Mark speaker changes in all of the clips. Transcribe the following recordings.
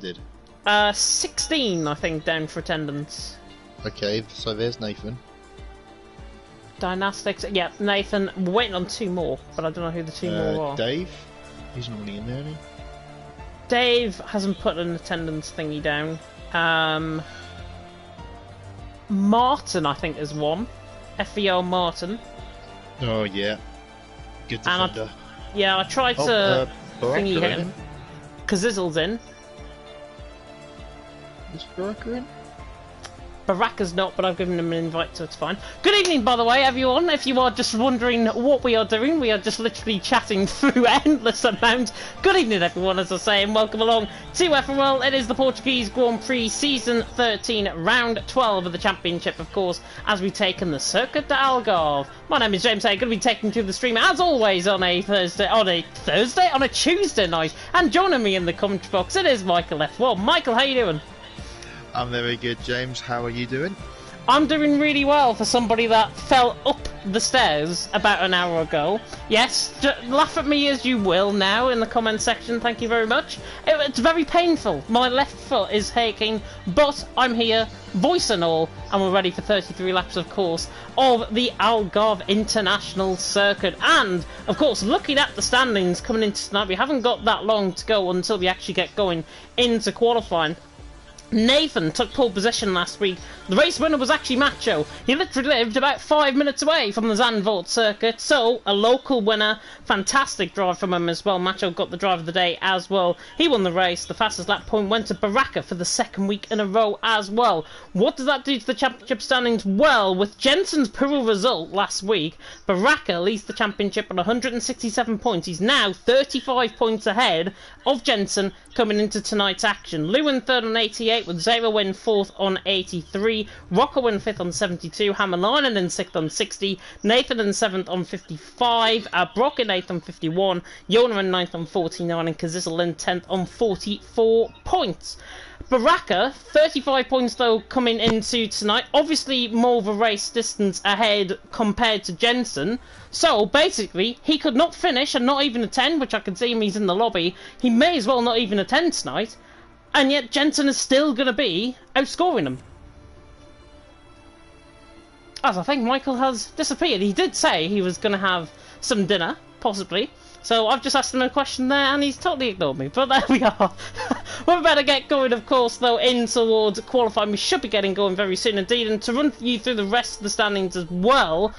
Speaker 1: attended?
Speaker 2: 16, I think, down for attendance.
Speaker 1: Okay, so there's Nathan.
Speaker 2: Dynastics, yeah, Nathan. We're waiting on 2 more, but I don't know who the 2 more are.
Speaker 1: Dave? He's normally in there, isn't he?
Speaker 2: Dave hasn't put an attendance thingy down. Martin, I think, is one. FRL Martin.
Speaker 1: Oh, yeah. Good defender.
Speaker 2: I tried to thingy him. Kazizzle's in.
Speaker 1: Is Baraka in?
Speaker 2: Baraka's not, but I've given him an invite, so it's fine. Good evening, by the way, everyone. If you are just wondering what we are doing, we are just literally chatting through endless amounts. Good evening, everyone, as I say, and welcome along to FRL. It is the Portuguese Grand Prix Season 13, Round 12 of the Championship, of course, as we take in the Circuit de Algarve. My name is James. I'm going to be taking to the stream, as always, on a Tuesday night. And joining me in the comment box, it is Michael F1. Michael, how you doing?
Speaker 1: I'm very good, James. How are you doing?
Speaker 2: I'm doing really well for somebody that fell up the stairs about an hour ago. Yes, laugh at me as you will now in the comment section, thank you very much. It's very painful. My left foot is aching, but I'm here, voice and all, and we're ready for 33 laps, of course, of the Algarve International Circuit. And, of course, looking at the standings coming into tonight, we haven't got that long to go until we actually get going into qualifying. Nathan took pole position last week. The race winner was actually Macho. He literally lived about 5 minutes away from the Zandvoort circuit, so a local winner. Fantastic drive from him as well. Macho got the drive of the day as well. He won the race. The fastest lap point went to Baraka for the 2nd week in a row as well. What does that do to the championship standings? Well, with Jensen's poor result last week, Baraka leads the championship on 167 points. He's now 35 points ahead of Jensen coming into tonight's action. Lewin third on 88, with Zera win 4th on 83, Rocco in 5th on 72, Hammerlinen in 6th on 60, Nathan in 7th on 55, Brock in 8th on 51, Yona in 9th on 49, and Kazizzle in 10th on 44 points. Baraka, 35 points though coming into tonight, obviously more of a race distance ahead compared to Jensen, so basically he could not finish and not even attend, which I can see him, he's in the lobby. He may as well not even attend tonight, and yet Jensen is still going to be outscoring him. As I think Michael has disappeared. He did say he was going to have some dinner, possibly. So I've just asked him a question there and he's totally ignored me. But there we are. We're about to get going, of course, though, in towards qualifying. We should be getting going very soon indeed. And to run you through the rest of the standings as well,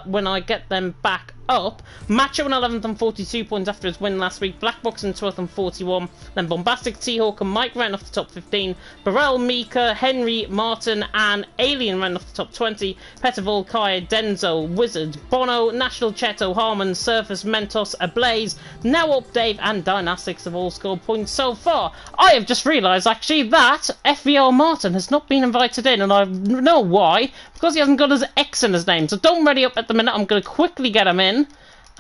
Speaker 2: when I get them back up. Macho in 11th on 42 points after his win last week. Blackbox in 12th on 41. Then Bombastic, T-Hawk and Mike ran off the top 15. Burrell, Mika, Henry, Martin and Alien ran off the top 20. Peter Volkaya, Denzo, Wizard, Bono, National Cheto, Harmon, Surface, Mentos, Ablaze, Now Up Dave and Dynastics have all scored points so far. I have just realised actually that FRL Martin has not been invited in, and I know why. Because he hasn't got his X in his name. So don't ready up at the minute. I'm going to quickly get him in.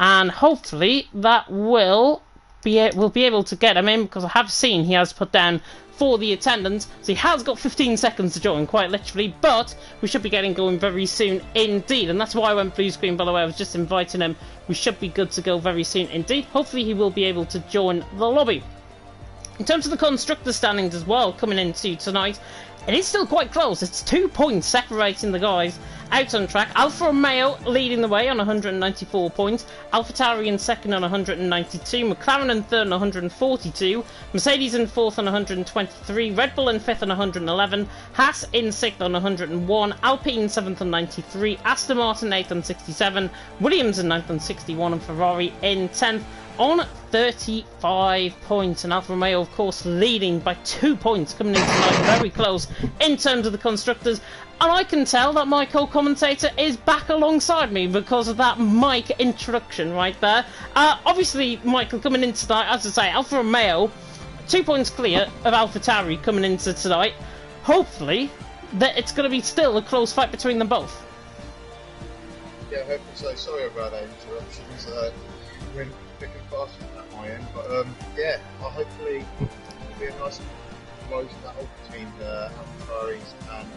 Speaker 2: And hopefully that we'll be able to get him in, because I have seen he has put down for the attendance. So he has got 15 seconds to join, quite literally. But we should be getting going very soon indeed. And that's why I went blue screen, by the way. I was just inviting him. We should be good to go very soon indeed. Hopefully he will be able to join the lobby. In terms of the constructor standings as well, coming into tonight, it is still quite close. It's 2 points separating the guys out on track. Alfa Romeo leading the way on 194 points. AlphaTauri in 2nd on 192. McLaren in 3rd on 142. Mercedes in 4th on 123. Red Bull in 5th on 111. Haas in 6th on 101. Alpine 7th on 93. Aston Martin 8th on 67. Williams in 9th on 61. And Ferrari in 10th on 35 points. And Alfa Romeo, of course, leading by 2 points coming in tonight. Very close in terms of the constructors. And I can tell that my co-commentator is back alongside me because of that mic introduction right there. Obviously, Michael, coming in tonight, as I say, Alfa Romeo, 2 points clear of AlphaTauri coming into tonight. Hopefully, that it's going to be still a close fight between them both.
Speaker 1: Yeah, hopefully so. Sorry about that interruptions. We're thick and fast at my end, but yeah, hopefully it'll be a nice close battle between the AlphaTauris and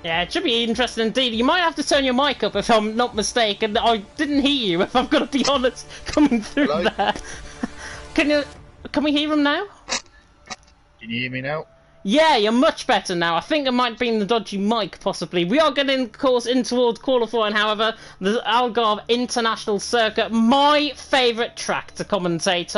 Speaker 2: yeah, it should be interesting indeed. You might have to turn your mic up if I'm not mistaken. I didn't hear you, if I'm going to be honest, coming through there. Can you can we hear him now?
Speaker 1: Can you hear me now?
Speaker 2: Yeah, you're much better now. I think it might be in the dodgy mic, possibly. We are getting, of course, in towards qualifying, however. The Algarve International Circuit, my favourite track to commentate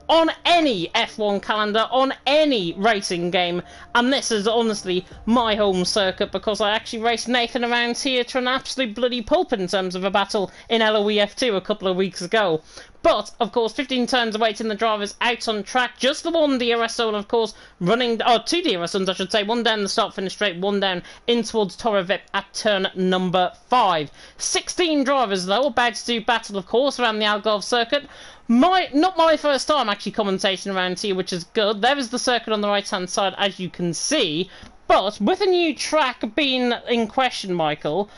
Speaker 2: on any F1 calendar, on any racing game. And this is honestly my home circuit because I actually raced Nathan around here to an absolute bloody pulp in terms of a battle in LOEF2 a couple of weeks ago. But, of course, 15 turns awaiting the drivers out on track. Just the one DRS zone, of course, running... Oh, two DRS zones, I should say. One down the start-finish straight, one down in towards Torre Vip at turn number 5. 16 drivers, though, about to do battle, of course, around the Algarve circuit. Not my first time actually commentating around here, which is good. There is the circuit on the right-hand side, as you can see. But, with a new track being in question, Michael...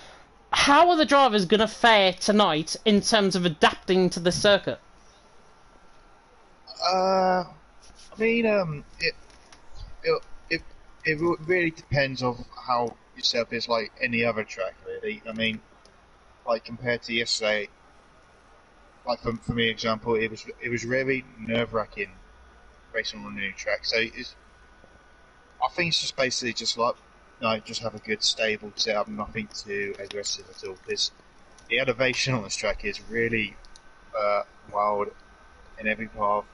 Speaker 2: How are the drivers going to fare tonight in terms of adapting to the circuit?
Speaker 1: I mean, it really depends on how yourself is like any other track, really. I mean, like compared to yesterday, like for me, example, it was really nerve-wracking racing on a new track. So I think it's just basically just like. No, just have a good stable setup, nothing too aggressive at all, because the elevation on this track is really wild in every path,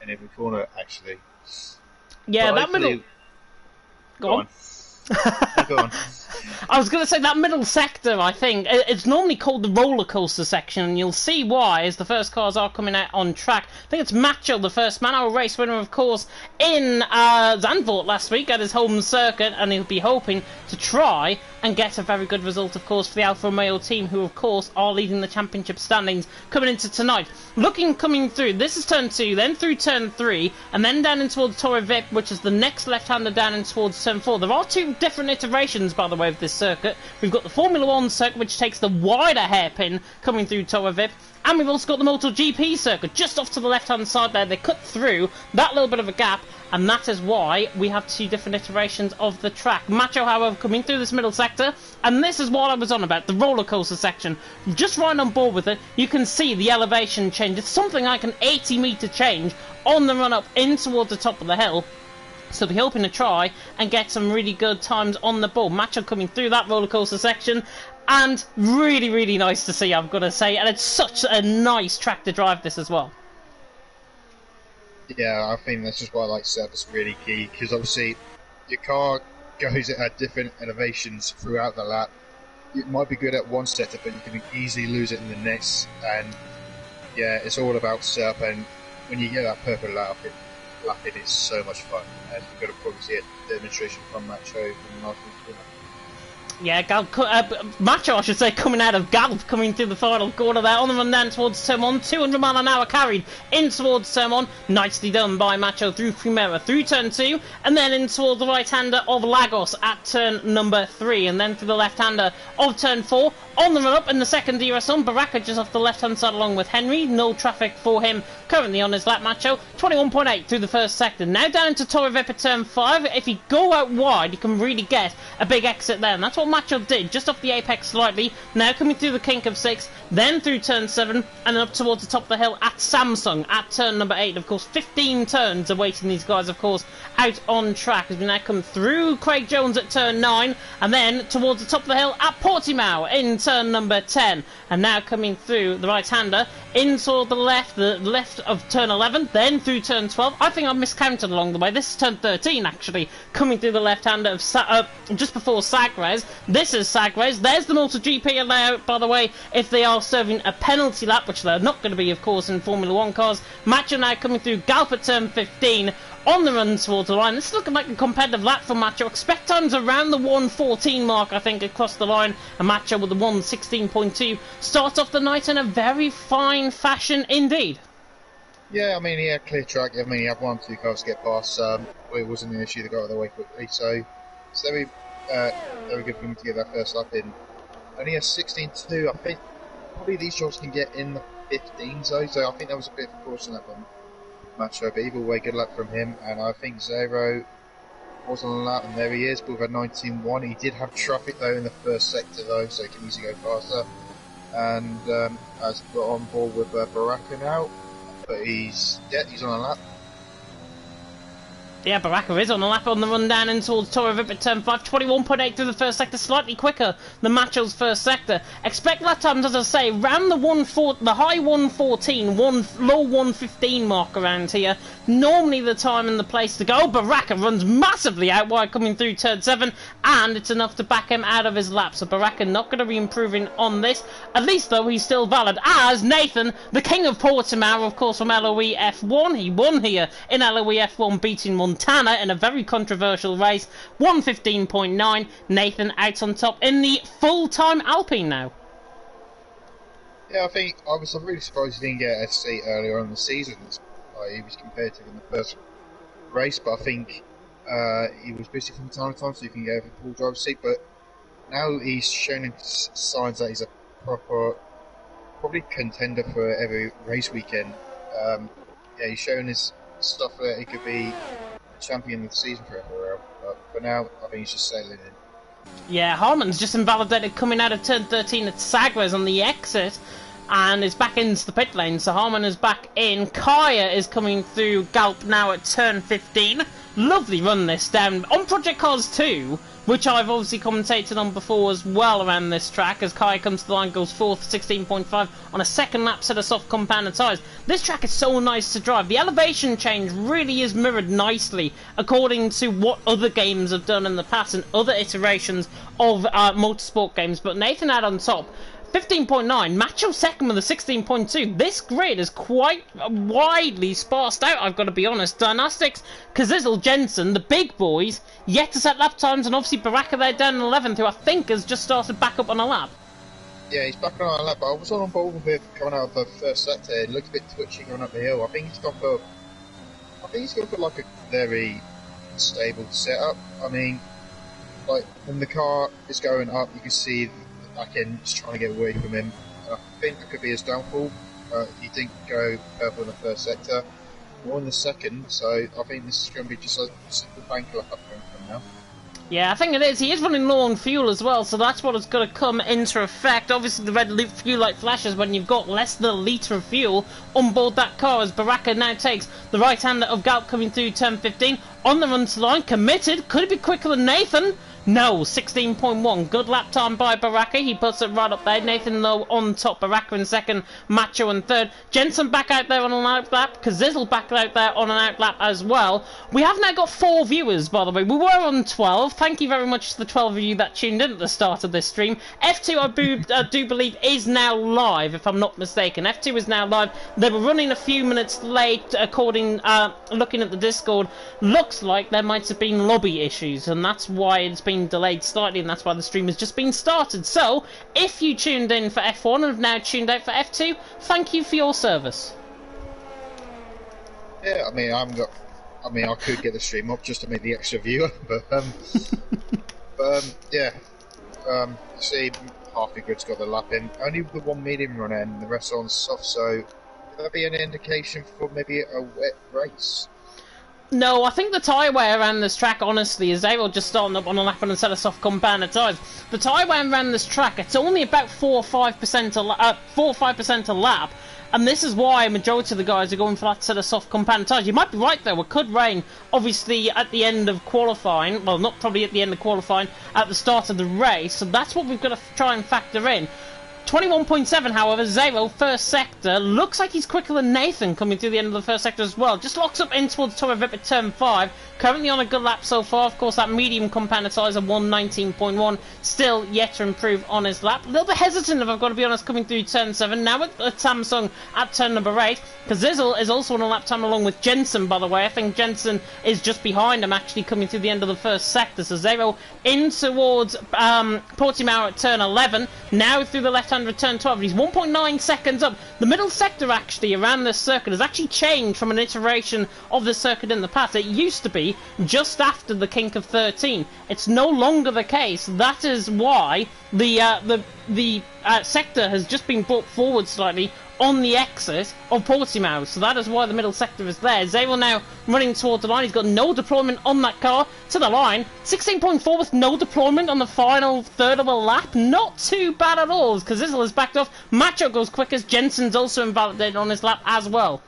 Speaker 1: in every corner, actually.
Speaker 2: Yeah,
Speaker 1: but
Speaker 2: that middle... Go on.
Speaker 1: Go on.
Speaker 2: I was going to say, that middle sector, I think, it's normally called the roller coaster section, and you'll see why as the first cars are coming out on track. I think it's Macho, the first man-hour race winner, of course, in Zandvoort last week at his home circuit, and he'll be hoping to try and get a very good result, of course, for the Alfa Romeo team, who, of course, are leading the championship standings coming into tonight. Coming through, this is turn 2, then through turn 3, and then down in towards Torre Vip, which is the next left-hander down in towards turn 4. There are two different iterations, by the way, of this circuit. We've got the Formula 1 circuit, which takes the wider hairpin coming through Torre Vip, and we've also got the MotoGP circuit, just off to the left-hand side there. They cut through that little bit of a gap, and that is why we have two different iterations of the track. Macho, however, coming through this middle sector, and this is what I was on about, the roller coaster section. Just right on board with it, you can see the elevation change. It's something like an 80-metre change on the run-up in towards the top of the hill. So we're hoping to try and get some really good times on the ball. Macho coming through that roller coaster section, and really, really nice to see, I've got to say. And it's such a nice track to drive this as well.
Speaker 1: Yeah, I think that's just why I like setup is really key, because obviously your car goes at different elevations throughout the lap. It might be good at one setup, but you can easily lose it in the next. And yeah, it's all about setup, and when you get that perfect lap, it is so much fun. And you've got to probably see a demonstration from Macho from last week's.
Speaker 2: Yeah, Macho, I should say, coming out of Galp, coming through the final corner there, on the run down towards turn 1, 200 mile an hour carried in towards turn 1, nicely done by Macho through Primera, through turn 2, and then in towards the right-hander of Lagos at turn number 3, and then through the left-hander of turn 4, on the run-up in the second DRS on, Baraka just off the left-hand side along with Henry, no traffic for him, currently on his lap, Macho, 21.8 through the first sector, now down to Torre Vip at turn 5, if you go out wide, you can really get a big exit there, and that's what Macho did, just off the apex slightly, now coming through the kink of 6, then through turn 7, and then up towards the top of the hill at Samsung at turn number 8, of course 15 turns awaiting these guys, of course, out on track, as we now come through Craig Jones at turn 9, and then towards the top of the hill at Portimao in turn number 10, and now coming through the right-hander, into the left of turn 11, then through turn 12, I think I've miscounted along the way, this is turn 13 actually, coming through the left-hander of just before Sagres. This is Sagres. There's the MotoGP layout, by the way, if they are serving a penalty lap, which they're not going to be, of course, in Formula 1 cars. Macho now coming through Galp at turn 15, on the run towards the line. This is looking like a competitive lap for Macho. Expect times around the 1:14 mark, I think, across the line. And Macho with the 1:16.2 starts off the night in a very fine fashion indeed.
Speaker 1: Yeah, I mean, he had clear track. I mean, he had 1 or 2 cars to get past. It wasn't an issue. They got out of the way quickly. So it's very good for him to get that first lap in. Only a 16.2. I think probably these jobs can get in the 15 zone. So I think that was a bit of a caution that one. Match, but either way, good luck from him. And I think Zero was on that, and there he is, with a 19.1. He did have traffic though in the first sector though, so he can easily go faster. And as got on board with Baraka now, but he's on a lap.
Speaker 2: Yeah, Baraka is on a lap on the run down in towards Torre Vipit turn 5, 21.8 through the first sector, slightly quicker than Macho's first sector. Expect lap times, as I say, around the high 114, low 115 mark around here. Normally the time and the place to go. Baraka runs massively out wide coming through turn 7, and it's enough to back him out of his lap. So Baraka not going to be improving on this. At least, though, he's still valid as Nathan, the king of Portimao, of course, from LOE F1. He won here in LOE F1, beating Montana in a very controversial race. 115.9. Nathan out on top in the full-time Alpine now.
Speaker 1: Yeah, I was really surprised he didn't get a seat earlier on in the season. He was competitive in the first race, but I think he was busy from time to time, so he can get a full driver's seat. But now he's shown signs that he's a probably contender for every race weekend. Yeah, he's shown his stuff that he could be champion of the season for FRL. But for now, I think he's just sailing in.
Speaker 2: Yeah, Harman's just invalidated coming out of turn 13 at Sagres on the exit, and is back into the pit lane, so Harman is back in. Kaya is coming through Galp now at turn 15. Lovely run this down on Project Cars 2, which I've obviously commentated on before as well around this track, as Kaya comes to the line, goes 4th, 16.5 on a second lap set of soft compounded tyres. This track is so nice to drive. The elevation change really is mirrored nicely according to what other games have done in the past and other iterations of motorsport games. But Nathan out on top, 15.9, Macho second with a 16.2. This grid is quite widely sparsed out, I've got to be honest. Dynastics, Kazizel, Jensen, the big boys, yet to set lap times, and obviously Baraka there down in 11th, who I think has just started back up on a lap.
Speaker 1: Yeah, he's back on a lap, but I was on board with him coming out of the first sector. It looked a bit twitchy going up the hill. I think he's gone for like a very stable setup. I mean, like when the car is going up, you can see back end just trying to get away from him. I think that could be his downfall. He didn't go purple in the first sector, more in the second, so I think this is going to be just a simple bank lap from now.
Speaker 2: Yeah, I think it is. He is running low on fuel as well, so that's what is going to come into effect. Obviously, the red fuel light flashes when you've got less than a litre of fuel on board that car, as Baraka now takes the right-hander of Galp coming through turn 15. On the run to line, committed. Could it be quicker than Nathan? No, 16.1. Good lap time by Baraka. He puts it right up there. Nathan Lowe on top. Baraka in second. Macho in third. Jensen back out there on an out lap. Kazizel back out there on an out lap as well. We have now got 4 viewers, by the way. We were on 12. Thank you very much to the 12 of you that tuned in at the start of this stream. F2, I do believe, is now live, if I'm not mistaken. F2 is now live. They were running a few minutes late, according, looking at the Discord. Looks like there might have been lobby issues, and that's why it's been delayed slightly, and that's why the stream has just been started. So if you tuned in for F1 and have now tuned out for F2, thank you for your service.
Speaker 1: Yeah, I mean, I could get the stream up just to make the extra viewer, but yeah, see, half the grid's got the lap in, only the one medium run in, the rest on soft, so could that be an indication for maybe a wet race?
Speaker 2: No, I think the tyre wear around this track, honestly, is they were just starting up on a lap on a set of soft compounded tyres. The tyre wear around this track, it's only about 4 or 5% a lap, and this is why a majority of the guys are going for that set of soft compounded tyres. You might be right though, it could rain, obviously, at the end of qualifying. Well, not probably at the end of qualifying, at the start of the race, so that's what we've got to try and factor in. 21.7, however, Zero, first sector, looks like he's quicker than Nathan coming through the end of the first sector as well. Just locks up in towards Torre Vipit turn 5, currently on a good lap so far. Of course, that medium compounded size of 119.1, still yet to improve on his lap. A little bit hesitant, if I've got to be honest, coming through turn 7. Now at Samsung at turn number 8, Kazizel is also on a lap time along with Jensen, by the way. I think Jensen is just behind him, actually, coming through the end of the first sector. So Zero in towards Portimao at turn 11, now through the left-hand return 12, he's 1.9 seconds up. The middle sector actually around this circuit has actually changed from an iteration of the circuit in the past. It used to be just after the kink of 13. It's no longer the case. That is why the sector has just been brought forward slightly on the exit of Portimao, so that is why the middle sector is there. Zabel now running towards the line. He's got no deployment on that car to the line. 16.4 with no deployment on the final third of a lap. Not too bad at all, because Kazizel is backed off. Macho goes quickest. Jensen's also invalidated on his lap as well.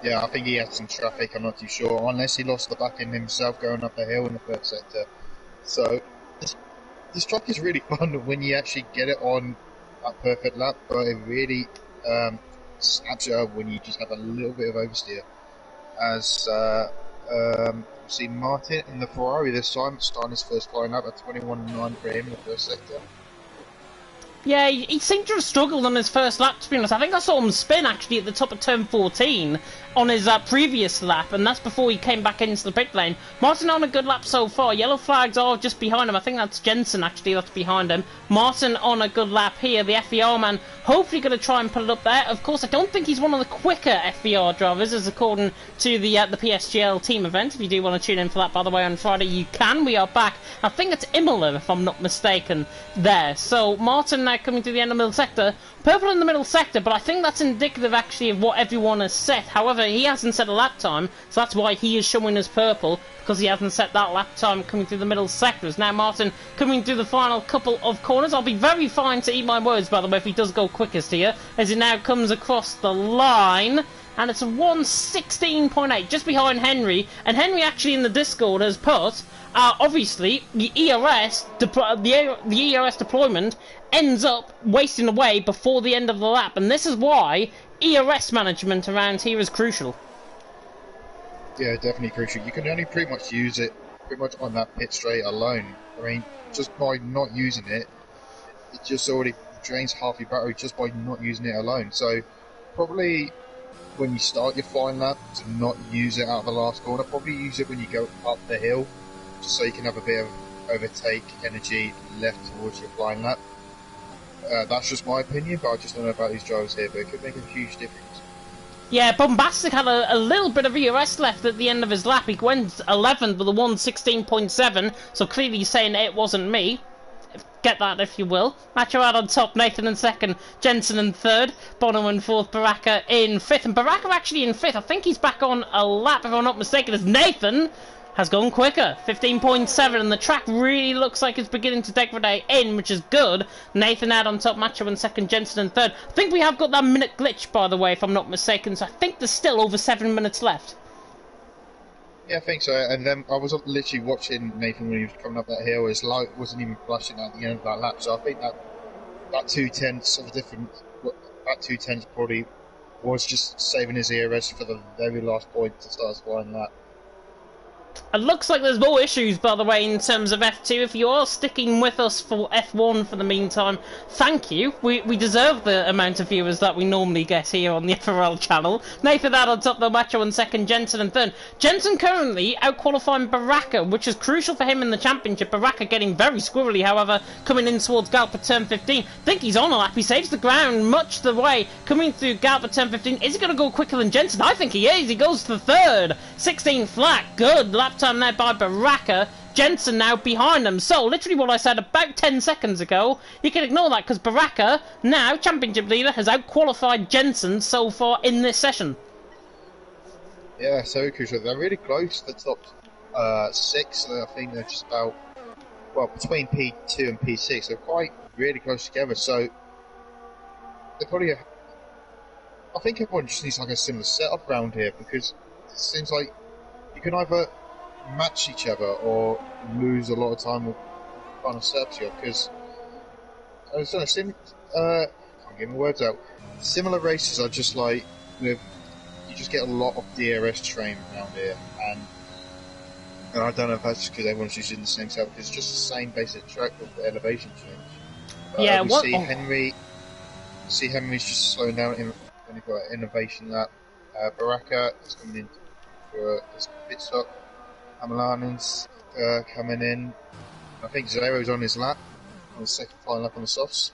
Speaker 1: Yeah, I think he had some traffic, I'm not too sure, unless he lost the back end himself going up the hill in the first sector. So, this track is really fun when you actually get it on that perfect lap, but it really snaps you up when you just have a little bit of oversteer. As see Martin in the Ferrari this time, starting his first flying lap at 21.9 for him in the first sector.
Speaker 2: Yeah, he seemed to have struggled on his first lap, to be honest. I think I saw him spin, actually, at the top of turn 14 on his previous lap, and that's before he came back into the pit lane. Martin on a good lap so far. Yellow flags are just behind him. I think that's Jensen, actually, that's behind him. Martin on a good lap here. The FER man hopefully going to try and put it up there. Of course, I don't think he's one of the quicker FER drivers, as according to the PSGL team event. If you do want to tune in for that, by the way, on Friday, you can. We are back. I think it's Imola, if I'm not mistaken, there. So, Martin now coming to the end of the middle sector. Purple in the middle sector, but I think that's indicative, actually, of what everyone has set. However, he hasn't set a lap time, so that's why he is showing as purple, because he hasn't set that lap time coming through the middle sectors. Now Martin coming through the final couple of corners. I'll be very fine to eat my words, by the way, if he does go quickest here, as he now comes across the line. And it's a 1:16.8, just behind Henry. And Henry actually in the Discord has put, obviously, the ERS deployment ends up wasting away before the end of the lap. And this is why ERS management around here is crucial.
Speaker 1: Yeah, definitely crucial. You can only pretty much use it pretty much on that pit straight alone. I mean, just by not using it, it just already drains half your battery just by not using it alone. So, probably when you start your flying lap, to not use it out of the last corner. Probably use it when you go up the hill, just so you can have a bit of overtake energy left towards your flying lap. That's just my opinion, but I just don't know about these drivers here, but it could make a huge difference.
Speaker 2: Yeah, Bombastic had a little bit of ERS left at the end of his lap. He went 11th with a 1:16.7, so clearly he's saying it wasn't me. Get that, if you will. Macho out on top, Nathan in second, Jensen in third, Bono in fourth, Baraka in fifth. And Baraka actually in fifth. I think he's back on a lap, if I'm not mistaken, as Nathan has gone quicker, 15.7, and the track really looks like it's beginning to degrade in, which is good. Nathan out on top, Macho in second, Jensen in third. I think we have got that minute glitch, by the way, if I'm not mistaken, so I think there's still over 7 minutes left.
Speaker 1: Yeah, I think so. And then I was literally watching Nathan when he was coming up that hill. His light wasn't even flashing at the end of that lap, so I think that 2/10 of a difference. That 2/10 probably was just saving his ERS for the very last point to start his flying lap.
Speaker 2: It looks like there's more issues, by the way, in terms of F2. If you are sticking with us for F1 for the meantime, thank you. We deserve the amount of viewers that we normally get here on the FRL channel. Nathan out on top, though, Macho in second, Jensen in third. Jensen currently out-qualifying Baraka, which is crucial for him in the championship. Baraka getting very squirrely, however, coming in towards Galp at turn 15. I think he's on a lap. He saves the ground much the way, coming through Galp at turn 15. Is he going to go quicker than Jensen? I think he is. He goes to third. 16 flat. Good lap time there by Baraka. Jensen now behind him. So, literally what I said about 10 seconds ago, you can ignore that because Baraka, now championship leader, has out-qualified Jensen so far in this session.
Speaker 1: Yeah, so crucial. They're really close, the top 6. I think they're just about, well, between P2 and P6. They're quite really close together. So, they're probably, I think everyone just needs like a similar setup around here because it seems like you can either match each other or lose a lot of time with kind of setups here because I don't know, can't get my words out. Similar races are just like with you just get a lot of DRS train around here, and I don't know if that's just because everyone's using the same setup. It's just the same basic track with the elevation change.
Speaker 2: Yeah,
Speaker 1: we see Henry's just slowing down when you've got an innovation lap. Baraka is coming in for his pit stop. Amalanen's coming in. I think Zero's on his lap, on his second final lap on the softs.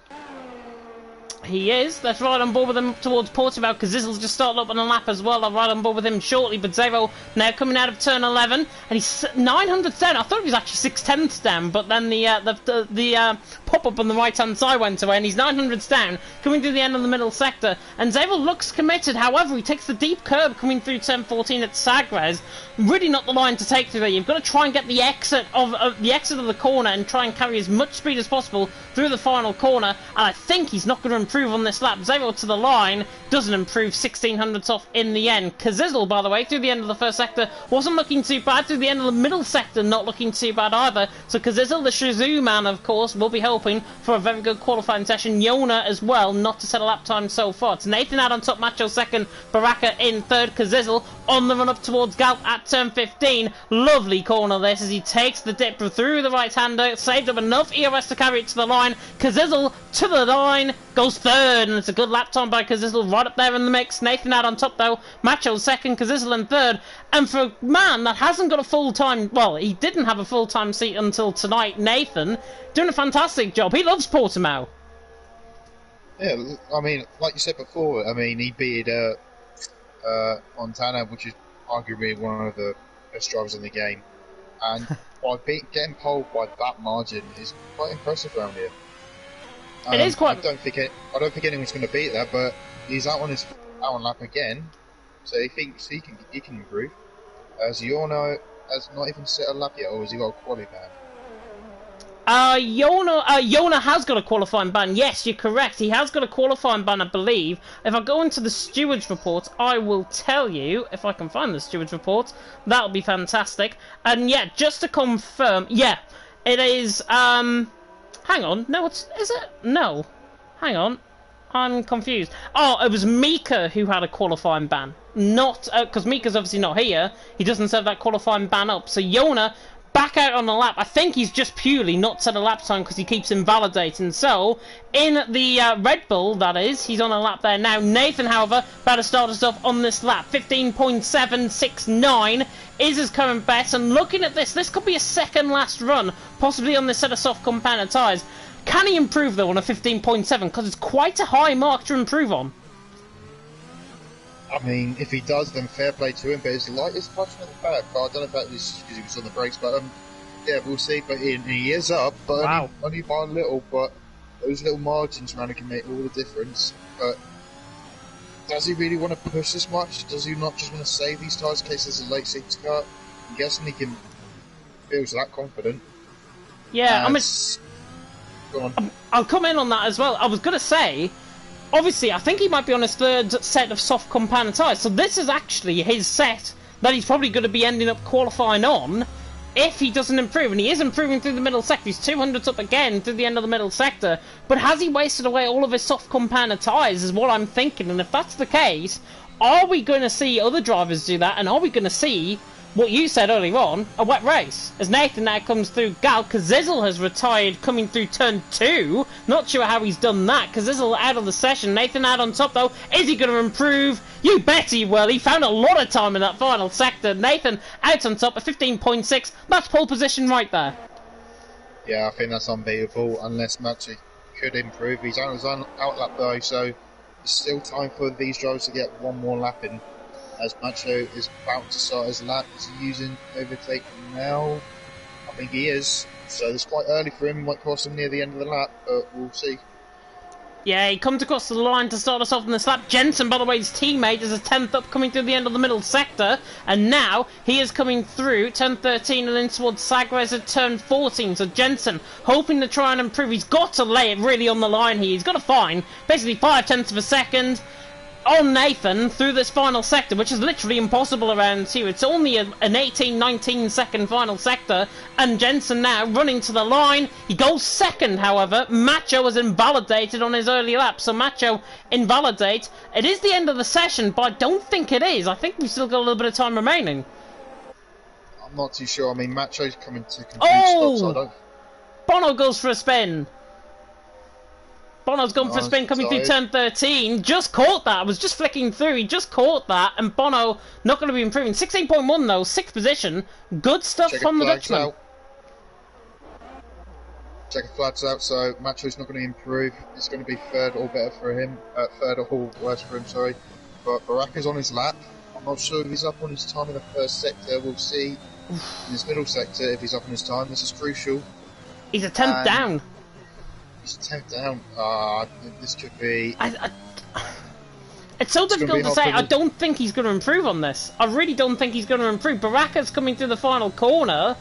Speaker 2: He is. Let's ride on board with him towards Portugal because Zizzle's just started up on a lap as well. I'll ride on board with him shortly, but Zero now coming out of turn 11 and he's 900ths down. I thought he was actually 6/10ths down, but then the pop-up on the right-hand side went away and he's 900ths down, coming through the end of the middle sector. And Zero looks committed. However, he takes the deep curb coming through turn 14 at Sagres. Really not the line to take through there. You've got to try and get the exit of the corner and try and carry as much speed as possible through the final corner. And I think he's not going to improve improve on this lap. 0 to the line, doesn't improve, 1600ths off in the end. Kazizel, by the way, through the end of the first sector, wasn't looking too bad. Through the end of the middle sector, not looking too bad either. So Kazizel, the Shizou man, of course, will be hoping for a very good qualifying session. Yona as well, not to set a lap time so far. It's Nathan out on top, Macho second, Baraka in third, Kazizel on the run up towards Galp at turn 15. Lovely corner this as he takes the dip through the right-hander, saved up enough EOS to carry it to the line. Kazizel to the line, goes third, and it's a good lap time by Kazizel right up there in the mix. Nathan out on top though, Macho second, Kazizel in third. And for a man that hasn't got a full-time, well, he didn't have a full-time seat until tonight, Nathan, doing a fantastic job. He loves Portimao.
Speaker 1: Yeah, I mean, like you said before, I mean, he beat Montana, which is arguably one of the best drivers in the game. And by getting pole by that margin is quite impressive around here.
Speaker 2: It is quite.
Speaker 1: I don't think anyone's going to beat that, but he's out on lap again, so he thinks he can improve. As Yorno has not even set a lap yet, or has he got a quali ban?
Speaker 2: Yona has got a qualifying ban. Yes, you're correct. He has got a qualifying ban, I believe. If I go into the stewards report, I will tell you, if I can find the stewards report. That'll be fantastic. And yeah, just to confirm, yeah, it is, hang on, no, is it? No. Hang on. I'm confused. Oh, it was Mika who had a qualifying ban. Not, because Mika's obviously not here. He doesn't serve that qualifying ban up. So Yona back out on the lap. I think he's just purely not set a lap time because he keeps invalidating. So, in the Red Bull, that is, he's on a lap there now. Nathan, however, about to start us off on this lap. 15.769 is his current best. And looking at this could be a second last run, possibly on this set of soft compound tyres. Can he improve, though, on a 15.7? Because it's quite a high mark to improve on.
Speaker 1: I mean, if he does, then fair play to him, but it's lightest touching at the back. I don't know if that was because he was on the brakes, but yeah, we'll see. But he is up, but
Speaker 2: wow.
Speaker 1: only by a little, but those little margins around it can make all the difference. But does he really want to push this much? Does he not just want to save these tyres in case there's a late safety car? I'm guessing he feels that confident.
Speaker 2: Yeah, I'll come in on that as well. I was going to say, obviously, I think he might be on his third set of soft compound tyres, so this is actually his set that he's probably going to be ending up qualifying on if he doesn't improve, and he is improving through the middle sector. He's 200s up again through the end of the middle sector, but has he wasted away all of his soft compound tyres is what I'm thinking, and if that's the case, are we going to see other drivers do that, and are we going to see what you said earlier on, a wet race? As Nathan now comes through Gal, Kazizel has retired coming through turn 2. Not sure how he's done that. Kazizel out of the session. Nathan out on top though. Is he going to improve? You bet he will. He found a lot of time in that final sector. Nathan out on top at 15.6. That's pole position right there.
Speaker 1: Yeah, I think that's unbeatable unless Matty could improve. He's on his out lap though, so there's still time for these drivers to get one more lap in. As Macho is about to start his lap, is he using overtake now? I think he is. So it's quite early for him. He might cross him near the end of the lap, but we'll see.
Speaker 2: Yeah, he comes across the line to start us off in this lap. Jensen, by the way, his teammate, is a 10th up coming through the end of the middle sector. And now he is coming through turn 13 and in towards Sagres at turn 14. So Jensen hoping to try and improve. He's got to lay it really on the line here. He's got to find basically 0.5 of a second on Nathan through this final sector, which is literally impossible around here. It's only an 18-19 second final sector, and Jensen now running to the line. He goes second, however. Macho was invalidated on his early lap, so Macho invalidate. It is the end of the session, but I don't think it is. I think we've still got a little bit of time remaining.
Speaker 1: I'm not too sure. I mean, Macho's coming to complete
Speaker 2: oh!
Speaker 1: stop, so I don't...
Speaker 2: Bono goes for a spin. Bono's gone for a spin coming through turn 13. Just caught that. I was just flicking through. He just caught that. And Bono not going to be improving. 16.1 though. 6th position. Good stuff from the Dutchman.
Speaker 1: Checker flags out. So Macho's not going to improve. It's going to be third or better for him. Third or worse for him, sorry. But Baraka's on his lap. I'm not sure if he's up on his time in the first sector. We'll see in this middle sector if he's up on his time. This is crucial.
Speaker 2: He's a 10th down.
Speaker 1: He's 10th down. This could be...
Speaker 2: It's so difficult to say. I don't think he's going to improve on this. I really don't think he's going to improve. Baraka's coming through the final corner.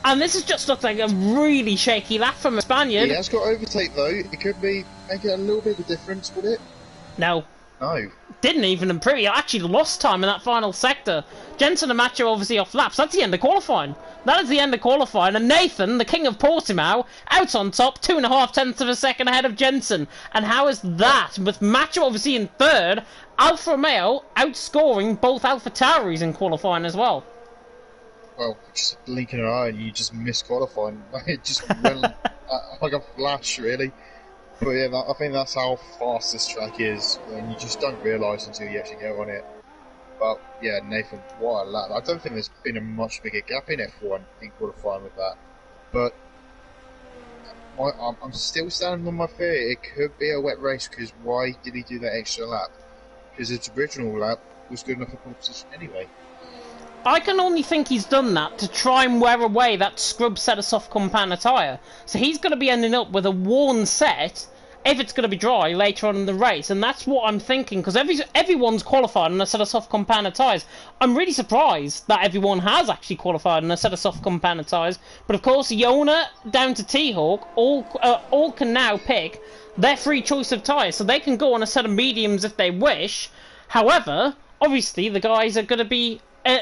Speaker 2: And this has just looked like a really shaky lap from a Spaniard.
Speaker 1: He has got overtake though. It could be making a little bit of a difference, would it?
Speaker 2: No.
Speaker 1: No.
Speaker 2: Didn't even improve. He actually lost time in that final sector. Jensen and Macho obviously off laps. That's the end of qualifying. That is the end of qualifying. And Nathan, the king of Portimao, out on top, 2.5 tenths of a second ahead of Jensen. And how is that? With Macho obviously in third, Alfa Romeo outscoring both Alpha Tauris in qualifying as well.
Speaker 1: Well, just blinking an eye and you just miss qualifying. It just went like a flash, really. But yeah, I think that's how fast this track is, and you just don't realise until you actually go on it. But yeah, Nathan, what a lap. I don't think there's been a much bigger gap in F1 in qualifying with that. But I'm still standing on my fear. It could be a wet race, because why did he do that extra lap? Because its original lap was good enough for competition anyway.
Speaker 2: I can only think he's done that to try and wear away that scrub set of soft compound tyre. So he's going to be ending up with a worn set if it's going to be dry later on in the race. And that's what I'm thinking, because everyone's qualified on a set of soft compound tyres. I'm really surprised that everyone has actually qualified on a set of soft compound tyres. But of course, Yona down to T-Hawk all can now pick their free choice of tyres. So they can go on a set of mediums if they wish. However, obviously the guys are going to be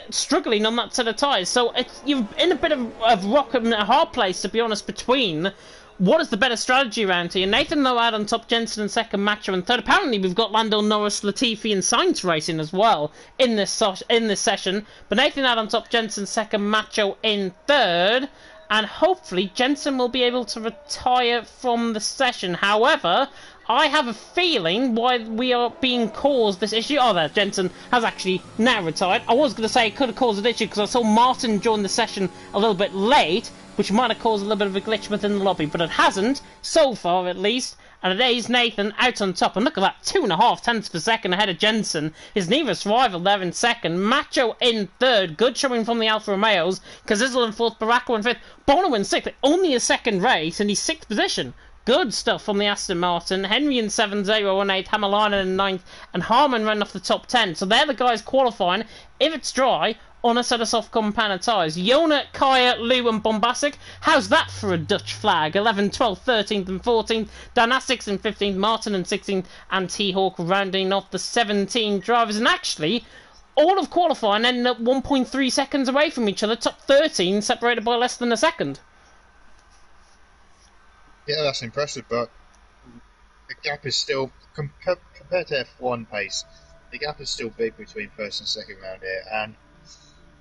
Speaker 2: struggling on that set of tyres, so you're in a bit of a rock and a hard place, to be honest, between what is the better strategy around here. Nathan though out on top, Jensen in second, Macho in third. Apparently we've got Lando Norris, Latifi and Sainz racing as well in this session, but Nathan out on top, Jensen second, Macho in third, and hopefully Jensen will be able to retire from the session. However, I have a feeling why we are being caused this issue. Oh, there, Jensen has actually now retired. I was going to say it could have caused an issue because I saw Martin join the session a little bit late, which might have caused a little bit of a glitch within the lobby, but it hasn't, so far at least. And it is Nathan out on top, and look at that, 2.5 tenths per second ahead of Jensen. His nearest rival there in second, Macho in third, good showing from the Alfa Romeos, Cazizl in fourth, Baracco in fifth, Bono in sixth, only a second race, and he's sixth position. Good stuff from the Aston Martin. Henry in 7th, 0 in 8th, Hamalainen in 9th, and Harman ran off the top 10. So they're the guys qualifying, if it's dry, on a set of soft compound tyres. Yona, Kaya, Lou and Bombastic. How's that for a Dutch flag? 11th, 12th, 13th and 14th. Dynastic in 15th, Martin in 16th, and T-Hawk rounding off the 17 drivers. And actually, all of qualifying ended up 1.3 seconds away from each other. Top 13 separated by less than a second.
Speaker 1: Yeah, that's impressive, but the gap is still, compared to F1 pace, the gap is still big between first and second round here, and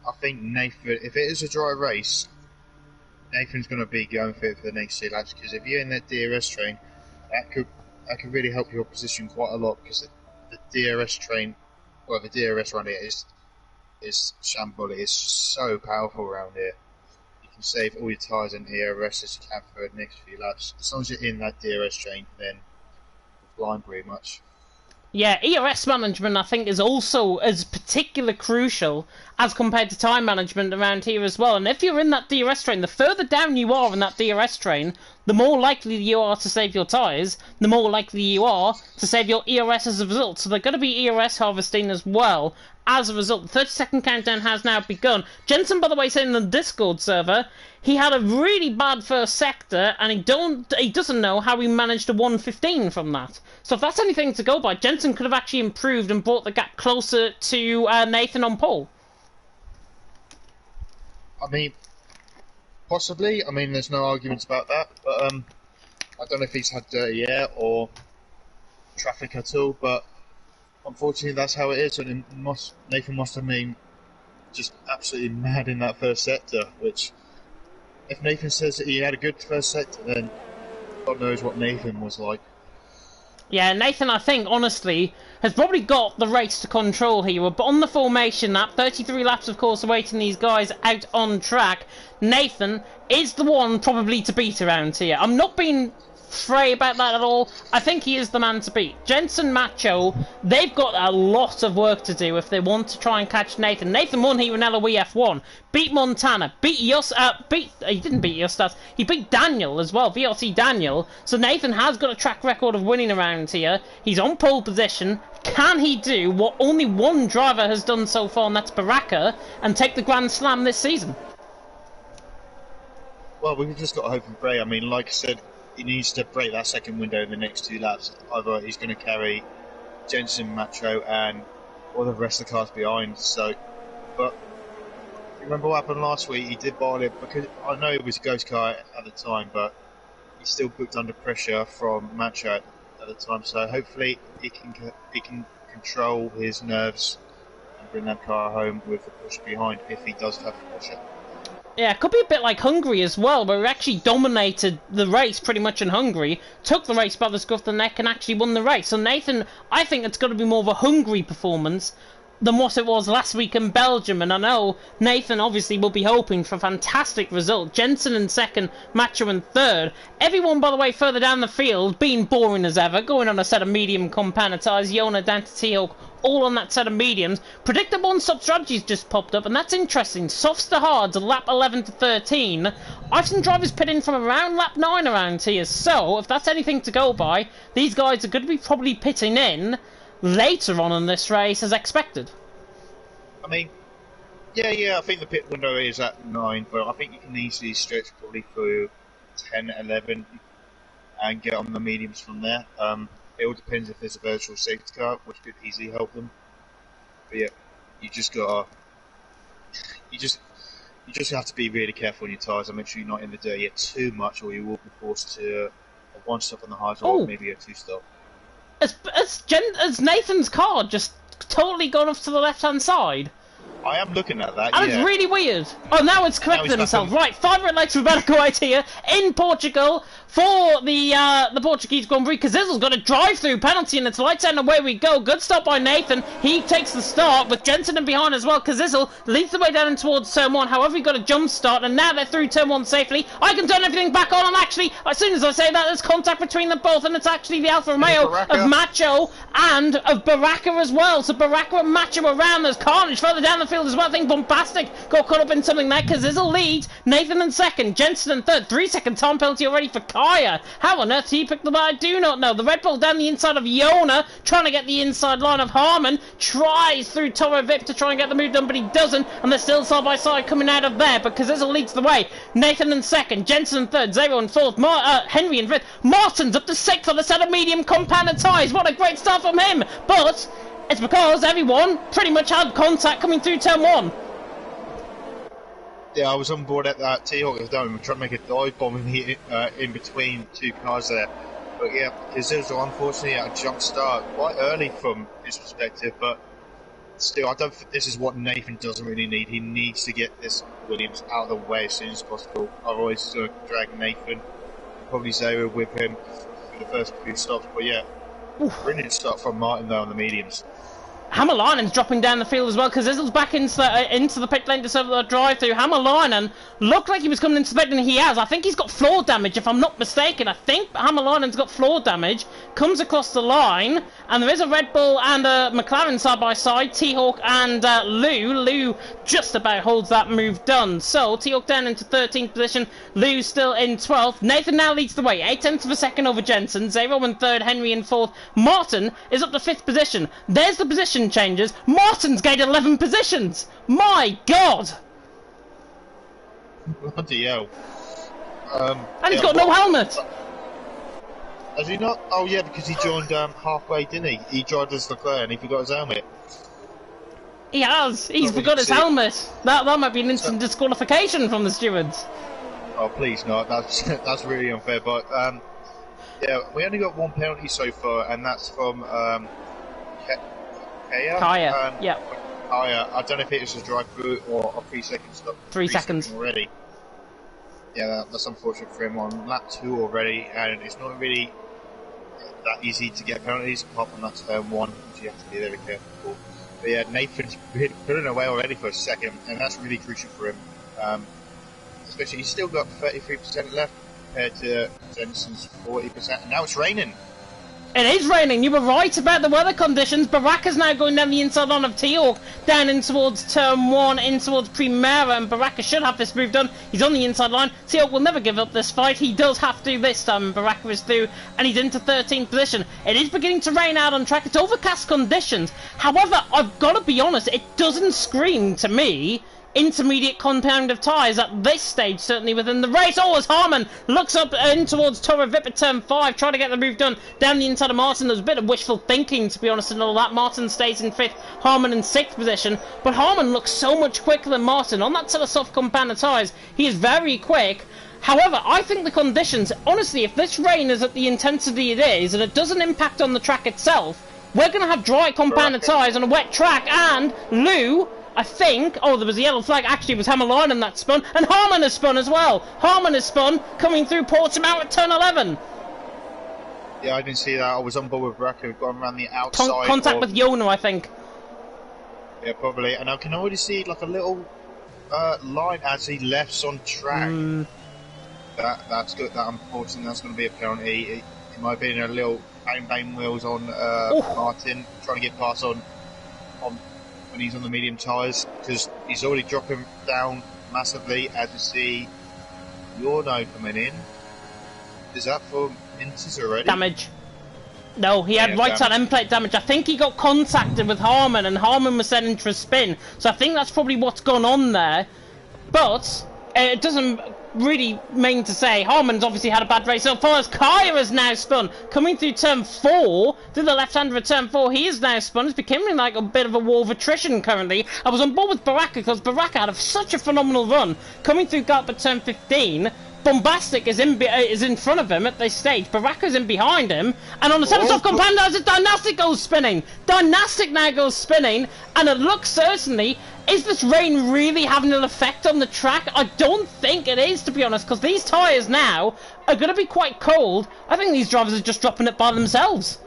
Speaker 1: I think Nathan, if it is a dry race, Nathan's going to be going for it for the next 2 laps, because if you're in that DRS train, that could really help your position quite a lot, because the DRS train, well, the DRS run here is shambolic. It's just so powerful around here. You can save all your tyres and DRS as you can for the next few laps. As long as you're in that DRS train, then you're flying pretty much.
Speaker 2: Yeah, ERS management I think is also as particularly crucial as compared to time management around here as well. And if you're in that DRS train, the further down you are in that DRS train, the more likely you are to save your tyres, the more likely you are to save your ERS as a result. So they're going to be ERS harvesting as well as a result. The 30-second countdown has now begun. Jensen, by the way, saying in the Discord server, he had a really bad first sector, and he doesn't know how he managed a 1:15 from that. So if that's anything to go by, Jensen could have actually improved and brought the gap closer to Nathan on pole.
Speaker 1: I mean, possibly. I mean, there's no arguments about that. But I don't know if he's had dirty air or traffic at all. But unfortunately, that's how it is. And Nathan must have been just absolutely mad in that first sector. Which, if Nathan says that he had a good first sector, then God knows what Nathan was like.
Speaker 2: Yeah, Nathan, I think, honestly, has probably got the race to control here. But on the formation lap, 33 laps, of course, awaiting these guys out on track. Nathan is the one probably to beat around here. I'm not being fray about that at all. I think he is the man to beat. Jensen, Macho, they've got a lot of work to do if they want to try and catch Nathan. Nathan won here in LOE F1, beat Montana, he didn't beat Justas, he beat Daniel as well, VRT Daniel. So Nathan has got a track record of winning around here. He's on pole position. Can he do what only one driver has done so far, and that's Baraka, and take the Grand Slam this season?
Speaker 1: Well, we've just got to hope and pray. I mean, like I said, he needs to break that second window in the next 2 laps. Either he's going to carry Jensen, Macho, and all the rest of the cars behind. So, but remember what happened last week? He did boil it because I know it was a ghost car at the time, but he still booked under pressure from Macho at the time. So hopefully he can control his nerves and bring that car home with the push behind if he does have pressure.
Speaker 2: Yeah, it could be a bit like Hungary as well, where we actually dominated the race pretty much in Hungary, took the race by the scruff of the neck and actually won the race. So Nathan, I think it's going to be more of a Hungary performance than what it was last week in Belgium. And I know Nathan obviously will be hoping for a fantastic result. Jensen in second, Macho in third. Everyone, by the way, further down the field, being boring as ever, going on a set of medium compound tyres, Yona down to T-Hawk, all on that set of mediums. Predictable one-stop strategies just popped up, and that's interesting. Softs to hards, lap 11 to 13. I've seen drivers pitting from around lap 9 around here, so if that's anything to go by, these guys are going to be probably pitting in later on in this race as expected.
Speaker 1: I mean, yeah, I think the pit window is at 9, but I think you can easily stretch probably through 10, 11 and get on the mediums from there. It all depends if there's a virtual safety car, which could easily help them. But yeah, you just have to be really careful on your tyres and make sure you're not in the dirt yet too much, or you will be forced to a 1-stop on the highs or maybe a 2-stop.
Speaker 2: As Nathan's car just totally gone off to the left-hand side.
Speaker 1: I am looking at that,
Speaker 2: and
Speaker 1: yeah.
Speaker 2: It's really weird. Oh, now it's corrected himself. Right, 5 red lights for Roberto right here in Portugal for the Portuguese Grand Prix. Cazzizzle's got a drive-through penalty and it's lights out and away we go. Good stop by Nathan. He takes the start with Jensen in behind as well. Cazzizzle leads the way down and towards turn 1. However, he got a jump start and now they're through turn 1 safely. I can turn everything back on and actually, as soon as I say that, there's contact between them both and it's actually the Alfa Romeo of Macho and of Baraka as well. So Baraka and Macho around. There's carnage further down the field as well. I think Bombastic got caught up in something there. Cazzizzle leads. Nathan in second. Jensen in third. 3-second time penalty already for Kaya. How on earth he picked them up? I do not know. The Red Bull down the inside of Yona, trying to get the inside line of Harmon. Tries through Toro Vip to try and get the move done, but he doesn't. And they're still side by side coming out of there. But Cazzizzle leads the way. Nathan in second. Jensen in third. Zero in fourth. Henry in fifth. Martin's up to sixth on a set of medium compounded tyres. What a great start from him. But it's because everyone pretty much had contact coming through turn 1.
Speaker 1: Yeah, I was on board at that T-Hawk at the time. We're trying to make a dive bomb in between 2 cars there. But yeah, Cazzizzle unfortunately had a jump start quite early from his perspective, but still, I don't think this is what Nathan doesn't really need. He needs to get this Williams out of the way as soon as possible. Otherwise, he's going to drag Nathan, probably Zero with him for the first few stops. But yeah, brilliant start from Martin though on the mediums.
Speaker 2: Hammerlinen's dropping down the field as well. Cazzizzle's back into the pit lane to serve the drive-through. Hammerlinen looked like he was coming into the pit, and he has. I think he's got floor damage, if I'm not mistaken. I think Hammerlinen's got floor damage. Comes across the line, and there is a Red Bull and a McLaren side-by-side. T-Hawk and Lou. Lou just about holds that move done. So, T-Hawk down into 13th position. Lou still in 12th. Nathan now leads the way. 8/10 of a second over Jensen. Zero in third. Henry in fourth. Martin is up to 5th position. There's the position changes. Martin's gained 11 positions. My God!
Speaker 1: Bloody hell.
Speaker 2: And he's got no helmet.
Speaker 1: Has he not? Oh yeah, because he joined halfway, didn't he? He joined as Leclerc and he forgot his helmet.
Speaker 2: He has. He's forgot his helmet. That might be an instant disqualification from the stewards.
Speaker 1: Oh please not. That's really unfair. But yeah, we only got 1 penalty so far, and that's from
Speaker 2: Kaya. Yeah.
Speaker 1: Kaya. I don't know if it was a drive-through or a 3-second stop.
Speaker 2: 3 seconds
Speaker 1: already. Yeah, that's unfortunate for him on lap 2 already, and it's not really that easy to get penalties apart from that turn 1, which you have to be very careful for. But yeah, Nathan's putting away already for a second, and that's really crucial for him. Especially he's still got 33% left compared to Jensen's 40%, and now it's raining.
Speaker 2: It is raining. You were right about the weather conditions. Baraka's now going down the inside line of T-Hawk, down in towards turn 1, in towards Primera, and Baraka should have this move done. He's on the inside line. T-Hawk will never give up this fight. He does have to this time. Baraka is through, and he's into 13th position. It is beginning to rain out on track. It's overcast conditions. However, I've got to be honest, it doesn't scream to me intermediate compound of tyres at this stage, certainly within the race. Oh, as Harman looks up in towards Torre Vip at turn 5, trying to get the move done down the inside of Martin. There's a bit of wishful thinking, to be honest, and all that. Martin stays in 5th, Harman in 6th position, but Harman looks so much quicker than Martin on that set of soft compound of tyres. He is very quick. However, I think the conditions, honestly, if this rain is at the intensity it is, and it doesn't impact on the track itself, we're going to have dry compounded tyres on a wet track, and Lou, I think, oh, there was a yellow flag, actually it was Hammerline that spun, and Harman has spun as well. Harman has spun, coming through Portimao at turn 11.
Speaker 1: Yeah, I didn't see that. I was on board with Bracker, gone around the outside.
Speaker 2: Contact with Yona, I think.
Speaker 1: Yeah, probably. And I can already see like a little line as he lefts on track. That's good. That unfortunately, that's going to be a penalty. It might be a little bang wheels on Martin, trying to get past on when he's on the medium tyres, because he's already dropping down massively. As you see, Yorno coming in. Is that for minces already?
Speaker 2: Damage. No, he had right side end plate damage. I think he got contacted with Harman, and Harman was sent in for a spin. So I think that's probably what's gone on there. But it doesn't really mean to say Harman's obviously had a bad race so far, as Kaya has now spun, coming through turn 4, through the left-hander of turn 4. He is now spun. It's becoming like a bit of a war of attrition currently. I was on board with Baraka because Baraka had such a phenomenal run, coming through Garp at turn 15. Bombastic is in front of him at this stage. Baraka's in behind him, and on the centre soft compound as Dynastic goes spinning. Dynastic now goes spinning, and it looks certainly. Is this rain really having an effect on the track? I don't think it is, to be honest, because these tyres now are going to be quite cold. I think these drivers are just dropping it by themselves.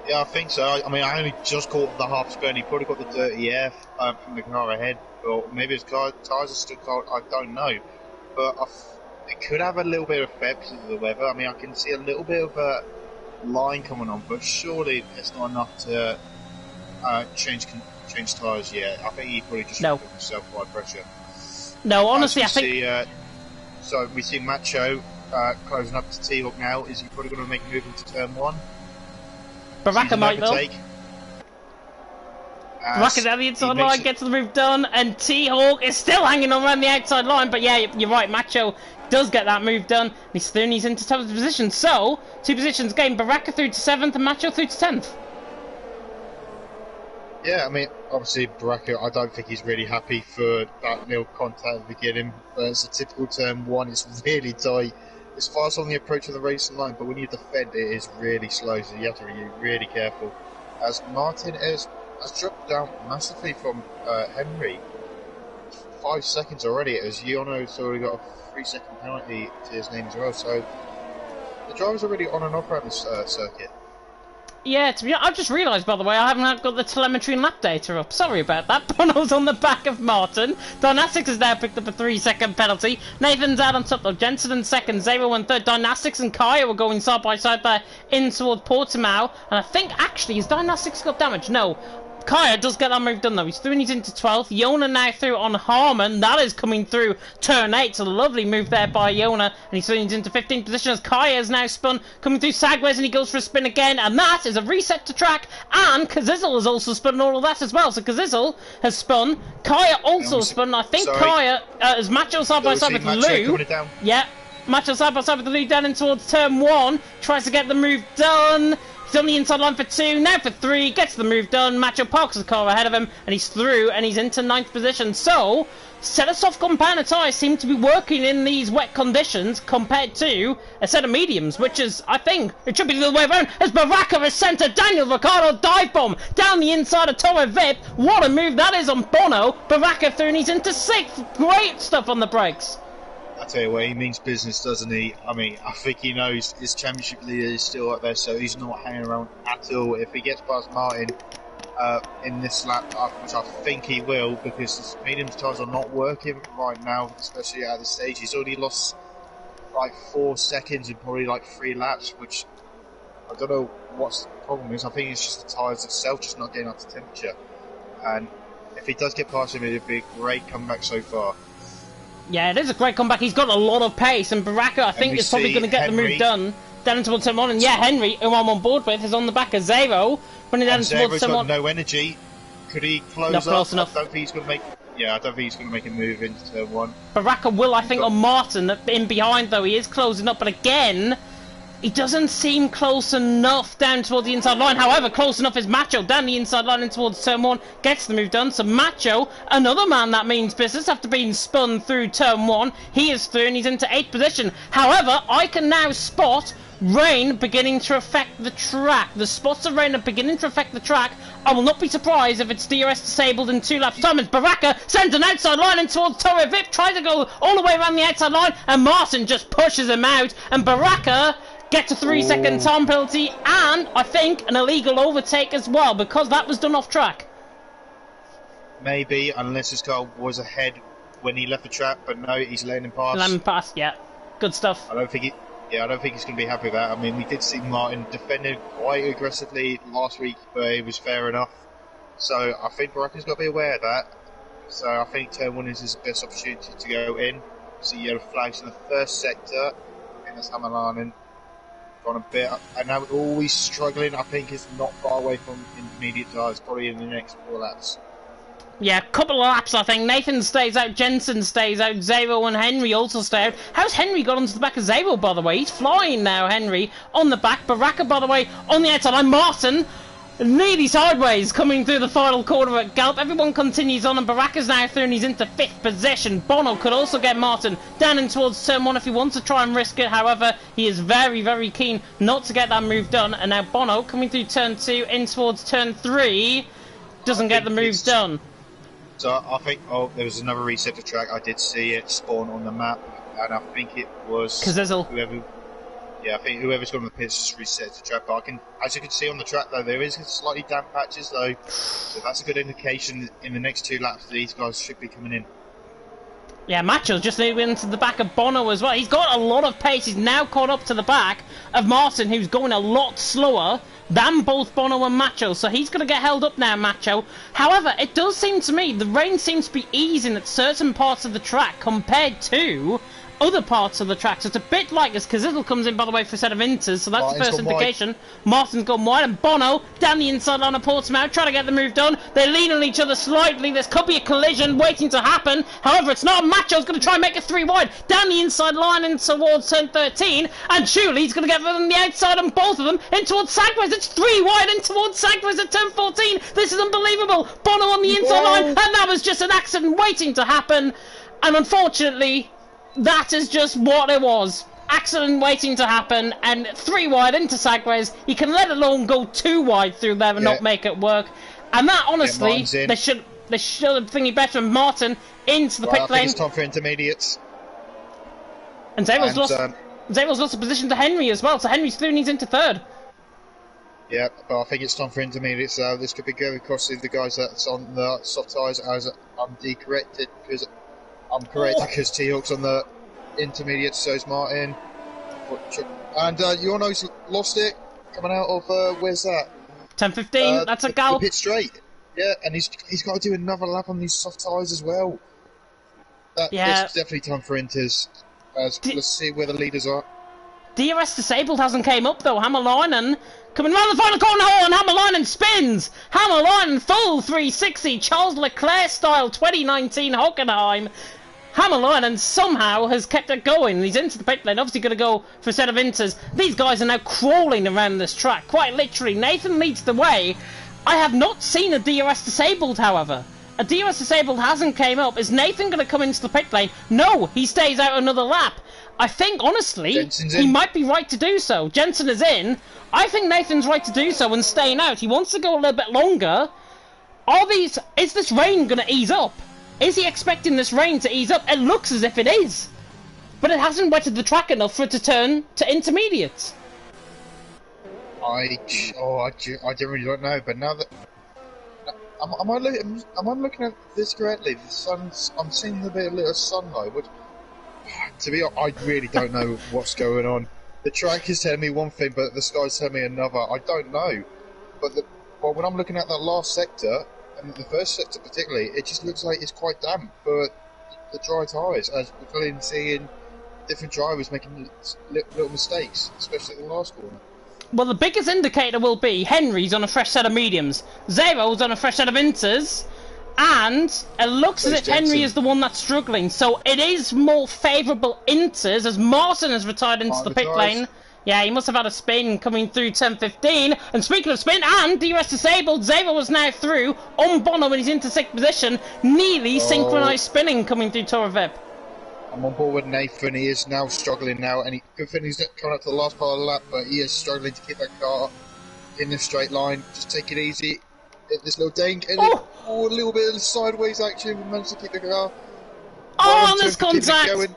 Speaker 1: Yeah, I think so. I mean, I only just caught the half spin. He probably got the dirty air from the car ahead, or maybe his tyres are still cold. I don't know. But it could have a little bit of effect because of the weather. I mean, I can see a little bit of a line coming on, but surely it's not enough to change tyres yet. I think he probably just put himself by pressure.
Speaker 2: No, honestly, I think.
Speaker 1: So we see Macho closing up to T-Hawk now. Is he probably going to make a move into turn 1?
Speaker 2: Baraka might though. Baraka's out the inside line, gets the move done, and T-Hawk is still hanging on around the outside line. But yeah, you're right, Macho does get that move done. He's into 7th position. So, 2 positions gained, Baraka through to 7th and Macho through to 10th.
Speaker 1: Yeah, I mean, obviously Baraka, I don't think he's really happy for that little contact at the beginning. But it's a typical turn 1, it's really tight. It's fast on the approach of the racing line, but when you defend it is really slow, so you have to be really careful. As Martin has dropped down massively from Henry. 5 seconds already, as Yono's already got a 3-second penalty to his name as well, so the driver's already on and off around this circuit.
Speaker 2: Yeah, to be honest, I've just realised, by the way, I haven't got the telemetry and lap data up. Sorry about that. Bono's on the back of Martin. Dynastics has now picked up a 3-second penalty. Nathan's out on top though. Jensen in 2nd, 0 in 3rd. Dynastics and Kaya were going side by side there in towards Portimao. And I think, actually, has Dynastics got damage? No. Kaya does get that move done though. He's through and he's into 12th. Yona now through on Harman. That is coming through turn 8. So a lovely move there by Yona. And he's through and he's into 15th position as Kaya is now spun. Coming through Sagways and he goes for a spin again. And that is a reset to track. And Kazizel has also spun all of that as well. So Kazizel has spun. Kaya also spun. I think Kaya is Macho side by side with Lou. Yeah. Macho side by side with Lou down in towards turn 1. Tries to get the move done. He's on the inside line for 2, now for 3, gets the move done. Macho parks the car ahead of him, and he's through, and he's into 9th position. So, set of soft compound tyres seem to be working in these wet conditions compared to a set of mediums, which is, I think, it should be the other way around, as Baraka has sent a Daniel Ricciardo dive bomb down the inside of Torre Vip. What a move that is on Bono. Baraka through, and he's into 6th. Great stuff on the brakes.
Speaker 1: I tell you what, he means business, doesn't he? I mean, I think he knows his championship leader is still up there, so he's not hanging around at all. If he gets past Martin in this lap, which I think he will, because his medium tyres are not working right now, especially at this stage. He's already lost like 4 seconds in probably like 3 laps, which I don't know what the problem is. I think it's just the tyres itself just not getting up to temperature. And if he does get past him, it'd be a great comeback so far.
Speaker 2: Yeah, it is a great comeback. He's got a lot of pace, and Baraka, I think, is probably going to get the move done down towards turn 1. And yeah, Henry, who I'm on board with, is on the back of Zero, running down towards turn 1.
Speaker 1: No energy. Could he close
Speaker 2: not close
Speaker 1: up?
Speaker 2: Enough.
Speaker 1: I don't think he's going to make. Yeah, I don't think he's going to make a move into turn 1.
Speaker 2: Baraka will, I think, on Martin. In behind, though, he is closing up. But again, he doesn't seem close enough down towards the inside line. However, close enough is Macho down the inside line and towards turn 1. Gets the move done. So Macho, another man that means business after being spun through turn 1. He is through and he's into 8th position. However, I can now spot rain beginning to affect the track. The spots of rain are beginning to affect the track. I will not be surprised if it's DRS disabled in 2 laps time as Baraka sends an outside line in towards Torre Vip, tries to go all the way around the outside line, and Martin just pushes him out, and Baraka gets a 3-second time penalty and I think an illegal overtake as well, because that was done off track.
Speaker 1: Maybe, unless his car was ahead when he left the track, but no, he's letting him pass.
Speaker 2: Letting him pass, yeah. Good stuff.
Speaker 1: I don't think he's going to be happy with that. I mean, we did see Martin defended quite aggressively last week, but it was fair enough. So I think Baraka's got to be aware of that. So I think turn 1 is his best opportunity to go in. See yellow flags in the first sector. And that's Hamalainen gone a bit up. And now always struggling. I think it's not far away from intermediate tires, probably in the next 4 laps.
Speaker 2: Yeah, couple of laps I think. Nathan stays out, Jensen stays out, Zero and Henry also stay out. How's Henry got onto the back of Zero, by the way? He's flying now, Henry, on the back. Baraka, by the way, on the outside line. Martin, nearly sideways, coming through the final corner at Galp. Everyone continues on, and Baraka's now through, and he's into 5th position. Bono could also get Martin down in towards turn 1 if he wants to try and risk it. However, he is very, very keen not to get that move done. And now Bono coming through turn 2 in towards turn 3. Doesn't get the move done.
Speaker 1: So I think, there was another reset to track. I did see it spawn on the map, and I think it was
Speaker 2: Kazizel.
Speaker 1: I think whoever's gone on the pits just reset to track. But as you can see on the track though, there is slightly damp patches though. So that's a good indication in the next 2 laps these guys should be coming in.
Speaker 2: Yeah, Macho's just moving into the back of Bono as well. He's got a lot of pace. He's now caught up to the back of Martin, who's going a lot slower than both Bono and Macho. So he's going to get held up now, Macho. However, it does seem to me the rain seems to be easing at certain parts of the track compared to other parts of the track. So it's a bit like as Kazizel comes in, by the way, for a set of inters. So that's
Speaker 1: Martin's
Speaker 2: the first indication. Martin's gone wide, and Bono down the inside line of Portsmouth, trying to get the move done. They lean on each other slightly. There could be a collision waiting to happen. However, it's not. Macho's going to try and make it 3 wide down the inside line and towards turn 13. And surely he's going to get them the outside on both of them in towards Sagways. It's 3 wide in towards Sagways at turn 14. This is unbelievable. Bono on the inside line, and that was just an accident waiting to happen. And unfortunately, that is just what it was. Accident waiting to happen, and 3 wide into Sagways. He can let alone go 2 wide through there and not make it work. And that, honestly, they should have thinking better. And Martin into the pit lane.
Speaker 1: I think it's time for intermediates.
Speaker 2: And Zabel's lost a position to Henry as well. So Henry's through and he's into 3rd.
Speaker 1: Yeah, but I think it's time for intermediates. This could be very costly. The guys that's on the soft tyres, as I'm corrected because because T-Hawk's on the intermediate, so is Martin. And Yorno's lost it, coming out of, where's that?
Speaker 2: 10-15, that's a gal.
Speaker 1: Pit straight. Yeah, and he's got to do another lap on these soft tyres as well. It's definitely time for inters. Let's see where the leaders are.
Speaker 2: DRS disabled hasn't came up though. Hamalainen coming around the final corner, and Hamalainen spins. Hamalainen full 360, Charles Leclerc style 2019 Hockenheim. Hamalainen somehow has kept it going. He's into the pit lane, obviously going to go for a set of inters. These guys are now crawling around this track, quite literally. Nathan leads the way. I have not seen a DRS disabled, however. A DRS disabled hasn't came up. Is Nathan going to come into the pit lane? No, he stays out another lap. I think, honestly, he might be right to do so. Jensen is in. I think Nathan's right to do so and staying out. He wants to go a little bit longer. Is this rain going to ease up? Is he expecting this rain to ease up? It looks as if it is. But it hasn't wetted the track enough for it to turn to intermediates.
Speaker 1: I really don't know, but now that... Am I looking at this correctly? The sun's... I'm seeing a bit of little sunlight, which... To be honest, I really don't know what's going on. The track is telling me one thing, but the sky's telling me another. I don't know. But when I'm looking at that last sector, and the first sector particularly, it just looks like it's quite damp for the dry tyres, as we're clearly seeing different drivers making little mistakes, especially at the last corner.
Speaker 2: Well, the biggest indicator will be Henry's on a fresh set of mediums, Zero's on a fresh set of inters, And it looks
Speaker 1: So
Speaker 2: as
Speaker 1: is
Speaker 2: if Henry
Speaker 1: Jensen.
Speaker 2: is the one that's struggling. So it is more favourable Inters as Martin has retired into the pit lane. Yeah, he must have had a spin coming through 10:15. And speaking of spin, and DRS disabled, Xavier was now through on Bono when he's into 6th position. Nearly synchronised spinning coming through Torre Vip.
Speaker 1: I'm on board with Nathan. He is now struggling now, and good thing he's not coming up to the last part of the lap, but he is struggling to keep that car in the straight line. Just take it easy. Hit this little dink, and a little bit of sideways action. We managed to keep the car.
Speaker 2: Oh, and there's contact!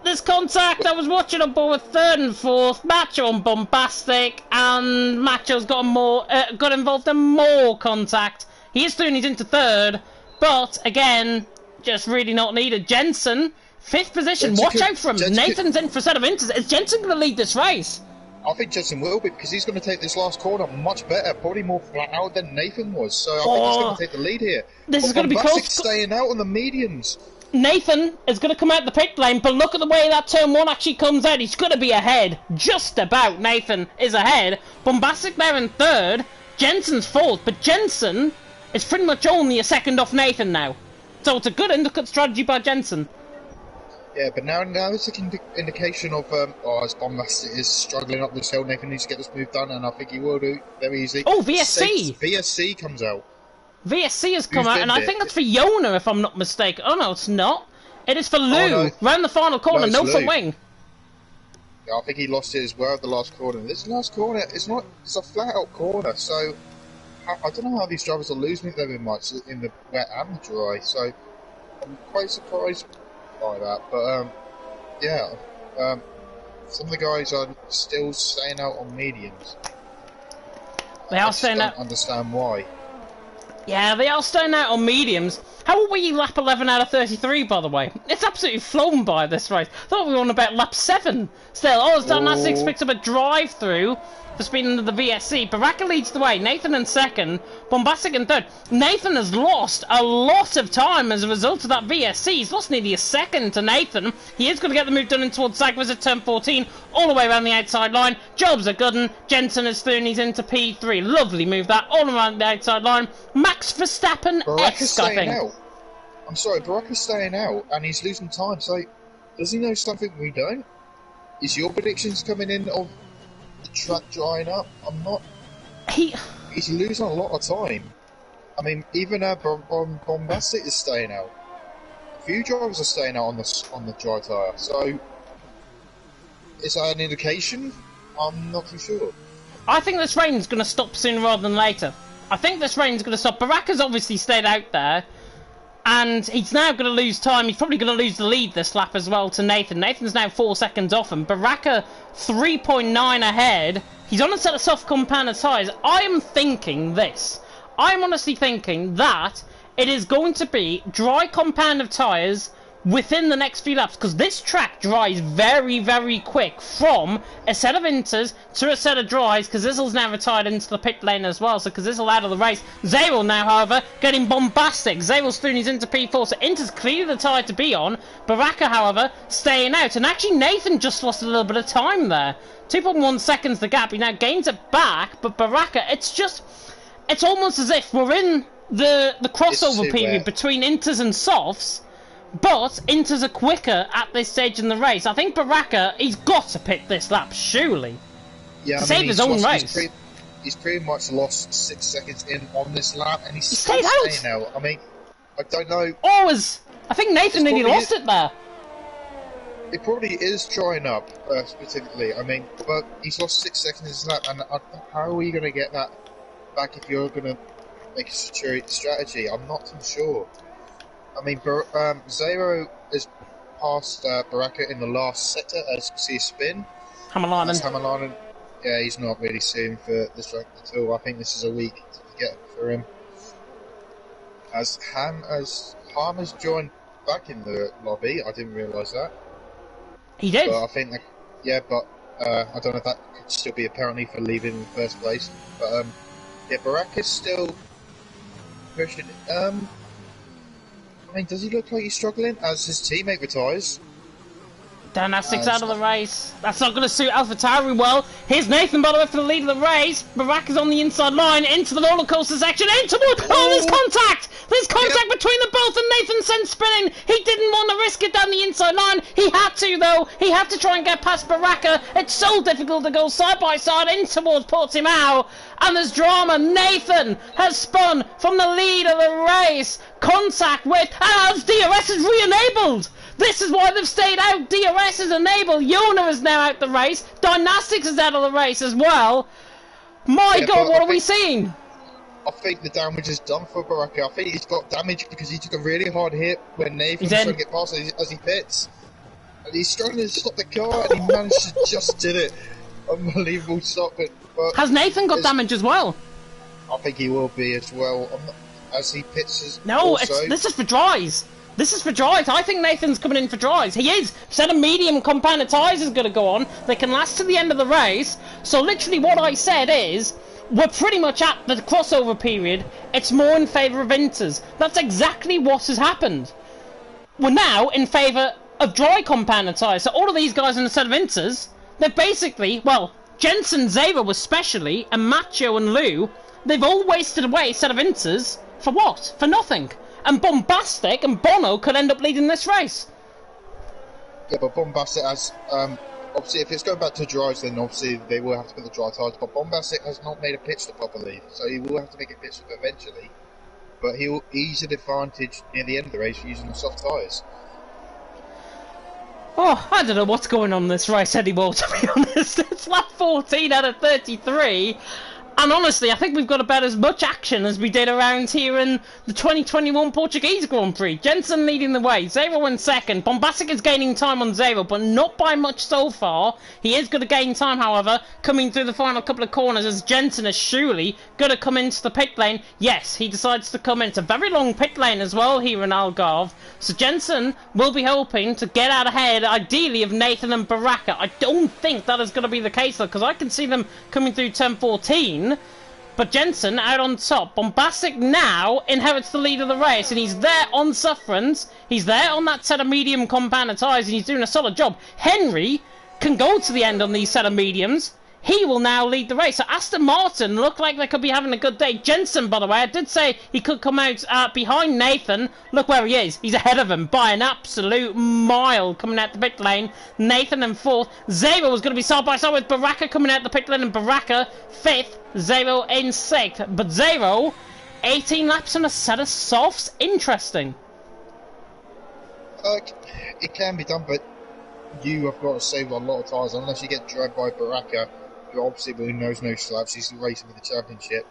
Speaker 2: There's contact! I was watching on board with 3rd and 4th. Macho on Bombastic, and Macho's got involved in more contact. He is through and he's into 3rd, but again, just really not needed. Jensen, 5th position. Watch out for him. Nathan's in for a set of Inters. Is Jensen going to lead this race?
Speaker 1: I think Jensen will be, because he's going to take this last corner much better, probably more flat out than Nathan was. So I think he's going to take the lead here.
Speaker 2: This is going to be close.
Speaker 1: Staying out on the medians.
Speaker 2: Nathan is going to come out the pit lane, but look at the way that turn 1 actually comes out. He's going to be ahead. Just about. Nathan is ahead. Bombastic there in 3rd. Jensen's 4th, but Jensen is pretty much only a second off Nathan now. So it's a good undercut strategy by Jensen.
Speaker 1: Yeah, but now it's an indication of as Bombastic is struggling up this hill. Nathan needs to get this move done, and I think he will do very easy.
Speaker 2: Oh, VSC!
Speaker 1: VSC comes out.
Speaker 2: VSC has come out, and I think that's for Yona, if I'm not mistaken. Oh no, it's not. It is for Lou.
Speaker 1: Oh, no.
Speaker 2: Round the final corner, no front wing.
Speaker 1: Yeah, I think he lost it as well at the last corner. This last corner, it's a flat out corner, so I don't know how these drivers are losing it very much in the wet and the dry. So I'm quite surprised by that. But some of the guys are still staying out on mediums.
Speaker 2: They are staying out.
Speaker 1: I don't understand why.
Speaker 2: Yeah, they are staying out on mediums. How are we lap 11 out of 33, by the way? It's absolutely flown by this race. I thought we were on about lap 7. Still, as Dan Nassix picks up a drive-through for speed into the VSC. Baraka leads the way. Nathan in 2nd. Bombastic in 3rd. Nathan has lost a lot of time as a result of that VSC. He's lost nearly a second to Nathan. He is going to get the move done in towards Zagwas at turn 14, all the way around the outside line. Jobs are good, and Jensen is through and he's into P3. Lovely move that, all around the outside line. Max Verstappen-esque, I think.
Speaker 1: Out. I'm sorry, Baraka's staying out, and he's losing time, so does he know something we don't? Is your predictions coming in of the track drying up? I'm not... He's losing a lot of time. I mean, even Bombastic is staying out. A few drivers are staying out on the dry tyre, so... Is that an indication? I'm not too sure.
Speaker 2: I think this rain's going to stop sooner rather than later. I think this rain's going to stop. Baraka's obviously stayed out there. And he's now going to lose time. He's probably going to lose the lead this lap as well to Nathan. Nathan's now 4 seconds off him. Baraka 3.9 ahead. He's on a set of soft compound tyres. I am thinking this. I'm honestly thinking that it is going to be dry compound of tyres within the next few laps, because this track dries very, very quick from a set of inters to a set of dries. Kazizel's now retired into the pit lane as well, so Kazizel out of the race. Zayrel now, however, getting bombastic. Zayrel's through and he's into P4, so Inter's clearly the tyre to be on. Baraka, however, staying out, and actually Nathan just lost a little bit of time there. 2.1 seconds the gap. He now gains it back, but Baraka, it's almost as if we're in the crossover period between inters and softs. But Inters are quicker at this stage in the race. I think Baraka, he's got to pick this lap, surely.
Speaker 1: Yeah,
Speaker 2: to save his own race.
Speaker 1: He's pretty much lost 6 seconds in on this lap, and he's
Speaker 2: stayed
Speaker 1: out. I mean, I don't know.
Speaker 2: I think Nathan nearly lost it there.
Speaker 1: It probably is drying up, specifically. I mean, but he's lost 6 seconds in this lap, and how are you going to get that back if you're going to make a strategy? I'm not too sure. I mean, Zero has passed Baraka in the last sector, as you can see a spin.
Speaker 2: Hamalainen.
Speaker 1: Yeah, he's not really suiting for this track at all. I think this is a week to get for him. As Ham has joined back in the lobby, I didn't realise that.
Speaker 2: He did?
Speaker 1: But I think that, yeah, but I don't know if that could still be a penalty for leaving in the first place. But yeah, Baraka's still pushing. I mean, does he look like he's struggling as his teammate retires?
Speaker 2: Dynastics out of the race. That's not going to suit AlphaTauri well. Here's Nathan, by the way, for the lead of the race. Baraka's on the inside line, into the roller coaster section, into the... Oh, there's contact! There's contact between them both, and Nathan sent spinning. He didn't want to risk it down the inside line. He had to, though. He had to try and get past Baraka. It's so difficult to go side by side in towards Portimao. And there's drama. Nathan has spun from the lead of the race. Contact with... As DRS is re-enabled. This is why they've stayed out. DRS is enabled. Yona is now out the race. Dynastics is out of the race as well. My God, what are we seeing?
Speaker 1: I think the damage is done for Baraka. I think he's got damage because he took a really hard hit when Nathan was trying to get past as he pits. And he's struggling to stop the car, and he managed to just did it. Unbelievable stop it. But
Speaker 2: has Nathan got damage as well?
Speaker 1: I think he will be as well. As he pits.
Speaker 2: No, this is for dries. This is for dries. I think Nathan's coming in for dries. He is. Set of medium compounded tyres is going to go on. They can last to the end of the race. So literally what I said is, we're pretty much at the crossover period. It's more in favour of inters. That's exactly what has happened. We're now in favour of dry compounded tyres. So all of these guys in the set of inters, they've basically, well, Jensen, Zava especially, and Macho and Lou, they've all wasted away a set of inters for what? For nothing. And Bombastic and Bono could end up leading this race.
Speaker 1: Yeah, but Bombastic has, obviously, if it's going back to dries, then obviously they will have to put the dry tyres. But Bombastic has not made a pit stop, I believe, so he will have to make a pit stop eventually. But he'll ease an advantage near the end of the race using the soft tyres.
Speaker 2: Oh, I don't know what's going on in this race anymore, to be honest. It's lap 14 out of 33. And honestly, I think we've got about as much action as we did around here in the 2021 Portuguese Grand Prix. Jensen leading the way, Zero in second. Bombastic is gaining time on Zero, but not by much so far. He is going to gain time, however, coming through the final couple of corners as Jensen is surely going to come into the pit lane. Yes, he decides to come in. It's a very long pit lane as well here in Algarve. So Jensen will be hoping to get out ahead, ideally, of Nathan and Baraka. I don't think that is going to be the case, though, because I can see them coming through turn 14. But Jensen out on top. Bombastic now inherits the lead of the race, and he's there on sufferance. He's there on that set of medium compounded tyres, and he's doing a solid job. Henry can go to the end on these set of mediums. He will now lead the race. So Aston Martin look like they could be having a good day. Jensen, by the way, I did say he could come out behind Nathan. Look where he is. He's ahead of him by an absolute mile coming out the pit lane. Nathan in fourth. Zero was going to be side by side with Baraka coming out the pit lane, and Baraka fifth. Zero in sixth. But Zero, 18 laps on a set of softs. Interesting.
Speaker 1: It can be done, but you have got to save a lot of tyres unless you get dragged by Baraka. Obviously, who knows no slaps, he's racing for the championship.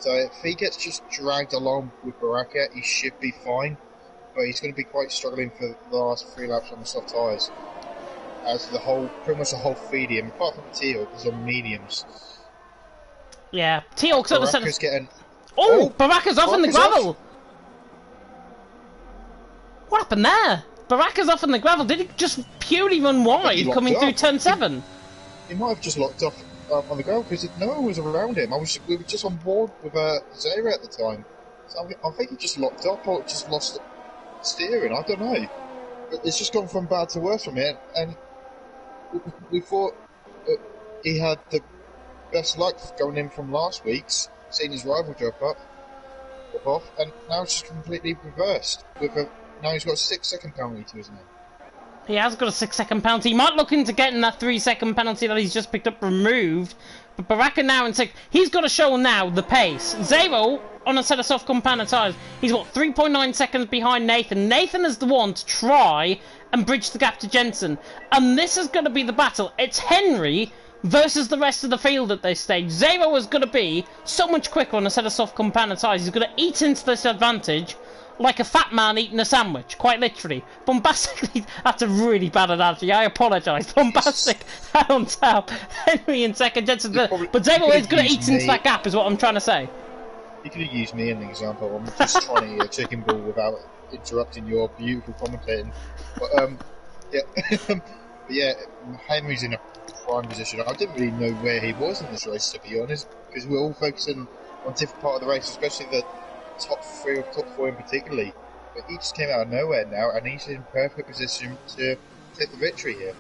Speaker 1: So if he gets just dragged along with Baraka, he should be fine. But he's going to be quite struggling for the last 3 laps on the soft tyres. As pretty much the whole feedium, apart from Teal, is on mediums.
Speaker 2: Yeah, Teal's at the centre.
Speaker 1: Getting...
Speaker 2: Oh, Baraka's off in the gravel! What happened there? Baraka's off in the gravel. Did he just purely run wide coming through turn 7?
Speaker 1: He might have just locked off on the ground because no one was around him. We were just on board with Zara at the time. So I think he just locked up or just lost steering. I don't know. But it's just gone from bad to worse from here. And we thought he had the best luck going in from last week's, seeing his rival drop off, and now it's just completely reversed. Now he's got a 6-second penalty to his name.
Speaker 2: He has got a 6-second penalty. He might look into getting that 3-second penalty that he's just picked up removed. But Baraka now in 6th. He's got to show now the pace. Zero on a set of soft compounded tyres. He's, 3.9 seconds behind Nathan. Nathan is the one to try and bridge the gap to Jensen. And this is going to be the battle. It's Henry versus the rest of the field at this stage. Zero is going to be so much quicker on a set of soft compounded tyres. He's going to eat into this advantage like a fat man eating a sandwich, quite literally. Bombastic, that's a really bad analogy, I apologise. Bombastic out on top, Henry in second, Jensen but Zero is going to eat into that gap, is what I'm trying to say.
Speaker 1: You could have used me as an example. I'm just trying to eat a chicken ball without interrupting your beautiful commentating. But, but yeah, Henry's in a prime position. I didn't really know where he was in this race, to be honest, because we're all focusing on different part of the race, especially the top 3 or top 4 in particularly, but he just came out of nowhere now, and he's in perfect position to pick the victory here.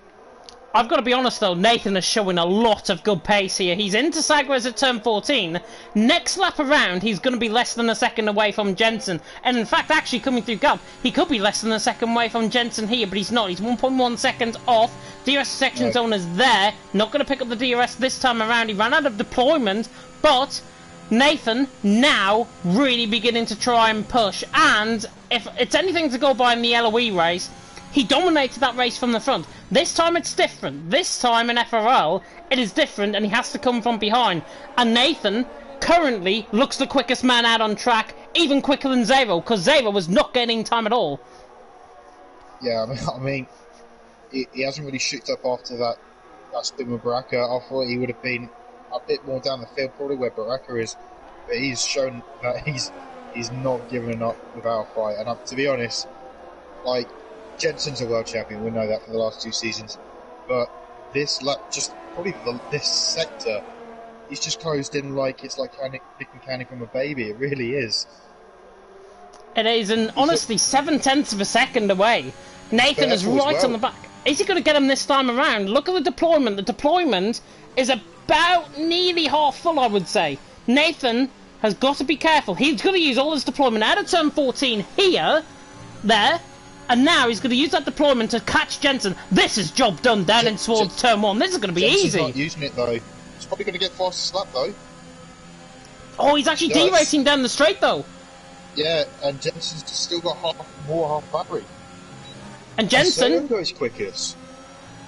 Speaker 2: I've got to be honest though, Nathan is showing a lot of good pace here. He's into Sagres at turn 14. Next lap around, he's going to be less than a second away from Jensen. And in fact, actually coming through Gulp, he could be less than a second away from Jensen here, but he's not. He's 1.1 seconds off. DRS section zone is there. Not going to pick up the DRS this time around. He ran out of deployment, but Nathan now really beginning to try and push. And if it's anything to go by in the LOE race, he dominated that race from the front. This time it's different. This time in FRL, it is different and he has to come from behind. And Nathan currently looks the quickest man out on track, even quicker than Zero, because Zero was not getting time at all.
Speaker 1: Yeah, I mean he hasn't really shoot up after that spin with Baraka. I thought he would have been a bit more down the field, probably where Baraka is. But he's shown that he's not giving up without a fight. And to be honest, like, Jensen's a world champion, we know that for the last 2 seasons. But this just probably this sector, he's just closed in like it's like picking candy from a baby. It really is.
Speaker 2: It is, and honestly, 7/10 of a second away. Nathan is right on the back. Is he going to get him this time around? Look at the deployment. The deployment is about nearly half full, I would say. Nathan has got to be careful. He's going to use all his deployment out of turn 14 here, there. And now he's going to use that deployment to catch Jensen. This is job done down in towards turn 1. This is going to be
Speaker 1: Jensen's
Speaker 2: easy.
Speaker 1: Not using it though. He's probably going to get fastest lap though.
Speaker 2: Oh, he's actually deracing down the straight though.
Speaker 1: Yeah, and Jensen's still got half battery.
Speaker 2: And Jensen
Speaker 1: Zero goes quickest.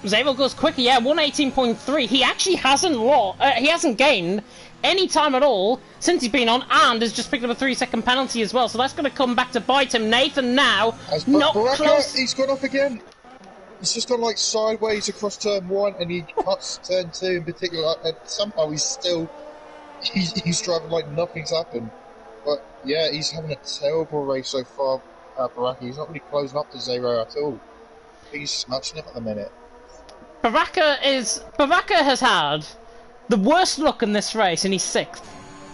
Speaker 2: Zero goes quicker, yeah, 118.3. He actually hasn't gained any time at all since he's been on, and has just picked up a 3-second penalty as well. So that's going to come back to bite him. Nathan now not
Speaker 1: Baraka,
Speaker 2: close.
Speaker 1: he's gone off again. He's just gone like sideways across turn 1, and he cuts turn 2 in particular. And somehow he's driving like nothing's happened. But yeah, he's having a terrible race so far. Baraka, he's not really closing up to Zero at all. I think he's smashing it at the minute.
Speaker 2: Baraka has had the worst luck in this race, and he's 6th.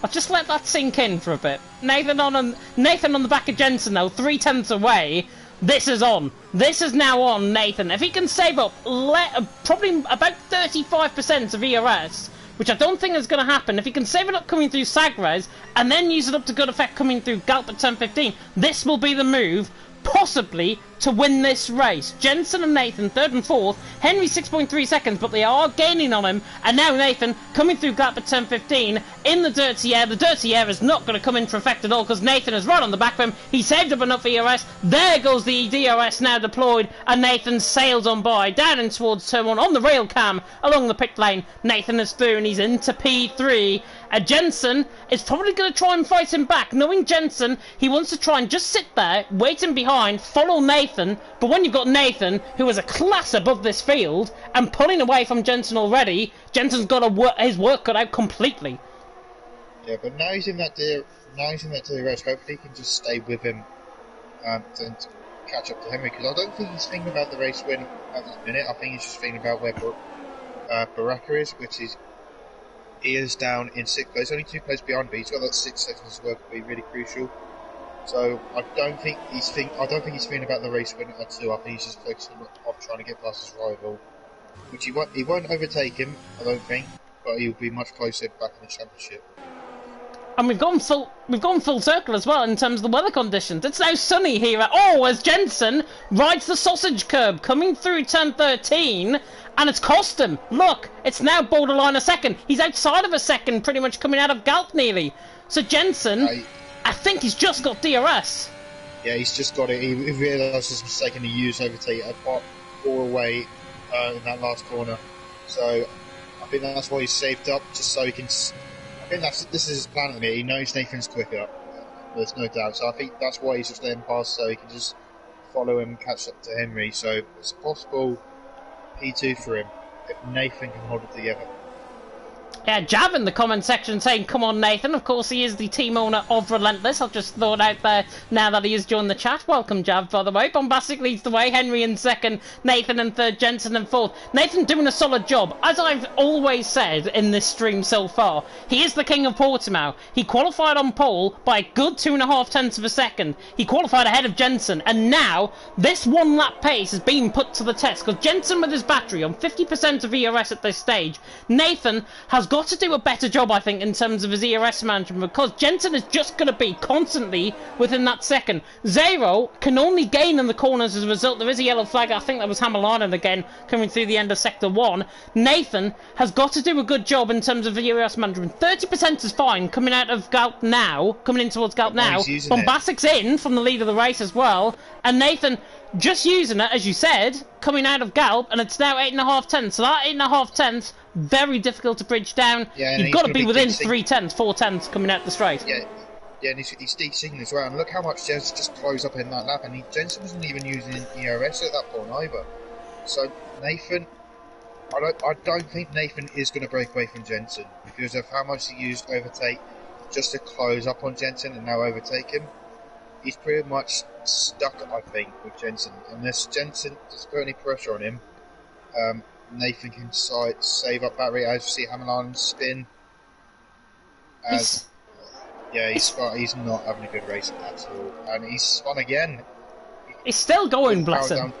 Speaker 2: I'll just let that sink in for a bit. Nathan on the back of Jensen though, 3/10 away. This is on. This is now on Nathan. If he can save up probably about 35% of ERS, which I don't think is going to happen. If he can save it up coming through Sagres, and then use it up to good effect coming through Galp at turn 15, this will be the move, possibly, to win this race. Jensen and Nathan, 3rd and 4th. Henry, 6.3 seconds, but they are gaining on him. And now Nathan, coming through Galp at turn 15, in the dirty air. The dirty air is not going to come into effect at all, because Nathan is right on the back of him. He saved up enough ERS. There goes the DRS now deployed, and Nathan sails on by, down in towards turn 1, on the rail cam, along the pit lane. Nathan is through, and he's into P3. Jensen is probably going to try and fight him back. Knowing Jensen, he wants to try and just sit there, waiting behind, follow Nathan. But when you've got Nathan, who is a class above this field, and pulling away from Jensen already, Jensen's got his work cut out completely.
Speaker 1: Yeah, but now he's in that DRS. Hopefully he can just stay with him and catch up to Henry, because I don't think he's thinking about the race win at this minute. I think he's just thinking about where Baraka is, which is he is down in 6th place, only 2 places behind, but he's got that 6 seconds as well to be really crucial. So I don't think he's thinking about the race win at 2. I think he's just focusing on trying to get past his rival, which he won't overtake him, I don't think, but he'll be much closer back in the championship.
Speaker 2: And we've gone full circle as well in terms of the weather conditions. It's now sunny here as Jensen rides the sausage curb coming through turn 13, and it's cost him. Look, it's now borderline a second. He's outside of a second, pretty much coming out of Galp nearly. So Jensen, I think he's just got DRS.
Speaker 1: Yeah, he's just got it. He realised his mistake and he used overtake a part 4 away in that last corner. So I think that's why he's saved up, just so he can. I think this is his plan at the minute. He knows Nathan's quicker. There's no doubt. So I think that's why he's just letting pass, so he can just follow him, catch up to Henry. So it's a possible P2 for him if Nathan can hold it together.
Speaker 2: Yeah, Jav in the comment section saying, come on, Nathan. Of course, he is the team owner of Relentless. I've just thought out there now that he has joined the chat. Welcome, Jav, by the way. Bombastic leads the way. Henry in second. Nathan in third. Jensen in fourth. Nathan doing a solid job. As I've always said in this stream so far, he is the king of Portimao. He qualified on pole by a good 2.5 tenths of a second. He qualified ahead of Jensen. And now, this one-lap pace is being put to the test. Because Jensen with his battery on 50% of ERS at this stage, Nathan has got to do a better job, I think, in terms of his ERS management, because Jensen is just going to be constantly within that second. Zero can only gain in the corners as a result. There is a yellow flag. I think that was Hamalainen again coming through the end of sector 1. Nathan has got to do a good job in terms of the ERS management. 30% is fine coming out of Galp now, coming in towards Galp now. Bombastic's in from the lead of the race as well, and Nathan just using it, as you said, coming out of Galp, and it's now 8.5 tenths. So that 8.5 tenths, very difficult to bridge down. Yeah, you've got to be within 3 tenths, 4 tenths coming out the straight.
Speaker 1: Yeah, and he's deep-singing as well. And look how much Jensen just closed up in that lap. And Jensen wasn't even using ERS at that point either. So Nathan, I don't think Nathan is going to break away from Jensen because of how much he used overtake just to close up on Jensen and now overtake him. He's pretty much stuck, I think, with Jensen. Unless Jensen doesn't put any pressure on him, Nathan can save up battery. As you see Hamalainen spin. He's not having a good race at all. And he's spun again.
Speaker 2: He's still going, bless him.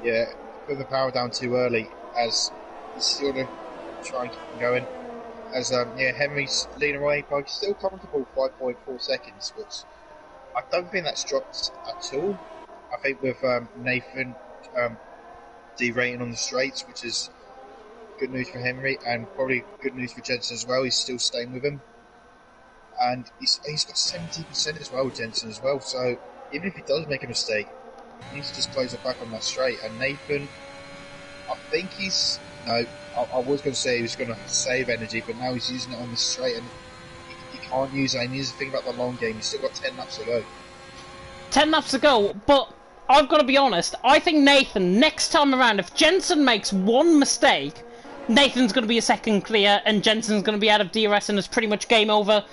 Speaker 1: Yeah, put the power down too early as he's still trying to keep going. As Henry's leading away by still comfortable 5.4 seconds, which I don't think that's dropped at all. I think with Nathan derating on the straights, which is good news for Henry and probably good news for Jensen as well. He's still staying with him, and he's got 70% as well, Jensen as well. So even if he does make a mistake, he needs to just close it back on that straight. And Nathan, I think he's I was going to say he was going to save energy, but now he's using it on the straight, and he can't use it. He needs to think about the long game. He's still got 10 laps to go.
Speaker 2: 10 laps to go, but I've got to be honest, I think Nathan, next time around, if Jensen makes one mistake, Nathan's going to be a second clear, and Jensen's going to be out of DRS, and it's pretty much game over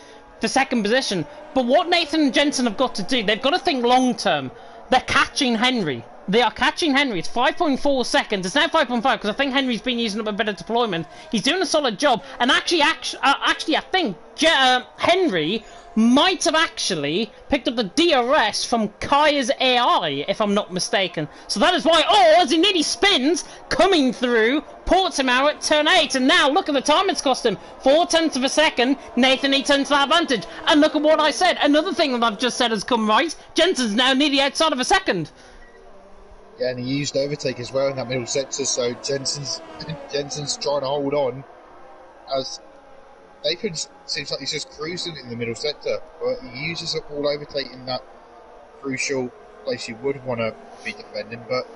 Speaker 2: for second position. But what Nathan and Jensen have got to do, they've got to think long term. They're catching Henry. They are catching Henry. It's 5.4 seconds. It's now 5.5 because I think Henry's been using up a bit of deployment. He's doing a solid job. And actually, I think Henry might have actually picked up the DRS from Kaya's AI, if I'm not mistaken. So that is why, as he nearly spins, coming through Portimao at turn 8. And now, look at the time it's cost him. 4 tenths of a second. Nathan, he turns to that advantage. And look at what I said. Another thing that I've just said has come right. Jensen's now nearly outside of a second.
Speaker 1: Yeah, and he used overtake as well in that middle sector, so Jensen's trying to hold on as Nathan seems like he's just cruising in the middle sector, but he uses up all overtake in that crucial place you would want to be defending, but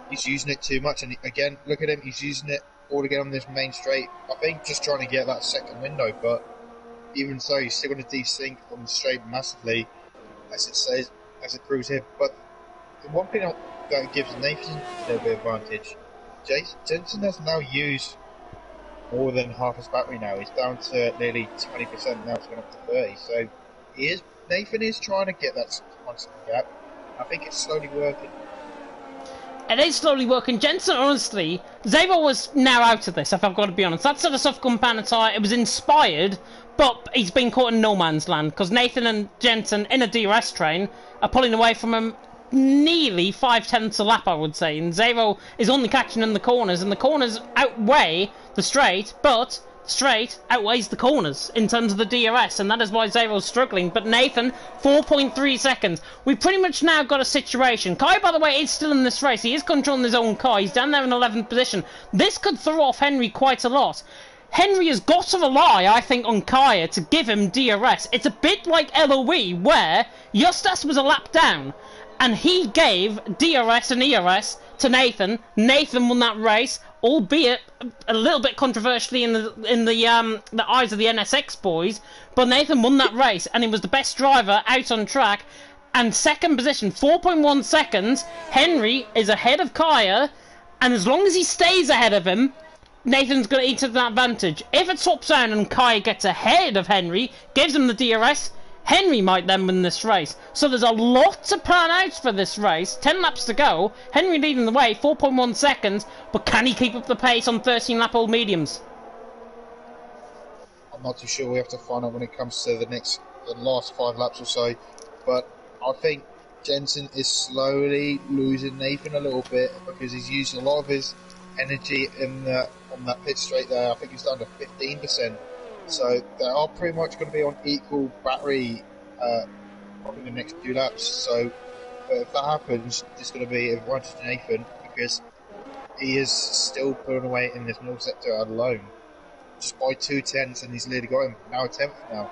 Speaker 1: he's using it too much. And again, look at him, he's using it all again on this main straight. I think just trying to get that second window, but even so, he's still going to desync on the straight massively as it cruises here. But the one thing that gives Nathan a little bit of advantage, Jensen has now used more than half his battery now. He's down to nearly 20%, now it's gone up to 30. So Nathan is trying to get that constant gap. I think it's slowly working.
Speaker 2: It is slowly working. Jensen, honestly, Zabo was now out of this, if I've got to be honest. That sort of soft compound tire, it was inspired, but he's been caught in no man's land, because Nathan and Jensen in a DRS train are pulling away from him nearly 5 tenths a lap, I would say. And Zero is only catching in the corners, and the corners outweigh the straight, but straight outweighs the corners in terms of the DRS, and that is why Zero's struggling. But Nathan, 4.3 seconds. We've pretty much now got a situation. Kai, by the way, is still in this race. He is controlling his own car. He's down there in 11th position. This could throw off Henry quite a lot. Henry has got to rely, I think, on Kaya to give him DRS. It's a bit like LOE, where Justas was a lap down, and he gave DRS and ERS to Nathan. Nathan won that race, albeit a little bit controversially in the eyes of the NSX boys. But Nathan won that race, and he was the best driver out on track. And second position, 4.1 seconds. Henry is ahead of Kaya, and as long as he stays ahead of him, Nathan's going to eat an advantage. If it swaps down and Kai gets ahead of Henry, gives him the DRS, Henry might then win this race. So there's a lot to plan out for this race. 10 laps to go. Henry leading the way, 4.1 seconds. But can he keep up the pace on 13-lap-old mediums?
Speaker 1: I'm not too sure. We have to find out when it comes to the last 5 laps or so. But I think Jensen is slowly losing Nathan a little bit because he's used a lot of his energy on that pit straight there. I think he's down to 15%. So they are pretty much going to be on equal battery probably the next 2 laps. So if that happens, it's going to be an advantage to Nathan because he is still pulling away in this middle sector alone. Just by 2 tenths, and he's nearly got him. Now a 10th now.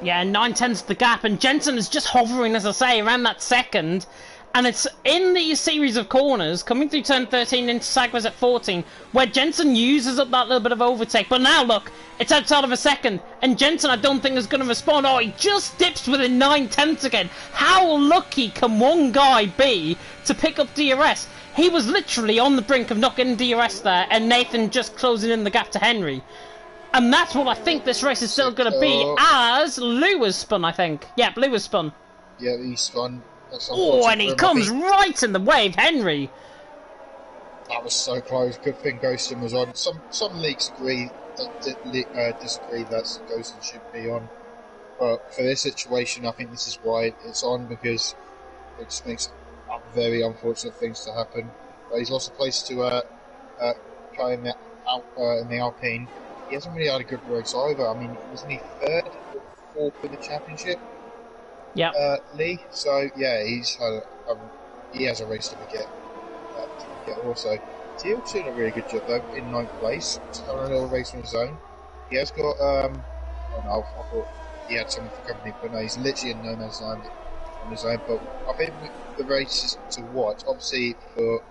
Speaker 2: Yeah, 9 tenths the gap, and Jensen is just hovering, as I say, around that second. And it's in these series of corners, coming through turn 13 into Sagres at 14, where Jensen uses up that little bit of overtake. But now, look, it's outside of a second, and Jensen, I don't think, is going to respond. Oh, he just dips within 9 tenths again. How lucky can one guy be to pick up DRS? He was literally on the brink of not getting DRS there, and Nathan just closing in the gap to Henry. And that's what I think this race is still going to be, as Lou was spun, I think. Yeah, Lou was spun.
Speaker 1: Yeah, he's spun.
Speaker 2: Oh, and he comes right in the way of Henry.
Speaker 1: That was so close. Good thing Ghostin was on. Some leagues disagree that Ghostin should be on. But for this situation, I think this is why it's on, because it just makes very unfortunate things to happen. But he's also placed to try in the Alpine. He hasn't really had a good race either. I mean, wasn't he 3rd or 4th in the championship?
Speaker 2: Yeah.
Speaker 1: Lee. So yeah, he has a race to get also. Teal's doing a really good job though in 9th place. He's having a little race on his own. He has got oh no, I thought he had someone for company, but no, he's literally in no man's land on his own. But I think the race is to watch, obviously for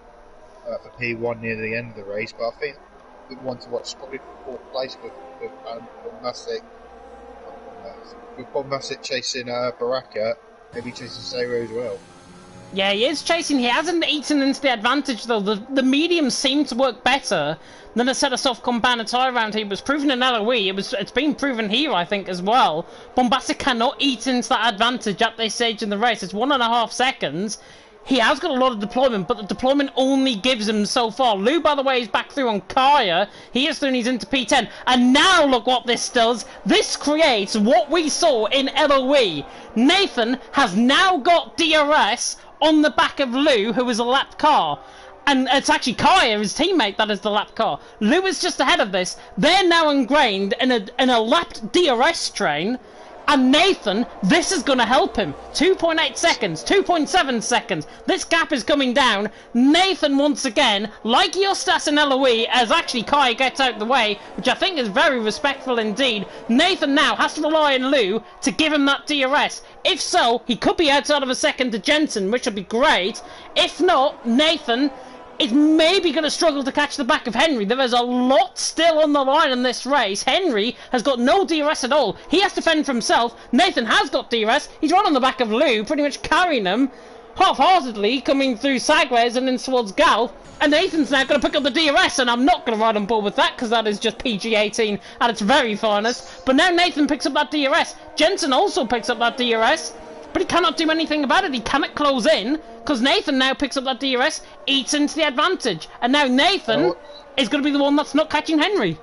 Speaker 1: P1 near the end of the race, but I think the one to watch is probably 4th place with Bombastic chasing Baraka, maybe chasing Zero as well.
Speaker 2: Yeah, he is chasing. He hasn't eaten into the advantage, though. The mediums seem to work better than a set of soft compounded tyre around here. It was proven in LOE. It's been proven here, I think, as well. Bombastic cannot eat into that advantage at this stage in the race. It's 1.5 seconds. He has got a lot of deployment, but the deployment only gives him so far. Lou, by the way, is back through on Kaya. He has thrown he's into P10. And now look what this does. This creates what we saw in LOE. Nathan has now got DRS on the back of Lou, who is a lapped car. And it's actually Kaya, his teammate, that is the lapped car. Lou is just ahead of this. They're now ingrained in a lapped DRS train. And Nathan, this is going to help him. 2.8 seconds, 2.7 seconds. This gap is coming down. Nathan, once again, like Eustas and LOE, as actually Kai gets out the way, which I think is very respectful indeed. Nathan now has to rely on Lou to give him that DRS. If so, he could be outside of a second to Jensen, which would be great. If not, Nathan is maybe going to struggle to catch the back of Henry. There is a lot still on the line in this race. Henry has got no DRS at all. He has to fend for himself. Nathan has got DRS. He's right on the back of Lou, pretty much carrying him half-heartedly, coming through Sagres and then towards Gal. And Nathan's now going to pick up the DRS, and I'm not going to ride on board with that, because that is just PG-18 at its very finest. But now Nathan picks up that DRS. Jensen also picks up that DRS. But he cannot do anything about it. He cannot close in, because Nathan now picks up that DRS, eats into the advantage. And now Nathan is going to be the one that's not catching Henry.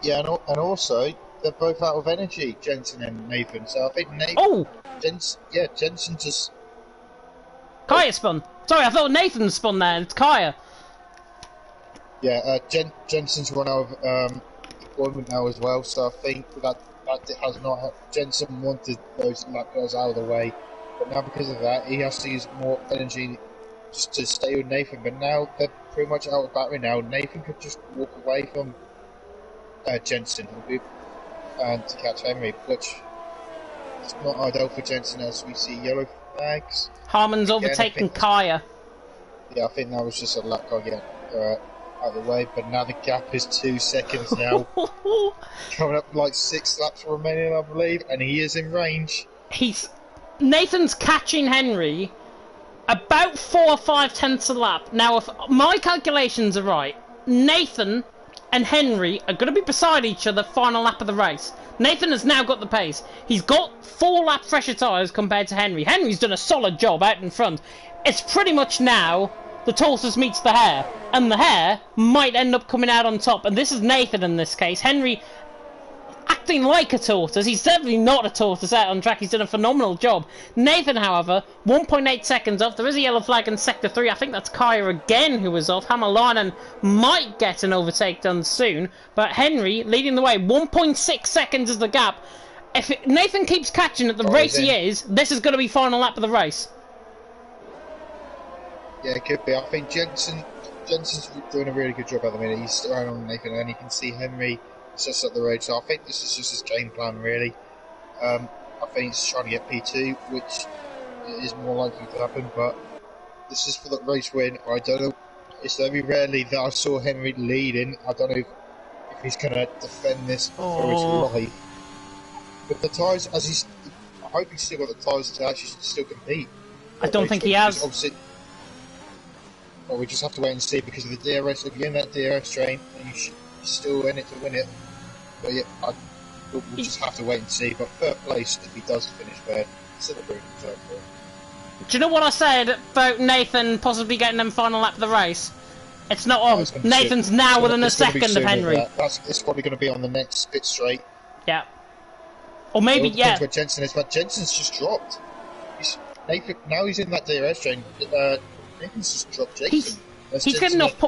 Speaker 1: Yeah, and also, they're both out of energy, Jensen and Nathan. So I think Nathan...
Speaker 2: Oh!
Speaker 1: Jensen just...
Speaker 2: Kaya spun. Sorry, I thought Nathan spun there. It's Kaya.
Speaker 1: Yeah, Jensen's run out of deployment now as well, so I think that has not helped. Jensen wanted those lap guys out of the way, but now because of that, he has to use more energy just to stay with Nathan. But now they're pretty much out of battery now. Nathan could just walk away from Jensen and to catch Henry, which is not ideal for Jensen as we see yellow flags.
Speaker 2: Harmon's overtaken Kaya.
Speaker 1: Yeah, I think that was just a lap car getting out of the way, but now the gap is 2 seconds now. Coming up like 6 laps remaining, I believe, and he is in range.
Speaker 2: Nathan's catching Henry about 4 or 5 tenths a lap. Now, if my calculations are right, Nathan and Henry are going to be beside each other final lap of the race. Nathan has now got the pace. He's got 4 lap fresher tyres compared to Henry. Henry's done a solid job out in front. It's pretty much now the tortoise meets the hare, and the hare might end up coming out on top, and this is Nathan in this case. Henry acting like a tortoise. He's definitely not a tortoise out on track. He's done a phenomenal job. Nathan, however, 1.8 seconds off. There is a yellow flag in Sector 3. I think that's Kaya again who was off. Hamalainen might get an overtake done soon, but Henry leading the way. 1.6 seconds is the gap. If Nathan keeps catching at the rate he is, this is going to be final lap of the race.
Speaker 1: Yeah, it could be. I think Jensen's doing a really good job at the minute. He's around on Nathan, and you can see Henry sets up the road. So I think this is just his game plan, really. I think he's trying to get P2, which is more likely to happen. But this is for the race win. I don't know. It's very rarely that I saw Henry leading. I don't know if he's going to defend this for his life. But the tyres, I hope he's still got the tyres to actually still compete.
Speaker 2: I don't think he has.
Speaker 1: Obviously, well, we just have to wait and see because of the DRS. If you're in that DRS train, you're still in it to win it. But yeah, we'll just have to wait and see. But third place, if he does finish third, celebrate himself.
Speaker 2: Do you know what I said about Nathan possibly getting them final lap of the race? It's not on. Nathan's now within a second of Henry.
Speaker 1: It's probably going to be on the next pit straight.
Speaker 2: Yeah. Or maybe, yeah.
Speaker 1: Where Jensen is, but Jensen's just dropped. Nathan, now he's in that DRS train. Nathan's just dropped Jason.
Speaker 2: He's getting off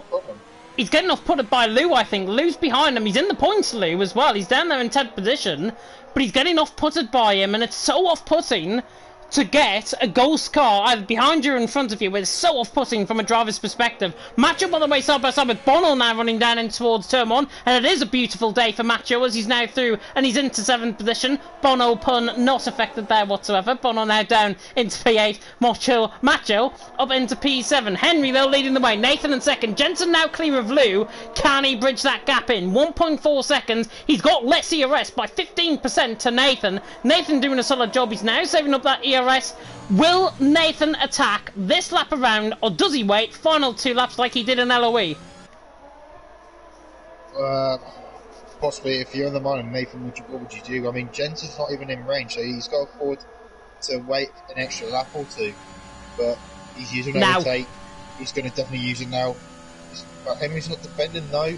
Speaker 2: He's getting off putted by Lou, I think. Lou's behind him. He's in the points, Lou, as well. He's down there in 10th position, but he's getting off putted by him, and it's so off-putting to get a ghost car either behind you or in front of you. It's so off-putting from a driver's perspective. Macho, by the way, side by side with Bono now running down in towards turn 1, and it is a beautiful day for Macho as he's now through and he's into 7th position. Bono pun not affected there whatsoever. Bono now down into P8. Macho up into P7. Henry though leading the way. Nathan in second. Jensen now clear of Lou. Can he bridge that gap in? 1.4 seconds. He's got less ERS by 15% to Nathan. Nathan doing a solid job. He's now saving up that ERS. Will Nathan attack this lap around, or does he wait final 2 laps like he did in LOE?
Speaker 1: Possibly. If you're in the morning, Nathan, what would you do? I mean, Jensen's not even in range, so he's got to afford to wait an extra lap or 2. But he's using an overtake. He's going to definitely use it now. But Henry's not defending, though.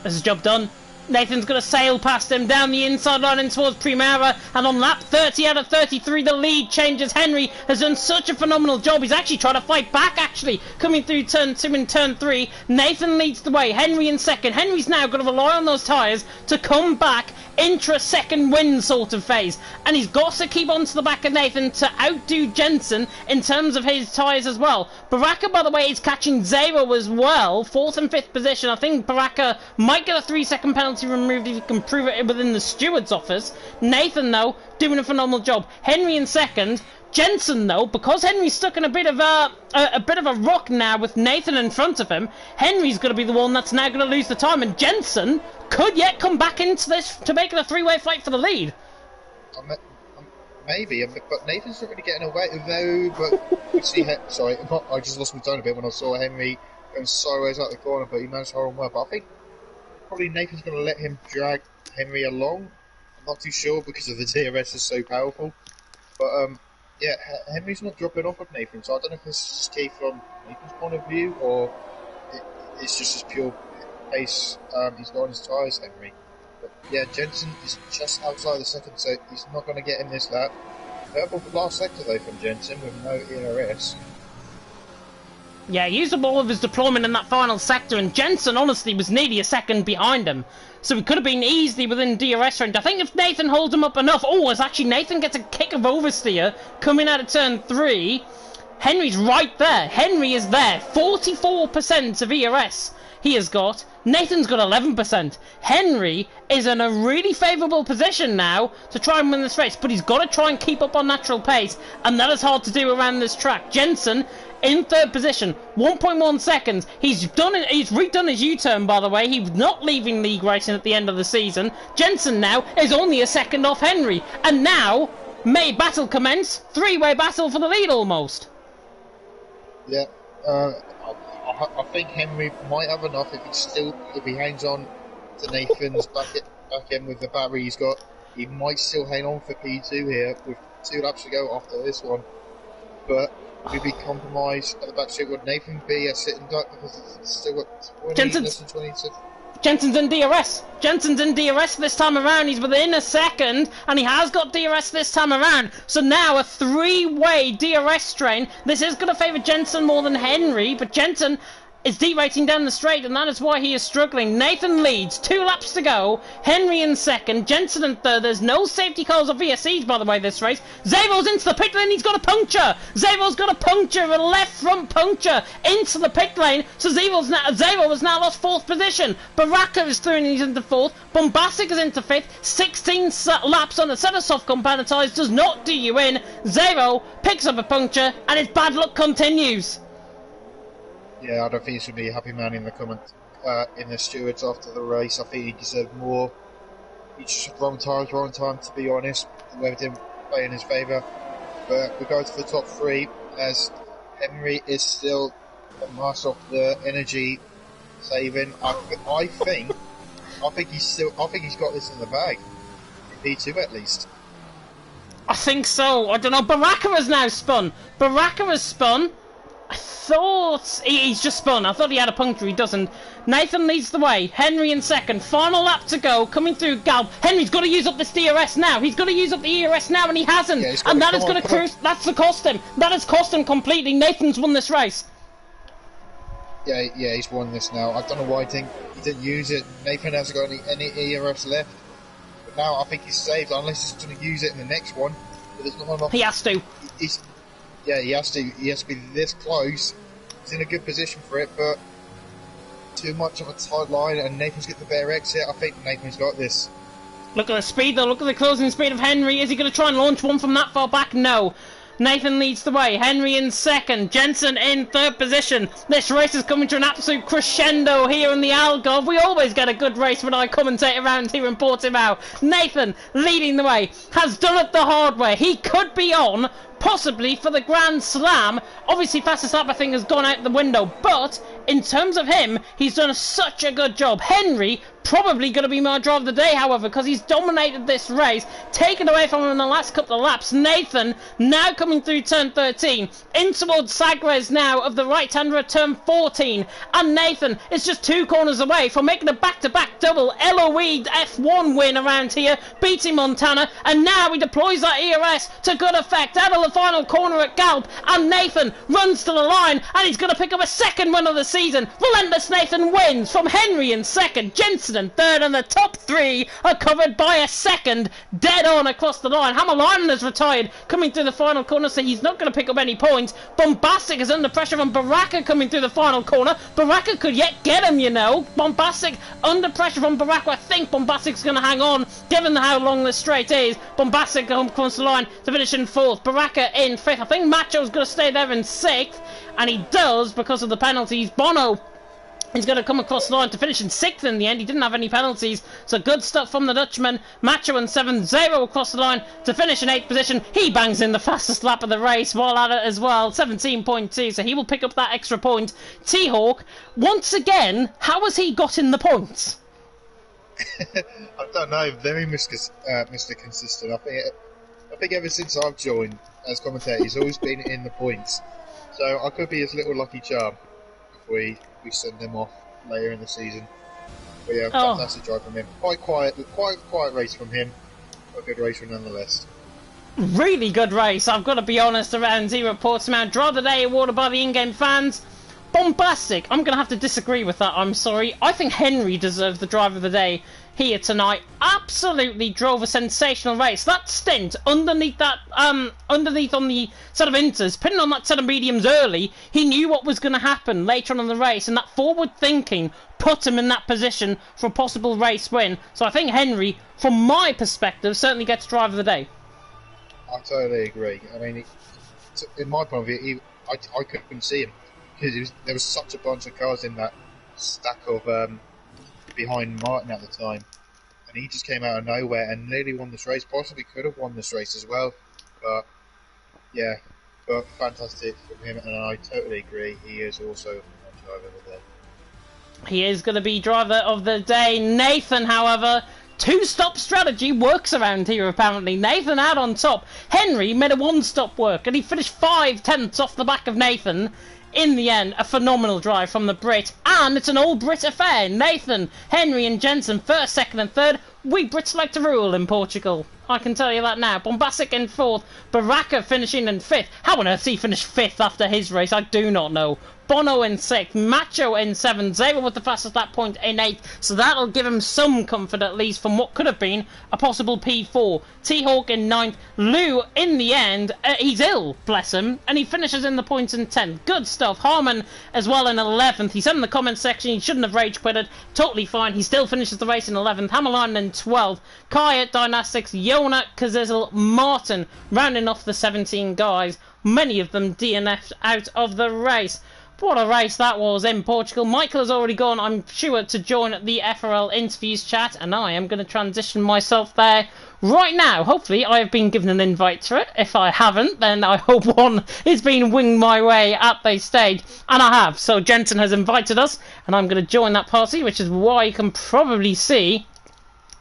Speaker 2: This is job done. Nathan's going to sail past him down the inside line and towards Primera, and on lap 30 out of 33 the lead changes. Henry has done such a phenomenal job. He's actually trying to fight back, coming through turn 2 and turn 3. Nathan leads the way. Henry in second. Henry's now going to rely on those tyres to come back into a second win sort of phase, and he's got to keep on to the back of Nathan to outdo Jensen in terms of his tyres as well. Baraka, by the way, is catching 0 as well, 4th and 5th position. I think Baraka might get a 3-second penalty removed if he can prove it within the steward's office. Nathan though doing a phenomenal job. Henry in second. Jensen though, because Henry's stuck in a bit of a rock now with Nathan in front of him, Henry's going to be the one that's now going to lose the time, and Jensen could yet come back into this to make it a 3-way fight for the lead.
Speaker 1: Maybe, but Nathan's not really getting away though. But you see, sorry, I just lost my tone a bit when I saw Henry going sideways out the corner, but he managed to hold on well. But I think probably Nathan's going to let him drag Henry along. I'm not too sure because of the DRS is so powerful, but yeah, Henry's not dropping off of Nathan, so I don't know if this is just key from Nathan's point of view or it's just his pure pace. He's got on his tyres, Henry. But yeah, Jensen is just outside the second, so he's not going to get in this lap. Purple last sector though from Jensen with no ERS.
Speaker 2: Yeah, he used up all of his deployment in that final sector, and Jensen honestly was nearly a second behind him. So it could have been easily within DRS range. I think if Nathan holds him up enough... Oh, it's actually Nathan gets a kick of oversteer coming out of turn 3. Henry's right there. Henry is there. 44% of ERS he has got. Nathan's got 11%. Henry is in a really favourable position now to try and win this race, but he's got to try and keep up on natural pace, and that is hard to do around this track. Jensen in 3rd position, 1.1 seconds. He's redone his U-turn, by the way. He's not leaving league racing at the end of the season. Jensen now is only a second off Henry, and now may battle commence. 3-way battle for the lead almost.
Speaker 1: Yeah, I think Henry might have enough if he hangs on to Nathan's back end with the battery he's got. He might still hang on for P2 here with 2 laps to go after this one. But will be compromised at the back straight? Would Nathan be a sitting duck because it's still got 20, less than 20 to...
Speaker 2: Jensen's in DRS. Jensen's in DRS this time around. He's within a second, and he has got DRS this time around. So now a 3-way DRS strain. This is going to favour Jensen more than Henry, but Jensen is derating down the straight, and that is why he is struggling. Nathan leads, 2 laps to go. Henry in second, Jensen in third. There's no safety cars or VSCs, by the way, this race. Zabel's into the pit lane. He's got a puncture. Zabel's got a puncture, a left front puncture into the pit lane. So Zabel has now lost 4th position. Baraka is through and he's into 4th. Bombastic is into 5th. 16 laps on a set of soft compound tyres does not do you in. Zabel picks up a puncture, and his bad luck continues.
Speaker 1: Yeah, I don't think he should be a happy man in the stewards after the race. I think he deserved more. He just wrong tyres, wrong time, to be honest. The weather didn't play in his favour. But we go to the top 3 as Henry is still a master of the energy saving. I think he's got this in the bag. P2 at least.
Speaker 2: I think so. I don't know. Baraka has now spun. Baraka has spun. I thought he's just spun. I thought he had a puncture. He doesn't. Nathan leads the way. Henry in second. Final lap to go. Coming through Galb. Henry's got to use up this DRS now. He's got to use up the ERS now, and he hasn't. Yeah, and that is going to cruise. That's the cost him. That has cost him completely. Nathan's won this race.
Speaker 1: Yeah, he's won this now. I don't know why he didn't use it. Nathan hasn't got any ERS left. But now I think he's saved, unless he's going to use it in the next one. But there's not enough.
Speaker 2: He has to.
Speaker 1: Yeah, he has to. He has to be this close. He's in a good position for it, but too much of a tight line, and Nathan's got the better exit. I think Nathan's got this.
Speaker 2: Look at the speed, though. Look at the closing speed of Henry. Is he going to try and launch one from that far back? No. Nathan leads the way. Henry in second. Jensen in third position. This race is coming to an absolute crescendo here in the Algarve. We always get a good race when I commentate around here in Portimao. Nathan leading the way. Has done it the hard way. He could be on, possibly, for the Grand Slam. Obviously, fastest lap, I think, has gone out the window. But in terms of him, he's done such a good job. Henry probably going to be my driver of the day, however, because he's dominated this race, taken away from him in the last couple of laps. Nathan now coming through turn 13, in towards Sagres now of the right-hander at turn 14, and Nathan is just 2 corners away from making a back-to-back double LOE F1 win around here, beating Montana, and now he deploys that ERS to good effect out of the final corner at Galp, and Nathan runs to the line, and he's going to pick up a 2nd win of the season. Relentless Nathan wins from Henry in 2nd, Jensen in 3rd, and the top 3 are covered by a 2nd, dead on across the line. Hamalainen has retired coming through the final corner, so he's not going to pick up any points. Bombastic is under pressure from Baraka coming through the final corner. Baraka could yet get him, you know. Bombastic under pressure from Baraka. I think Bombastic's going to hang on, given how long this straight is. Bombastic comes across the line to finish in 4th. Baraka in 5th. I think Macho's going to stay there in 6th, and he does because of the penalties. Bono is going to come across the line to finish in 6th in the end. He didn't have any penalties, so good stuff from the Dutchman. Macho in 7th, 0 across the line to finish in 8th position. He bangs in the fastest lap of the race while at it as well, 17.2, so he will pick up that extra point. T-Hawk, once again, how has he got in the points?
Speaker 1: I don't know, very Mr. Consistent. I think ever since I've joined as commentator, he's always been in the points. So I could be his little lucky charm if we send him off later in the season. But yeah, fantastic drive from him. Quite quiet race from him. But a good race nonetheless.
Speaker 2: Really good race, I've got to be honest, around here at Portsmouth. Drive of the day awarded by the in-game fans. Bombastic. I'm going to have to disagree with that, I'm sorry. I think Henry deserves the driver of the day here tonight. Absolutely drove a sensational race. That stint underneath that, underneath on the set of inters, putting on that set of mediums early, he knew what was going to happen later on in the race, and that forward thinking put him in that position for a possible race win. So I think Henry, from my perspective, certainly gets driver of the day.
Speaker 1: I totally agree. I mean, in my point of view, I couldn't see him. Because there was such a bunch of cars in that stack of behind Martin at the time, and he just came out of nowhere and nearly won this race. Possibly could have won this race as well, but yeah, but fantastic from him, and I totally agree. He is also my driver of the day.
Speaker 2: He is going to be driver of the day. Nathan, however, two-stop strategy works around here, apparently. Nathan out on top. Henry made a one-stop work, and he finished 5/10 off the back of Nathan. In the end, a phenomenal drive from the Brit, and it's an all-Brit affair. Nathan, Henry and Jensen, first, second and third. We Brits like to rule in Portugal. I can tell you that now. Bombastic in fourth, Baraka finishing in fifth. How on earth he finished fifth after his race? I do not know. Bono in sixth, Macho in seventh, Zabel with the fastest lap point in eighth, so that'll give him some comfort at least from what could have been a possible P4. T-Hawk in ninth, Lou in the end, he's ill, bless him, and he finishes in the points in 10th. Good stuff. Harmon as well in 11th. He said in the comments section he shouldn't have rage quitted. Totally fine. He still finishes the race in 11th. Hammerline in 12th. Kai at Dynastics, Yona, Kazizel, Martin rounding off the 17 guys. Many of them DNF'd out of the race. What a race that was in Portugal. Michael has already gone, I'm sure, to join the FRL interviews chat, and I am going to transition myself there right now. Hopefully I have been given an invite to it. If I haven't, then I hope one is being winged my way at the stage, and I have. So Jensen has invited us, and I'm going to join that party, which is why you can probably see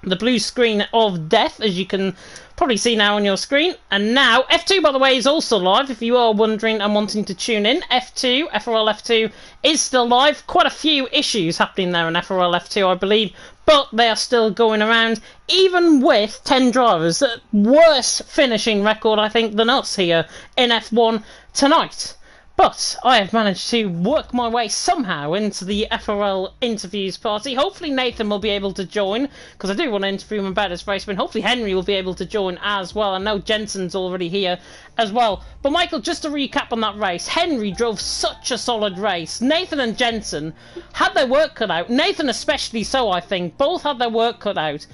Speaker 2: the blue screen of death, as you can probably see now on your screen. And now F2, by the way, is also live if you are wondering and wanting to tune in. FRL F2 is still live. Quite a few issues happening there in FRL F2, I believe, but they are still going around, even with 10 drivers. Worse finishing record, I think, than us here in F1 tonight. But I have managed to work my way somehow into the FRL interviews party. Hopefully Nathan will be able to join, because I do want to interview him about his race, but hopefully Henry will be able to join as well. I know Jensen's already here as well. But Michael, just to recap on that race, Henry drove such a solid race. Nathan and Jensen had their work cut out. Nathan especially so, I think. Both had their work cut out.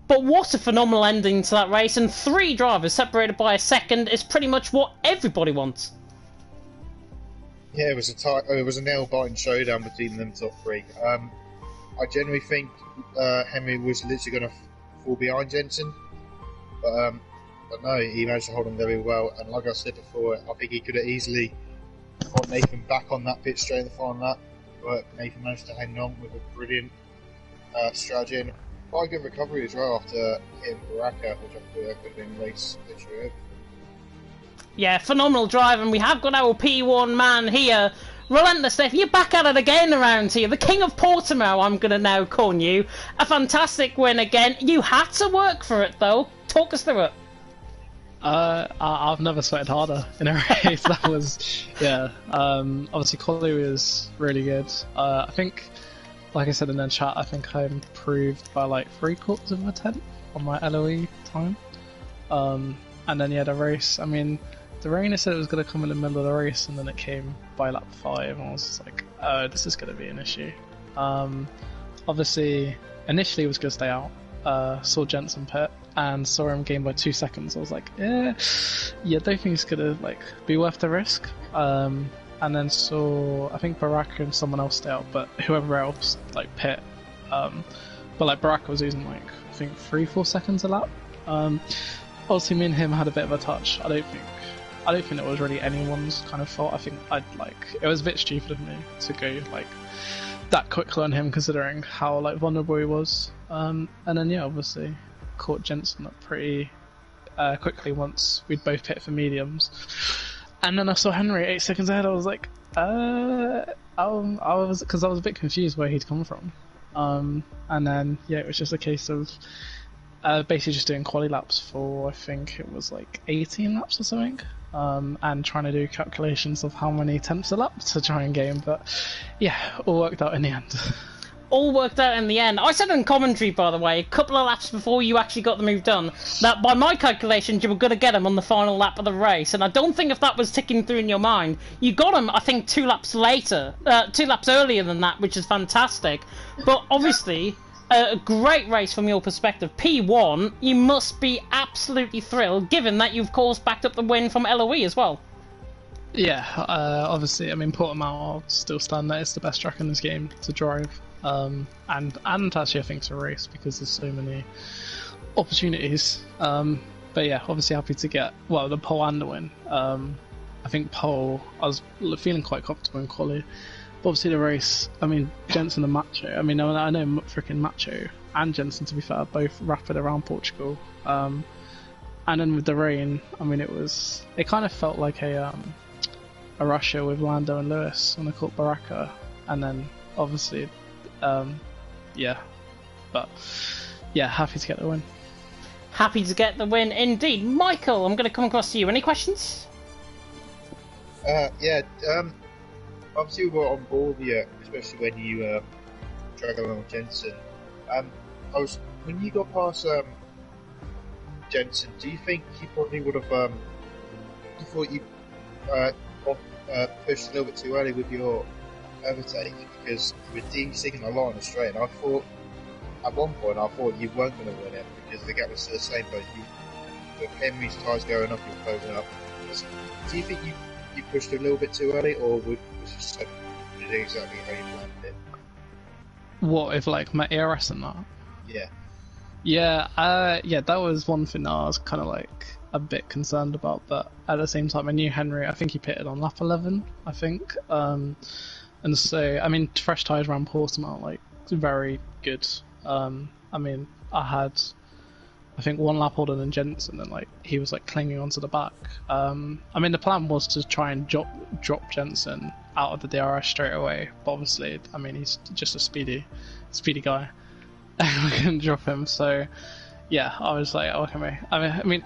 Speaker 2: But what a phenomenal ending to that race, and 3 drivers separated by a second is pretty much what everybody wants.
Speaker 1: Yeah, it was a nail-biting showdown between them top 3. I genuinely think Henry was literally going to fall behind Jensen, but no, he managed to hold on very well. And like I said before, I think he could have easily got Nathan back on that pit straight in the final lap, but Nathan managed to hang on with a brilliant strategy and quite a good recovery as well after hitting Baraka, which I thought could have been race literally over.
Speaker 2: Yeah, phenomenal drive, and we have got our P1 man here. Relentless Steph, you're back at it again around here. The King of Portimao, I'm going to now call you. A fantastic win again. You had to work for it, though. Talk us through it.
Speaker 3: I've never sweated harder in a race. That was, yeah. Obviously, quality was really good. I think, like I said in the chat, I think I improved by like 3/4 of a tenth on my LOE time. And then, yeah, the race, I mean, the rain said it was going to come in the middle of the race, and then it came by lap 5, and I was just like, oh, this is going to be an issue. Obviously, initially it was going to stay out. Saw Jensen pit, and saw him gain by 2 seconds. I was like, yeah, don't think it's going to like be worth the risk. And then saw, I think Baraka and someone else stay out, but whoever else, like, pit. But like, Baraka was using like, I think 3-4 seconds a lap. Obviously, me and him had a bit of a touch. I don't think it was really anyone's kind of fault. I think it was a bit stupid of me to go like that quickly on him, considering how like vulnerable he was. And then, yeah, obviously caught Jensen up pretty quickly once we'd both hit for mediums. And then I saw Henry 8 seconds ahead. I was like, I was a bit confused where he'd come from. And then, yeah, it was just a case of basically just doing quali laps for, I think it was like 18 laps or something, and trying to do calculations of how many tenths a lap to try and gain, but yeah, all worked out in the end.
Speaker 2: All worked out in the end. I said in commentary, by the way, a couple of laps before you actually got the move done, that by my calculations you were going to get him on the final lap of the race, and I don't think if that was ticking through in your mind, you got him, I think, 2 laps later, 2 laps earlier than that, which is fantastic. But obviously, a great race from your perspective. P1, you must be absolutely thrilled, given that you've, of course, backed up the win from LOE as well.
Speaker 3: Yeah, obviously, I mean, Portimao, I'll still stand there. It's the best track in this game to drive, and actually I think to race, because there's so many opportunities. But yeah, obviously happy to get, well, the pole and the win. I think pole, I was feeling quite comfortable in quali. But obviously the race, I mean, Jensen and Macho, I mean, I know freaking Macho and Jensen, to be fair, both rapid around Portugal. And then with the rain, I mean, it kind of felt like a Russia with Lando and Lewis when they caught Baraka. And then, obviously, yeah. But, yeah, happy to get the win.
Speaker 2: Happy to get the win indeed. Michael, I'm going to come across to you. Any questions?
Speaker 1: Yeah, obviously we were on board here, especially when you drag along Jensen. When you got past Jensen, do you think you probably would have you thought you pushed a little bit too early with your overtake, because you were de-singing a lot on the straight, and I thought at one point you weren't going to win it because the gap was still the same, but with Henry's tyres going up, you're closing up. Do you think you pushed a little bit too early, or was it just exactly how you planned it?
Speaker 3: What, if like my ARS and that?
Speaker 1: Yeah.
Speaker 3: Yeah, that was one thing that I was kind of like a bit concerned about, but at the same time I knew Henry, I think he pitted on lap 11, I think. And so, I mean, fresh tyres around Portsmouth, like, very good. I mean, I had, I think, one lap older than Jensen, and like he was like clinging onto the back. I mean, the plan was to try and drop Jensen out of the DRS straight away, but obviously, I mean, he's just a speedy guy. We couldn't drop him, so yeah, I was like, okay. I mean,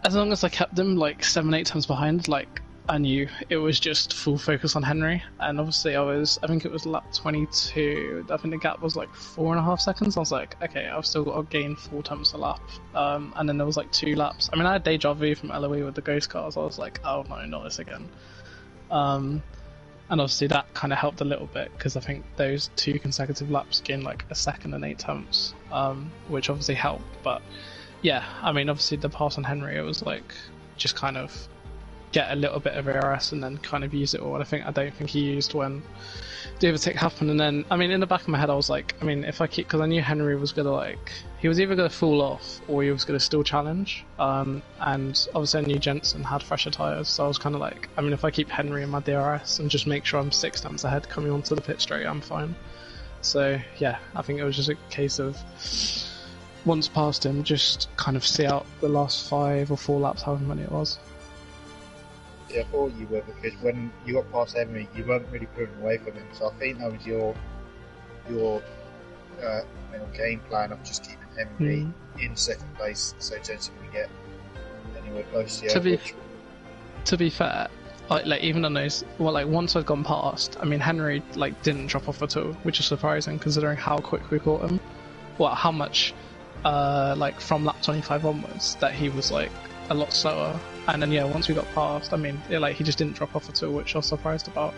Speaker 3: as long as I kept them like 7-8 times behind, like, I knew it was just full focus on Henry, and obviously I think it was lap 22, I think the gap was like 4.5 seconds. I was like, okay, I've still got to gain 4 times a lap, and then there was like 2 laps. I mean, I had deja vu from LOE with the ghost cars. I was like, oh no, not this again. And obviously that kind of helped a little bit, because I think those 2 consecutive laps gained like a second and 8 tenths, which obviously helped. But yeah, I mean, obviously the pass on Henry, it was like just kind of get a little bit of ARS and then kind of use it all. I don't think he used when the overtake happened. And then, I mean, in the back of my head I was like, I mean, if I keep, because I knew Henry was gonna, like, he was either gonna fall off or he was gonna still challenge, and obviously I knew Jensen had fresher tyres, so I was kind of like, I mean, if I keep Henry in my DRS and just make sure I'm 6 tenths ahead coming onto the pit straight, I'm fine. So yeah, I think it was just a case of once past him, just kind of see out the last 5 or 4 laps, however many it was.
Speaker 1: Yeah, I thought you were, because when you got past Henry, you weren't really pulling away from him. So I think that was your game plan of just keeping Henry in second place, so Jensen would get anywhere close to you.
Speaker 3: To be fair, like even on those, well, like once I'd gone past, I mean, Henry like didn't drop off at all, which is surprising considering how quick we caught him. Well, how much, like from lap 25 onwards, that he was like a lot slower. And then yeah, once we got past, I mean, he just didn't drop off at all, which I was surprised about,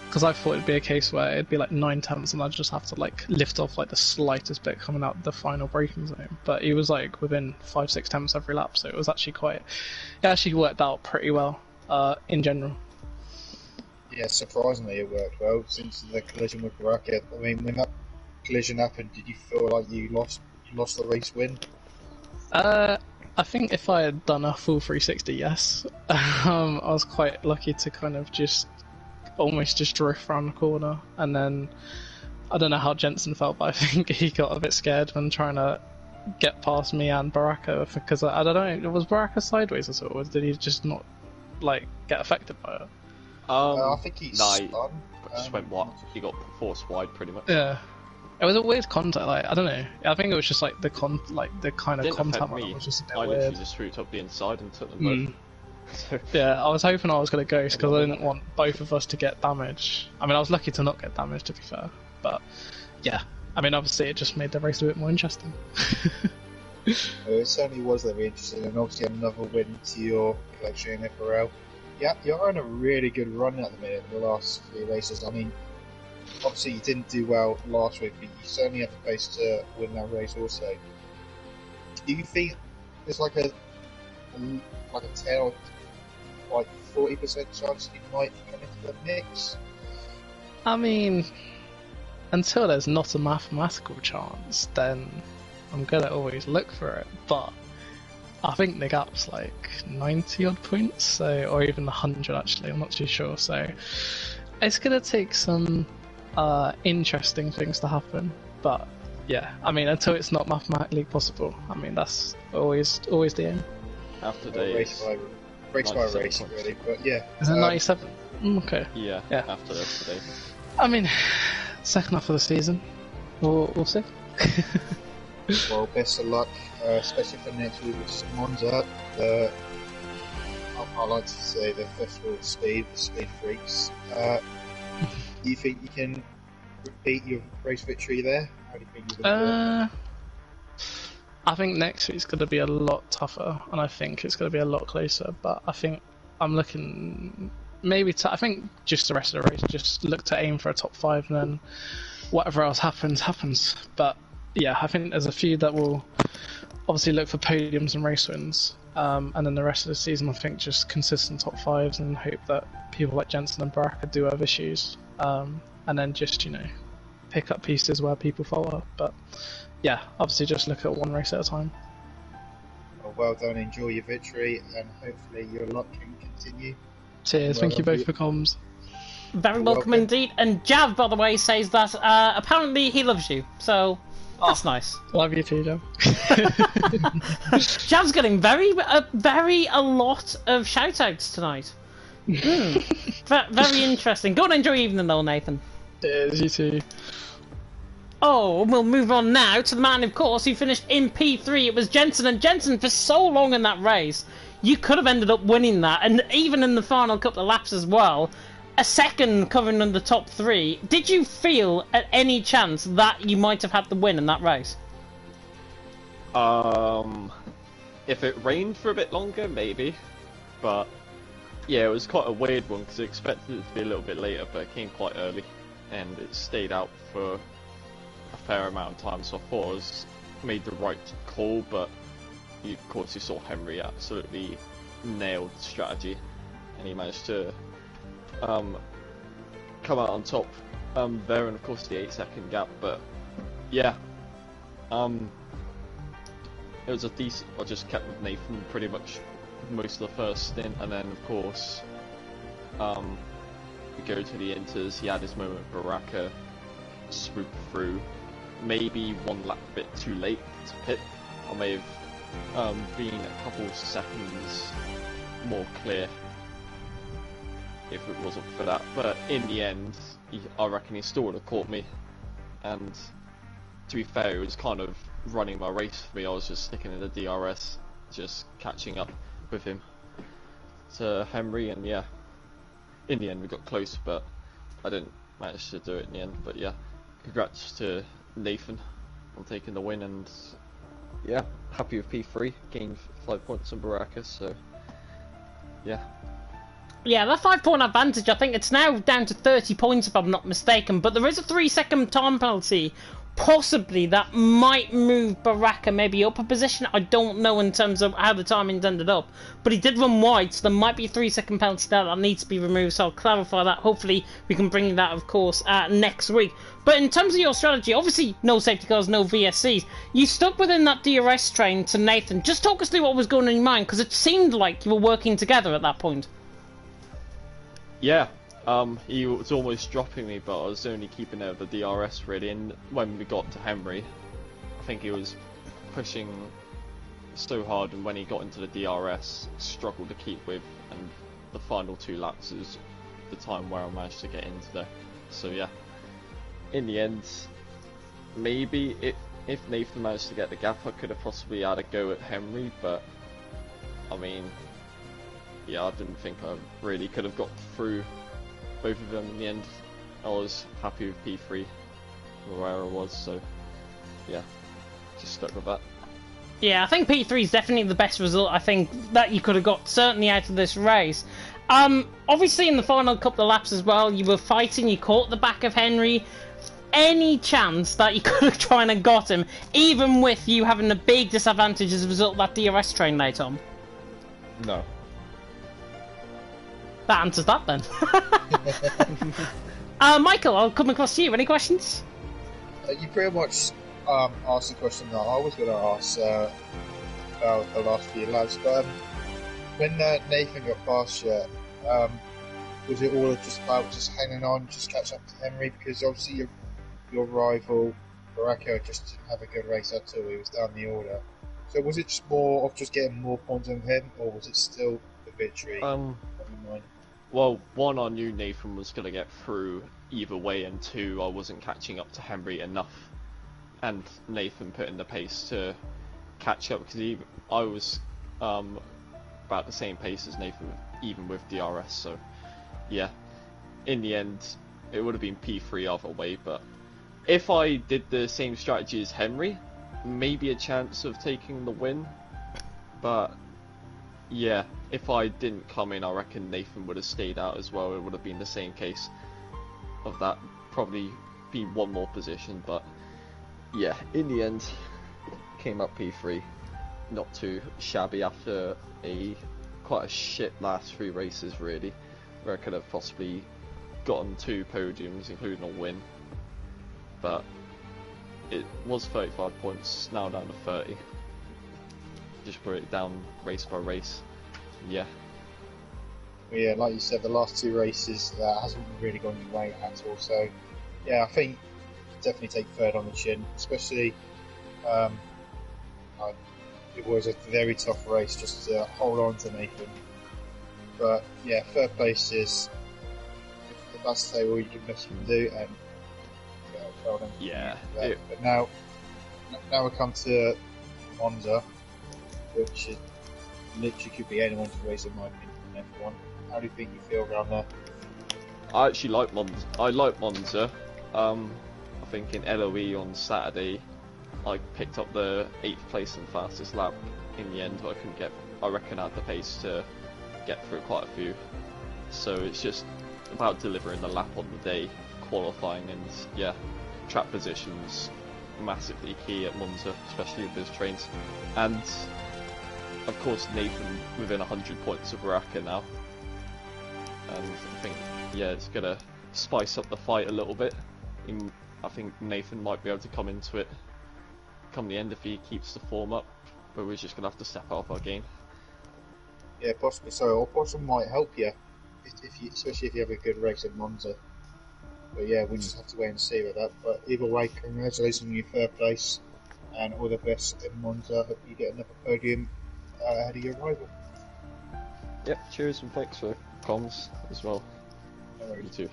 Speaker 3: because I thought it'd be a case where it'd be like 9 tenths and I'd just have to like lift off like the slightest bit coming out the final braking zone. But he was like within 5-6 tenths every lap, so it was actually it actually worked out pretty well in general.
Speaker 1: Yeah, surprisingly it worked well since the collision with Baraka. I mean, when that collision happened, did you feel like you lost the race win?
Speaker 3: I think if I had done a full 360, yes. I was quite lucky to kind of just almost just drift around the corner, and then I don't know how Jensen felt, but I think he got a bit scared when trying to get past me and Baraka, because I don't know, was Baraka sideways at all, or did he just not like get affected by it?
Speaker 1: I think he spun.
Speaker 4: Just went wide. He got forced wide pretty much.
Speaker 3: Yeah. It was a weird contact, like, I don't know. I think it was just like the kind of contact was just a bit
Speaker 4: weird. I literally just swooped up the inside and took them both. So.
Speaker 3: Yeah, I was hoping I was going to ghost because I didn't want both of us to get damage. I mean, I was lucky to not get damaged, to be fair. But yeah, I mean, obviously it just made the race a bit more interesting.
Speaker 1: It certainly was very interesting, and obviously another win to your collection in FRL. Yeah, you're on a really good run at the minute in the last few races. I mean, obviously you didn't do well last week, but you certainly have the pace to win that race also. Do you think there's like a 10 or like 40% chance you might come into the mix?
Speaker 3: I mean, until there's not a mathematical chance, then I'm gonna always look for it. But I think the gap's like 90 odd points, so, or even 100 actually, I'm not too sure. So it's gonna take some interesting things to happen, but yeah, I mean, until it's not mathematically possible, I mean, that's always the aim.
Speaker 4: After
Speaker 1: Well, race by race, really. But yeah.
Speaker 3: Is it 97? Okay.
Speaker 4: Yeah. After this today.
Speaker 3: I mean, second half of the season, we'll see.
Speaker 1: Well, best of luck, especially for next week with Monza. I like to say the Festival of Speed, the Speed Freaks. Do you think you can repeat your race victory there? How do you think you're going to do it?
Speaker 3: I think next week's going to be a lot tougher, and I think it's going to be a lot closer. But I think I'm looking maybe I think just the rest of the race, just look to aim for a top 5, and then whatever else happens. But yeah, I think there's a few that will obviously look for podiums and race wins, and then the rest of the season I think just consistent top 5s, and hope that people like Jensen and Baraka do have issues, and then just pick up pieces where people follow. But yeah, obviously just look at one race at a time.
Speaker 1: Well done, enjoy your victory, and hopefully your luck can continue.
Speaker 3: Cheers, thank you both for comms.
Speaker 2: Very welcome indeed. And Jav, by the way, says that apparently he loves you, so that's nice.
Speaker 3: Love you too, Jav.
Speaker 2: Jav's getting a lot of shout-outs tonight. Very interesting. Go and enjoy your evening though, Nathan.
Speaker 3: Cheers, you too.
Speaker 2: Oh, and we'll move on now to the man, of course, who finished in P3. It was Jensen, and Jensen, for so long in that race, you could have ended up winning that, and even in the final couple of laps as well, a second covering in the top 3. Did you feel at any chance that you might have had the win in that race?
Speaker 4: If it rained for a bit longer, maybe, but yeah, it was quite a weird one because I expected it to be a little bit later, but it came quite early, and it stayed out for a fair amount of time, so I thought I was made the right call, but of course you saw Henry absolutely nailed the strategy, and he managed to come out on top there, and of course the 8-second gap. But yeah, it was a decent. I just kept with Nathan pretty much most of the first stint, and then of course we go to the inters. He had his moment with Baraka, swooped through, maybe one lap a bit too late to pit. I may have been a couple seconds more clear if it wasn't for that, but in the end I reckon he still would have caught me, and to be fair, it was kind of running my race for me. I was just sticking in the DRS, just catching up with him to Henry, and yeah, in the end we got close, but I didn't manage to do it in the end. But yeah, congrats to Nathan on taking the win, and yeah, happy with P3, gained 5 points on Baraka, so yeah.
Speaker 2: Yeah, that 5-point advantage, I think it's now down to 30 points if I'm not mistaken, but there is a 3-second time penalty, possibly, that might move Baraka maybe up a position. I don't know in terms of how the timings ended up, but he did run wide, so there might be a 3-second penalty there that needs to be removed, so I'll clarify that. Hopefully we can bring that, of course, next week. But in terms of your strategy, obviously no safety cars, no VSCs. You stuck within that DRS train to Nathan. Just talk us through what was going on in your mind, because it seemed like you were working together at that point.
Speaker 4: Yeah, he was almost dropping me, but I was only keeping out the DRS really, and when we got to Henry, I think he was pushing so hard, and when he got into the DRS, struggled to keep with, and the final 2 laps is the time where I managed to get into there. So yeah, in the end, maybe if Nathan managed to get the gap, I could have possibly had a go at Henry, but I mean, yeah, I didn't think I really could have got through both of them in the end. I was happy with P3 where I was, so yeah, just stuck with that.
Speaker 2: Yeah, I think P3 is definitely the best result I think that you could have got certainly out of this race. Obviously in the final couple of laps as well, you were fighting, you caught the back of Henry. Any chance that you could have tried and got him, even with you having a big disadvantage as a result of that DRS train there, Tom?
Speaker 4: No.
Speaker 2: That answers that then. Michael, I'll come across to you. Any questions?
Speaker 1: You pretty much asked the question that I was going to ask. about the last few laps. But when Nathan got past you, was it all just about just hanging on, just catch up to Henry? Because obviously your rival Baraka just didn't have a good race at all. He was down the order. So was it just more of just getting more points on him, or was it still the victory?
Speaker 4: Well, one, I knew Nathan was going to get through either way, and two, I wasn't catching up to Henry enough, and Nathan put in the pace to catch up, because I was about the same pace as Nathan, even with DRS, so yeah, in the end, it would have been P3 either way, but if I did the same strategy as Henry, maybe a chance of taking the win, but yeah, if I didn't come in, I reckon Nathan would have stayed out as well. It would have been the same case of that, probably been one more position, but yeah, in the end, came up P3, not too shabby after quite a shit last 3 races really, where I could have possibly gotten 2 podiums, including a win, but it was 35 points, now down to 30. Just put it down race by race. Yeah.
Speaker 1: Yeah, like you said, the last 2 races hasn't really gone your way at all. So, yeah, I think definitely take third on the chin, especially. It was a very tough race just to hold on to Nathan. But yeah, third place is that's all you can do, and well done.
Speaker 4: Yeah.
Speaker 1: But now we come to Monza, which is literally could be anyone's race in my opinion. F1. How do you think you feel around there?
Speaker 4: I actually like Monza. I like Monza. I think in LOE on Saturday, I picked up the 8th place and fastest lap. In the end, I reckon I had the pace to get through quite a few. So it's just about delivering the lap on the day, qualifying, and yeah, track positions massively key at Monza, especially with those trains. And of course, Nathan within 100 points of Baraka now. And I think, yeah, it's gonna spice up the fight a little bit. I think Nathan might be able to come into it come the end if he keeps the form up, but we're just gonna have to step up our game.
Speaker 1: Yeah, possibly so. Or possibly might help you, especially if you have a good race at Monza. But yeah, we just have to wait and see with that. But either way, congratulations on your third place, and all the best in Monza. Hope you get another podium ahead of your rival.
Speaker 4: Yep, cheers and thanks for comms as well. You too.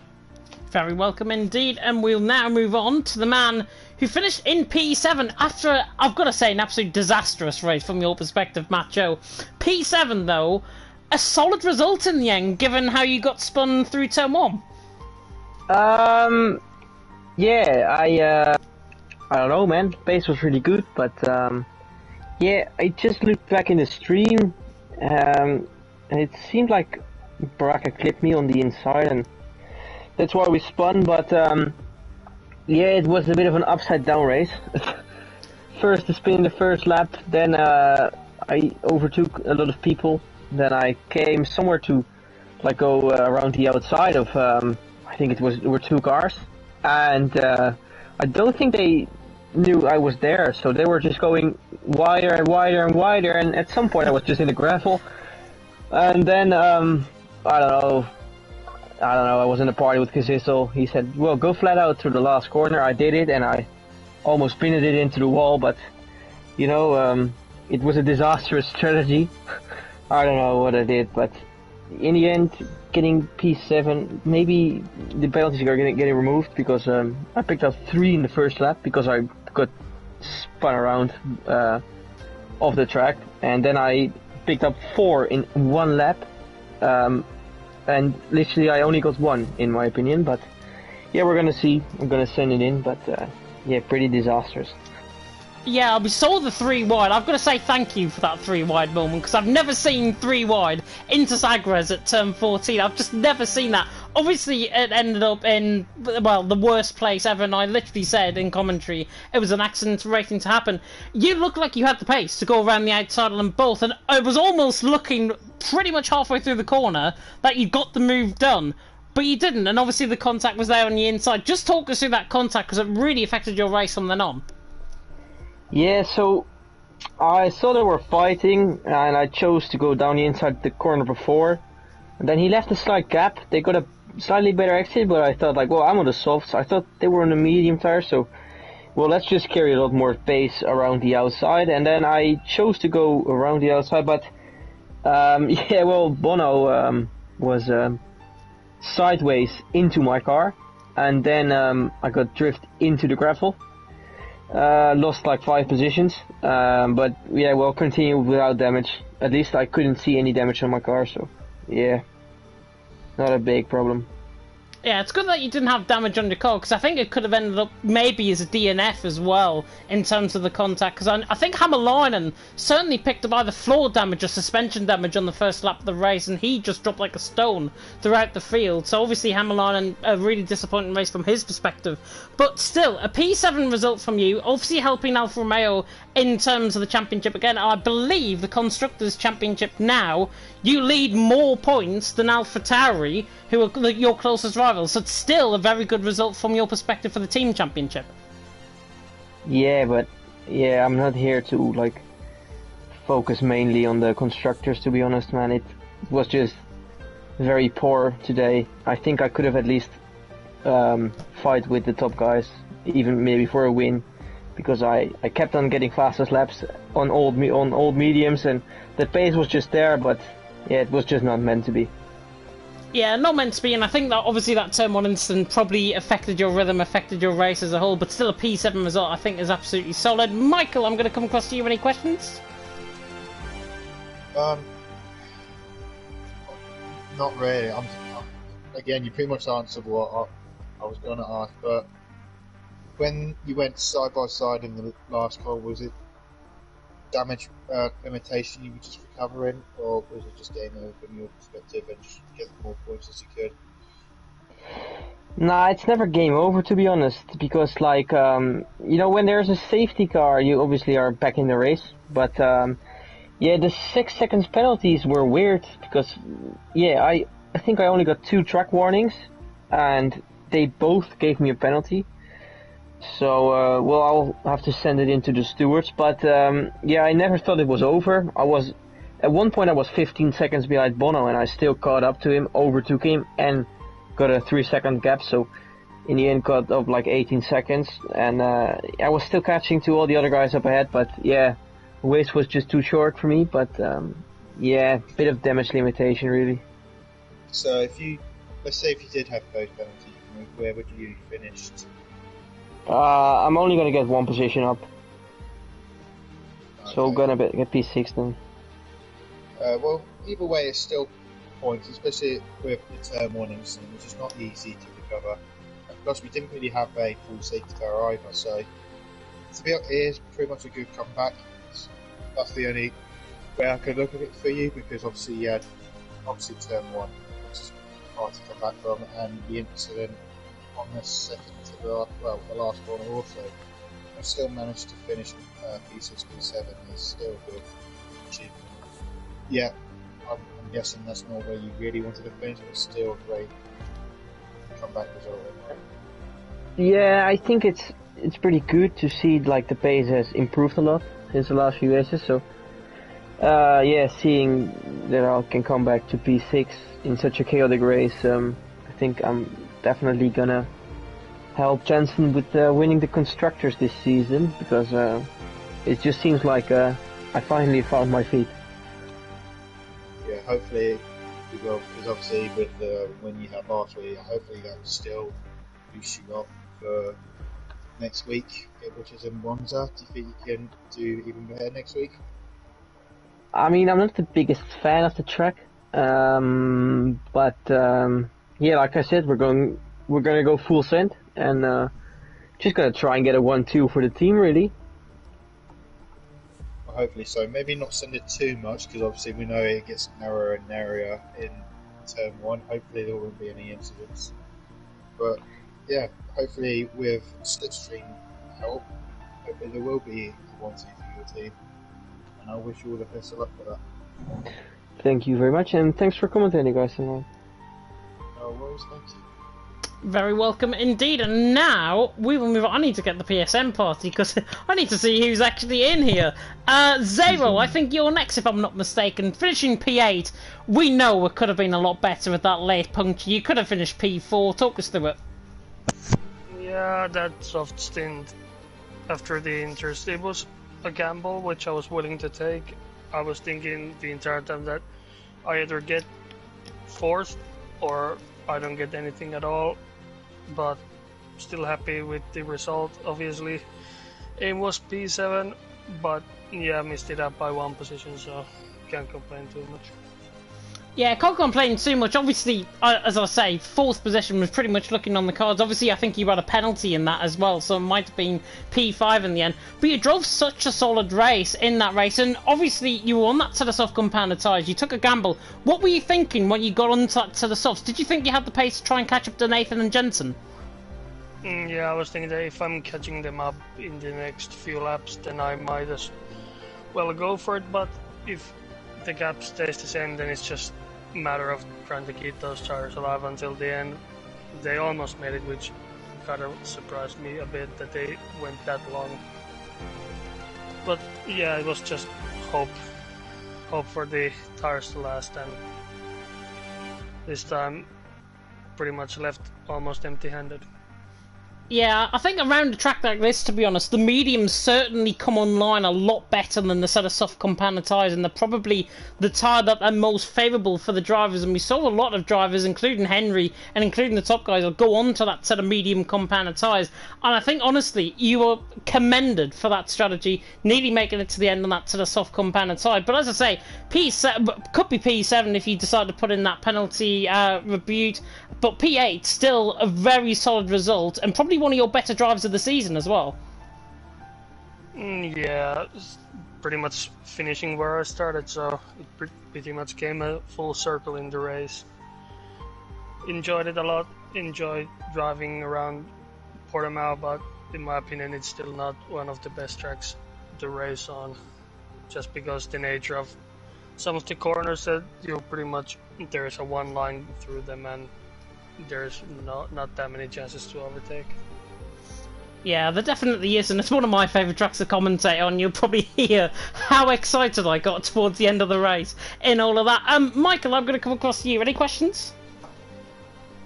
Speaker 2: Very welcome indeed, and we'll now move on to the man who finished in P7 after, I've got to say, an absolute disastrous race from your perspective, Macho. P7 though, a solid result in the given how you got spun through turn 1.
Speaker 5: Yeah, I don't know, man. The pace was really good, but yeah, I just looked back in the stream, and it seemed like Baraka clipped me on the inside, and that's why we spun. But yeah, it was a bit of an upside down race. First to spin the first lap, then I overtook a lot of people. Then I came somewhere to like go around the outside of I think there were 2 cars, and I don't think they knew I was there, so they were just going wider and wider and wider, and at some point I was just in the gravel, and then I don't know, I was in a party with Kazistel. He said, well, go flat out through the last corner. I did it, and I almost pinned it into the wall, but you know, it was a disastrous strategy. I don't know what I did, but in the end, getting P7, maybe the penalties are getting removed, because I picked up 3 in the first lap because I got spun around off the track, and then I picked up 4 in 1 lap, and literally I only got 1 in my opinion, but yeah, we're gonna see. I'm gonna send it in, but yeah, pretty disastrous.
Speaker 2: Yeah, we saw the 3 wide. I've got to say thank you for that 3 wide moment, because I've never seen 3 wide into Sagres at turn 14. I've just never seen that. Obviously, it ended up in, well, the worst place ever, and I literally said in commentary it was an accident waiting to happen. You looked like you had the pace to go around the outside of them both, and I was almost looking pretty much halfway through the corner that you got the move done. But you didn't, and obviously the contact was there on the inside. Just talk us through that contact, because it really affected your race from then on.
Speaker 5: Yeah, so I saw they were fighting, and I chose to go down the inside the corner before. And then he left a slight gap. They got a slightly better exit, but I thought like, well, I'm on the softs. I thought they were on the medium tire, so well, let's just carry a lot more pace around the outside. And then I chose to go around the outside, but yeah, well, Bono was sideways into my car, and then I got drift into the gravel. Lost like 5 positions, but yeah, well, continued without damage. At least I couldn't see any damage on my car, so yeah, not a big problem.
Speaker 2: Yeah, it's good that you didn't have damage on your car, because I think it could have ended up maybe as a DNF as well in terms of the contact, because I think Hammerlinen certainly picked up either floor damage or suspension damage on the first lap of the race, and he just dropped like a stone throughout the field. So obviously Hammerlinen, a really disappointing race from his perspective. But still, a P7 result from you, obviously helping Alfa Romeo in terms of the championship again. I believe the Constructors' Championship now, you lead more points than AlphaTauri, who are your closest rivals. So it's still a very good result from your perspective for the team championship.
Speaker 5: Yeah, but yeah, I'm not here to like focus mainly on the constructors, to be honest, man. It was just very poor today. I think I could have at least fight with the top guys, even maybe for a win, because I kept on getting fastest laps on old mediums, and the pace was just there, but yeah, it was just not meant to be.
Speaker 2: Yeah, not meant to be, and I think that obviously that turn 1 incident probably affected your rhythm, affected your race as a whole, but still a P7 result I think is absolutely solid. Michael, I'm going to come across to you. Any questions?
Speaker 1: Not really. Again, you pretty much answered what I was going to ask, but when you went side by side in the last call, was it damage limitation you were just recovering, or was it just game over from your perspective and just get more points as you could?
Speaker 5: Nah, it's never game over, to be honest, because like you know, when there's a safety car, you obviously are back in the race, but yeah, the 6 seconds penalties were weird, because yeah, I think I only got 2 track warnings, and they both gave me a penalty. So, well, I'll have to send it in to the stewards, but yeah, I never thought it was over. At one point I was 15 seconds behind Bono, and I still caught up to him, overtook him, and got a 3-second gap, so in the end got up like 18 seconds, and I was still catching to all the other guys up ahead, but yeah, the race was just too short for me, but yeah, bit of damage limitation really.
Speaker 1: So let's say if you did have both penalties, where would you finish?
Speaker 5: I'm only gonna get 1 position up,
Speaker 1: Okay.
Speaker 5: so gonna get P6 then.
Speaker 1: Well, either way, it's still points, especially with the turn 1 incident, which is not easy to recover. And plus, we didn't really have a full safety car either, so to be honest, it is pretty much a good comeback. That's the only way I could look at it for you, because obviously you had turn 1, which is hard to come back from, and the incident on the second to the last corner also. I still managed to finish P6, P7 is still a good achievement. Yeah, I'm guessing that's not where you really wanted to finish, but still a great comeback result.
Speaker 5: Yeah, I think it's pretty good to see like the pace has improved a lot since the last few races. So yeah, seeing that I can come back to P6 in such a chaotic race, I think I'm definitely gonna help Jensen with winning the constructors this season, because it just seems like I finally found my feet.
Speaker 1: Yeah, hopefully you will, because obviously with the win you had last week, hopefully that will still boost you up for next week, which is in Monza. Do you think you can do even better next week?
Speaker 5: I mean, I'm not the biggest fan of the track, but yeah, like I said, we're gonna go full send, and just gonna try and get a 1-2 for the team, really.
Speaker 1: Well, hopefully so. Maybe not send it too much, because obviously we know it gets narrower and narrower in turn 1. Hopefully there won't be any incidents. But yeah, hopefully with slipstream help, hopefully there will be a 1-2 for your team. And I wish you all the best of luck for that.
Speaker 5: Thank you very much, and thanks for commentating, guys.
Speaker 1: No worries, thank you.
Speaker 2: Very welcome indeed. And now we will move on. I need to get the PSN party because I need to see who's actually in here. Zero, I think you're next if I'm not mistaken. Finishing P8, we know it could have been a lot better with that late puncture. You could have finished P4. Talk us through it.
Speaker 6: Yeah, that soft stint after the interest, it was a gamble which I was willing to take. I was thinking the entire time that I either get fourth or I don't get anything at all, but still happy with the result. Obviously aim was P7, but yeah, missed it up by 1 position, so can't complain too much.
Speaker 2: Yeah, can't complain too much. Obviously, as I say, 4th position was pretty much looking on the cards. Obviously, I think you had a penalty in that as well, so it might have been P5 in the end. But you drove such a solid race in that race, and obviously you were on that set of soft compounded tyres. You took a gamble. What were you thinking when you got on that set of softs? Did you think you had the pace to try and catch up to Nathan and Jensen?
Speaker 6: Yeah, I was thinking that if I'm catching them up in the next few laps, then I might as well go for it, but if the gap stays the same, then it's just matter of trying to keep those tires alive until the end. They almost made it, which kind of surprised me a bit that they went that long. But yeah, it was just hope for the tires to last, and this time pretty much left almost empty-handed.
Speaker 2: Yeah, I think around a track like this, to be honest, the mediums certainly come online a lot better than the set of soft compounded tyres, and they're probably the tyre that are most favourable for the drivers. And we saw a lot of drivers, including Henry and including the top guys, will go on to that set of medium compounded tyres. And I think, honestly, you were commended for that strategy, nearly making it to the end on that set of soft compounded tyre. But as I say, P7 could be P7 if you decide to put in that penalty rebuke. But P8 still a very solid result, and probably one of your better drivers of the season as well.
Speaker 6: Yeah, pretty much finishing where I started, so it pretty much came a full circle in the race. Enjoyed it a lot, enjoyed driving around Portimao, but in my opinion it's still not one of the best tracks to race on, just because the nature of some of the corners that you pretty much, there's a one line through them and there's not that many chances to overtake.
Speaker 2: Yeah, there definitely is, and it's one of my favourite tracks to commentate on. You'll probably hear how excited I got towards the end of the race in all of that. Michael, I'm going to come across to you. Any questions?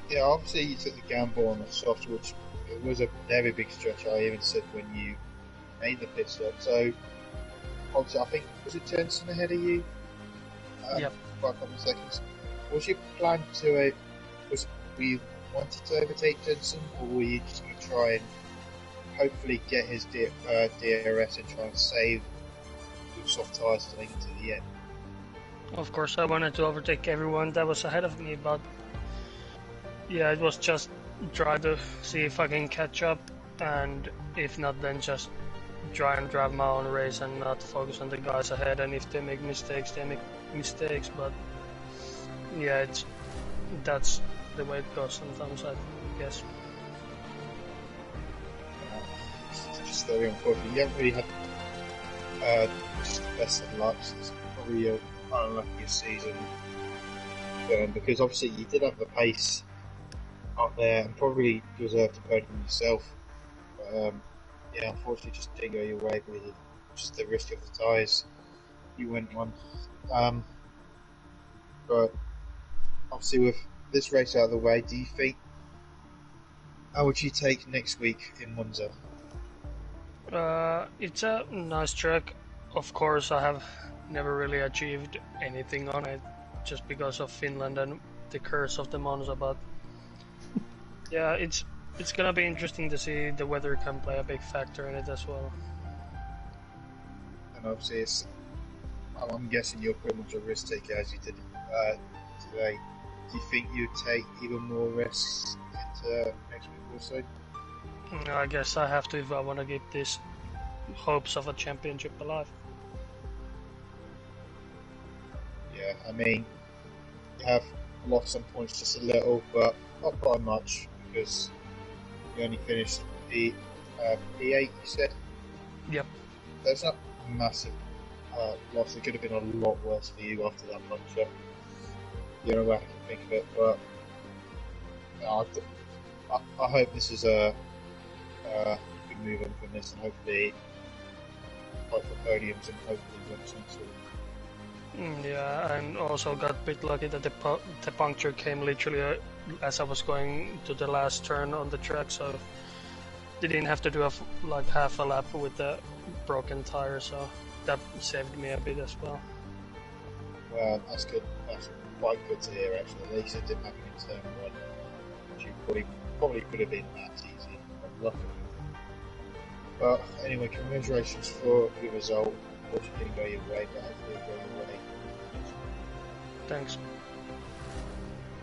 Speaker 1: Yeah, obviously you took the gamble on the soft, which it was a very big stretch. I even said when you made the pit stop. So, obviously, I think, was it Jensen ahead of you?
Speaker 6: Yep.
Speaker 1: By a couple of seconds. Was your plan to were you wanted to overtake Jensen, or were you just going to try and hopefully get his DRS and try and save your soft tyres to make it to the end?
Speaker 6: Of course, I wanted to overtake everyone that was ahead of me, but yeah, it was just try to see if I can catch up, and if not, then just try and drive my own race and not focus on the guys ahead. And if they make mistakes, they make mistakes. But yeah, that's the way it goes sometimes, I guess.
Speaker 1: Just very unfortunate. You haven't really had just the best of luck. It's probably your unluckiest season, because obviously you did have the pace up there and probably deserved a podium yourself. But yeah, unfortunately, just didn't go your way with just the risk of the tyres. You went one, but obviously with this race out of the way, do you think, how would you take next week in Monza?
Speaker 6: It's a nice track. Of course, I have never really achieved anything on it just because of Finland and the curse of the Monza, but yeah, it's gonna be interesting to see. The weather can play a big factor in it as well.
Speaker 1: And obviously, I'm guessing you're pretty much a risk taker as you did today. Do you think you'd take even more risks into next week or so?
Speaker 6: I guess I have to if I want to keep these hopes of a championship alive.
Speaker 1: Yeah, I mean, you have lost some points just a little, but not by much, because you only finished P8, you said?
Speaker 6: Yep.
Speaker 1: That's not a massive loss. It could have been a lot worse for you after that puncture. You know, I can think of it, but no, I hope this is a good move on from this, and hopefully fight for podiums and hopefully win some sort of.
Speaker 6: Yeah, and also got a bit lucky that the puncture came literally as I was going to the last turn on the track, so didn't have to do like half a lap with the broken tire, so that saved me a bit as well.
Speaker 1: Well, that's good. That's quite good to hear, actually. At least it didn't happen in turn one, which you probably could have been that easy. But luckily. But anyway, congratulations for your result. Unfortunately, didn't go your way, but hopefully it'll go your way.
Speaker 6: Thanks.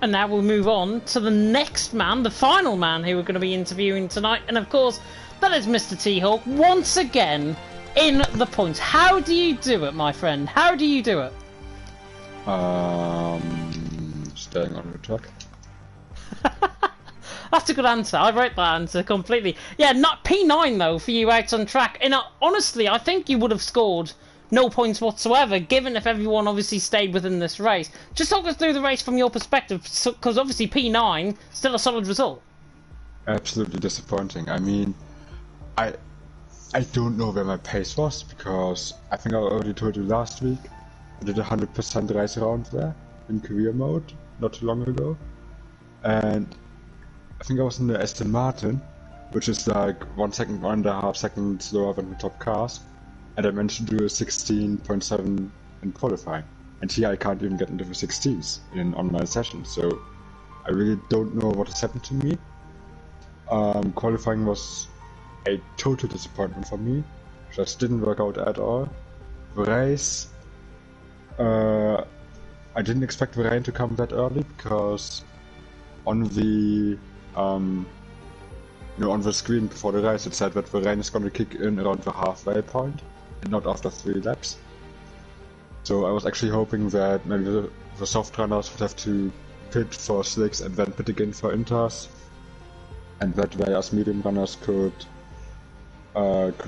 Speaker 2: And now we'll move on to the next man, the final man who we're going to be interviewing tonight. And of course, that is Mr. T-Hawk, once again in the points. How do you do it, my friend? How do you do it?
Speaker 7: Staying on the track.
Speaker 2: That's a good answer. I wrote that answer completely. Yeah, not P9 though for you out on track. And honestly, I think you would have scored no points whatsoever, given if everyone obviously stayed within this race. Just talk us through the race from your perspective, because obviously P9 still a solid result.
Speaker 7: Absolutely disappointing. I mean, I don't know where my pace was, because I think I already told you last week I did a 100% race around there in career mode not too long ago, and I think I was in the Aston Martin, which is like 1.5 seconds slower than the top cars, and I managed to do a 16.7 in qualifying, and here I can't even get into the 16s in online session, so I really don't know what has happened to me. Qualifying was a total disappointment for me, just didn't work out at all. The race, I didn't expect the rain to come that early, because on the on the screen before the race it said that the rain is going to kick in around the halfway point and not after 3 laps. So I was actually hoping that maybe the soft runners would have to pit for slicks and then pit again for inters, and that way us medium runners could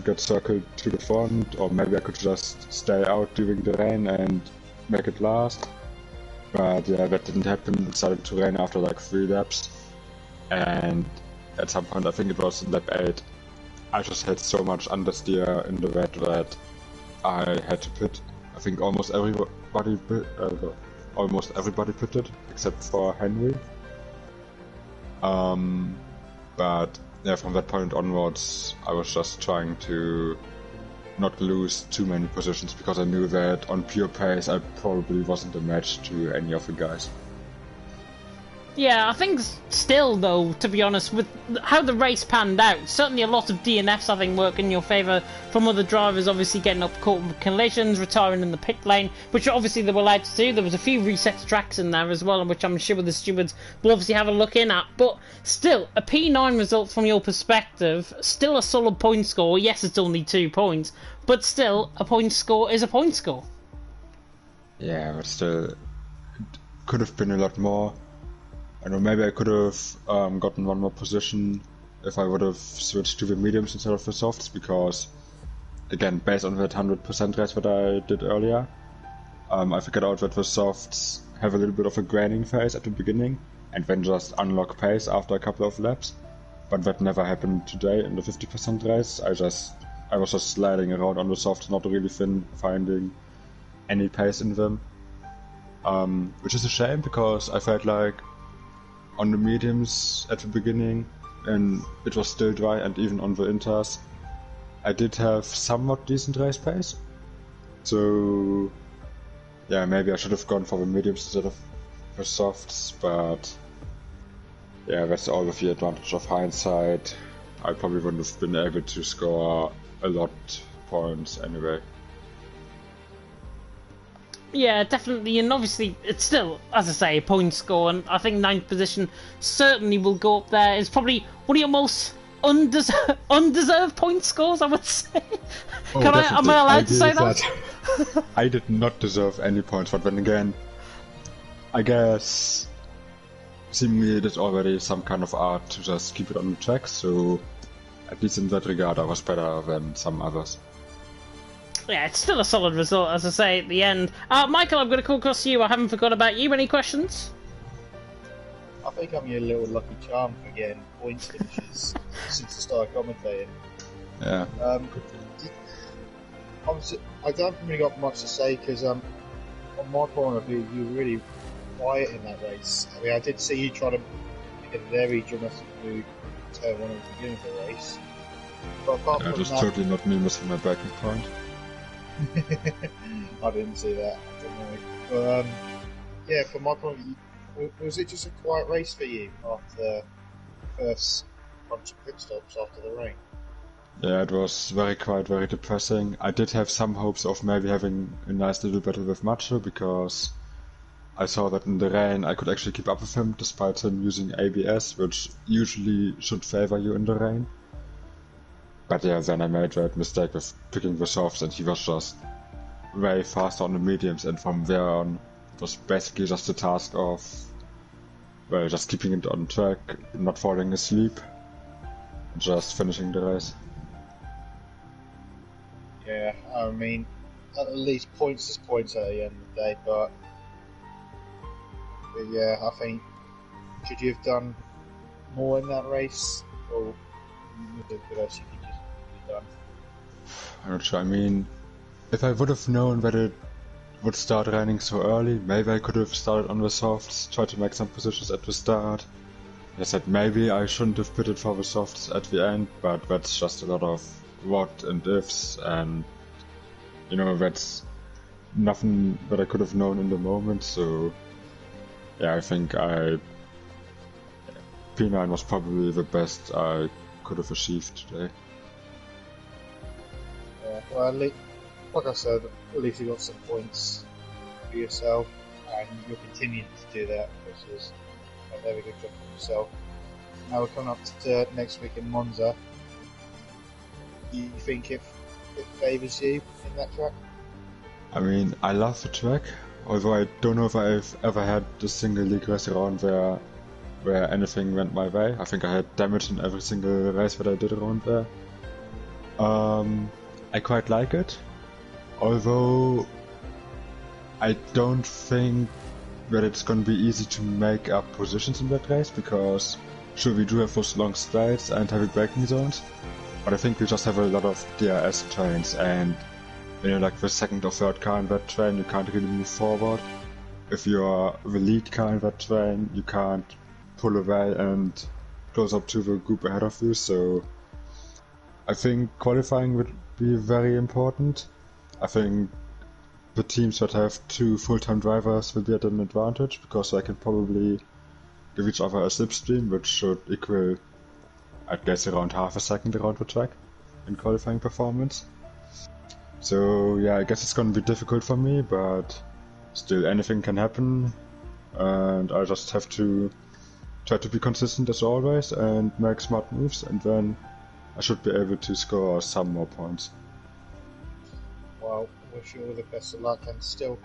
Speaker 7: get circled to the front, or maybe I could just stay out during the rain and make it last. But yeah, that didn't happen. It started to rain after like 3 laps, and at some point, I think it was lap 8, I just had so much understeer in the wet that I had to pit. I think almost everybody pitted except for Henry. But yeah, from that point onwards, I was just trying to not lose too many positions, because I knew that on pure pace I probably wasn't a match to any of the guys.
Speaker 2: Yeah, I think still, though, to be honest, with how the race panned out, certainly a lot of DNFs, I think, work in your favour from other drivers, obviously getting up caught with collisions, retiring in the pit lane, which obviously they were allowed to do. There was a few reset tracks in there as well, which I'm sure the stewards will obviously have a look in at. But still, a P9 result from your perspective, still a solid point score. Yes, it's only 2 points, but still, a point score is a point score.
Speaker 7: Yeah, but still, it could have been a lot more. I know maybe I could have gotten 1 more position if I would have switched to the mediums instead of the softs, because again, based on that 100% race that I did earlier, I figured out that the softs have a little bit of a graining phase at the beginning and then just unlock pace after a couple of laps, but that never happened today in the 50% race. I was just sliding around on the softs, not really finding any pace in them, which is a shame, because I felt like on the mediums at the beginning, and it was still dry, and even on the inters, I did have somewhat decent race pace. So yeah, maybe I should have gone for the mediums instead of the softs, but yeah, that's all with the advantage of hindsight. I probably wouldn't have been able to score a lot points anyway.
Speaker 2: Yeah, definitely, and obviously it's still, as I say, a point score, and I think 9th position certainly will go up there. It's probably one of your most undeserved point scores, I would say.
Speaker 7: Oh,
Speaker 2: am I allowed to say that?
Speaker 7: I did not deserve any points, but then again, I guess seemingly it is already some kind of art to just keep it on the track, so at least in that regard I was better than some others.
Speaker 2: Yeah, it's still a solid result, as I say, at the end. Michael, I'm going to call across to you. I haven't forgot about you. Any questions?
Speaker 1: I think I'm your little lucky charm for getting points finishes since I started commentating.
Speaker 7: Yeah.
Speaker 1: Obviously, I don't really got much to say because on my point of view, you were really quiet in that race. I mean, I did see you try to make a very dramatic move to turn one at the beginning of the race. But apart
Speaker 7: That
Speaker 1: from
Speaker 7: was
Speaker 1: that,
Speaker 7: totally not me missing my braking point.
Speaker 1: I didn't see that. I don't know. But yeah, from my point of view, was it just a quiet race for you after the first bunch of pit stops after the rain?
Speaker 7: Yeah, it was very quiet, very depressing. I did have some hopes of maybe having a nice little battle with Macho, because I saw that in the rain I could actually keep up with him despite him using ABS, which usually should favor you in the rain. But yeah, then I made that mistake with picking the softs, and he was just way faster on the mediums, and from there on it was basically just a task of, well, just keeping it on track, not falling asleep, just finishing the race.
Speaker 1: Yeah, I mean, at least points is points at the end of the day, but yeah, I think, should you have done more in that race, or was it the best you could just be done?
Speaker 7: I'm not sure. I mean, if I would have known that it would start raining so early, maybe I could have started on the softs, tried to make some positions at the start. I said maybe I shouldn't have pitted for the softs at the end, but that's just a lot of what and ifs, and you know, that's nothing that I could have known in the moment. So yeah, I think P9 was probably the best I could have achieved today.
Speaker 1: Yeah, well, at least, like I said, at least you got some points for yourself, and you're continuing to do that, which is a very good job for yourself. Now we're coming up to next week in Monza. Do you think it favours you in that track?
Speaker 7: I mean, I love the track, although I don't know if I've ever had a single league race around where anything went my way. I think I had damage in every single race that I did around there. I quite like it, although I don't think that it's gonna be easy to make up positions in that race, because sure, we do have those long straights and heavy braking zones, but I think we just have a lot of DRS trains, and when you're like the second or third car in that train, you can't really move forward. If you're the lead car in that train, you can't pull away and close up to the group ahead of you, so I think qualifying would be very important. I think the teams that have two full-time drivers will be at an advantage, because they can probably give each other a slipstream, which should equal, I guess, around half a second around the track in qualifying performance. So yeah, I guess it's gonna be difficult for me, but still anything can happen, and I just have to try to be consistent as always and make smart moves, and then I should be able to score some more points.
Speaker 1: Well, wish you all the best of luck, and still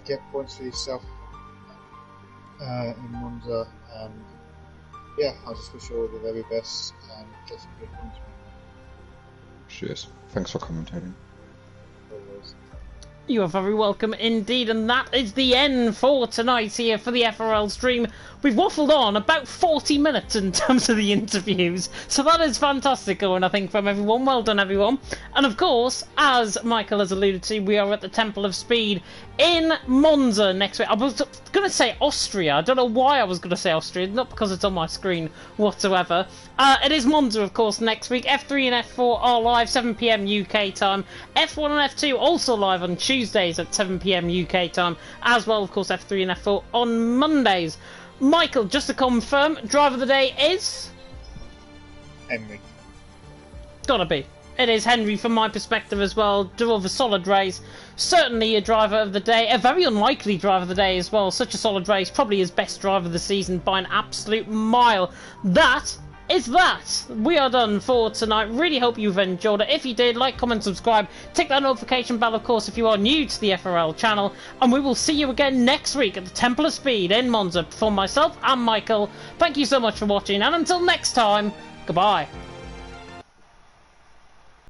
Speaker 1: get points for yourself in Monza, and yeah, I just wish you all the very best and get some good points.
Speaker 7: Cheers. Thanks for commentating.
Speaker 1: Always.
Speaker 2: You are very welcome indeed, and that is the end for tonight here for the FRL stream. We've waffled on about 40 minutes in terms of the interviews, so that is fantastic going, I think, from everyone. Well done, everyone. And of course, as Michael has alluded to, we are at the Temple of Speed in Monza next week. I was going to say Austria. I don't know why I was going to say Austria, not because it's on my screen whatsoever. It is Monza, of course, next week. F3 and F4 are live, 7 PM UK time. F1 and F2 also live on Tuesdays at 7 PM UK time, as well, of course, F3 and F4 on Mondays. Michael, just to confirm, driver of the day is?
Speaker 1: Henry.
Speaker 2: Gotta be. It is Henry from my perspective as well. Drove a solid race. Certainly a driver of the day. A very unlikely driver of the day as well. Such a solid race. Probably his best driver of the season by an absolute mile. That is that. We are done for tonight. Really hope you've enjoyed it. If you did, like, comment, subscribe. Tick that notification bell, of course, if you are new to the FRL channel. And we will see you again next week at the Temple of Speed in Monza. For myself and Michael, thank you so much for watching. And until next time, goodbye.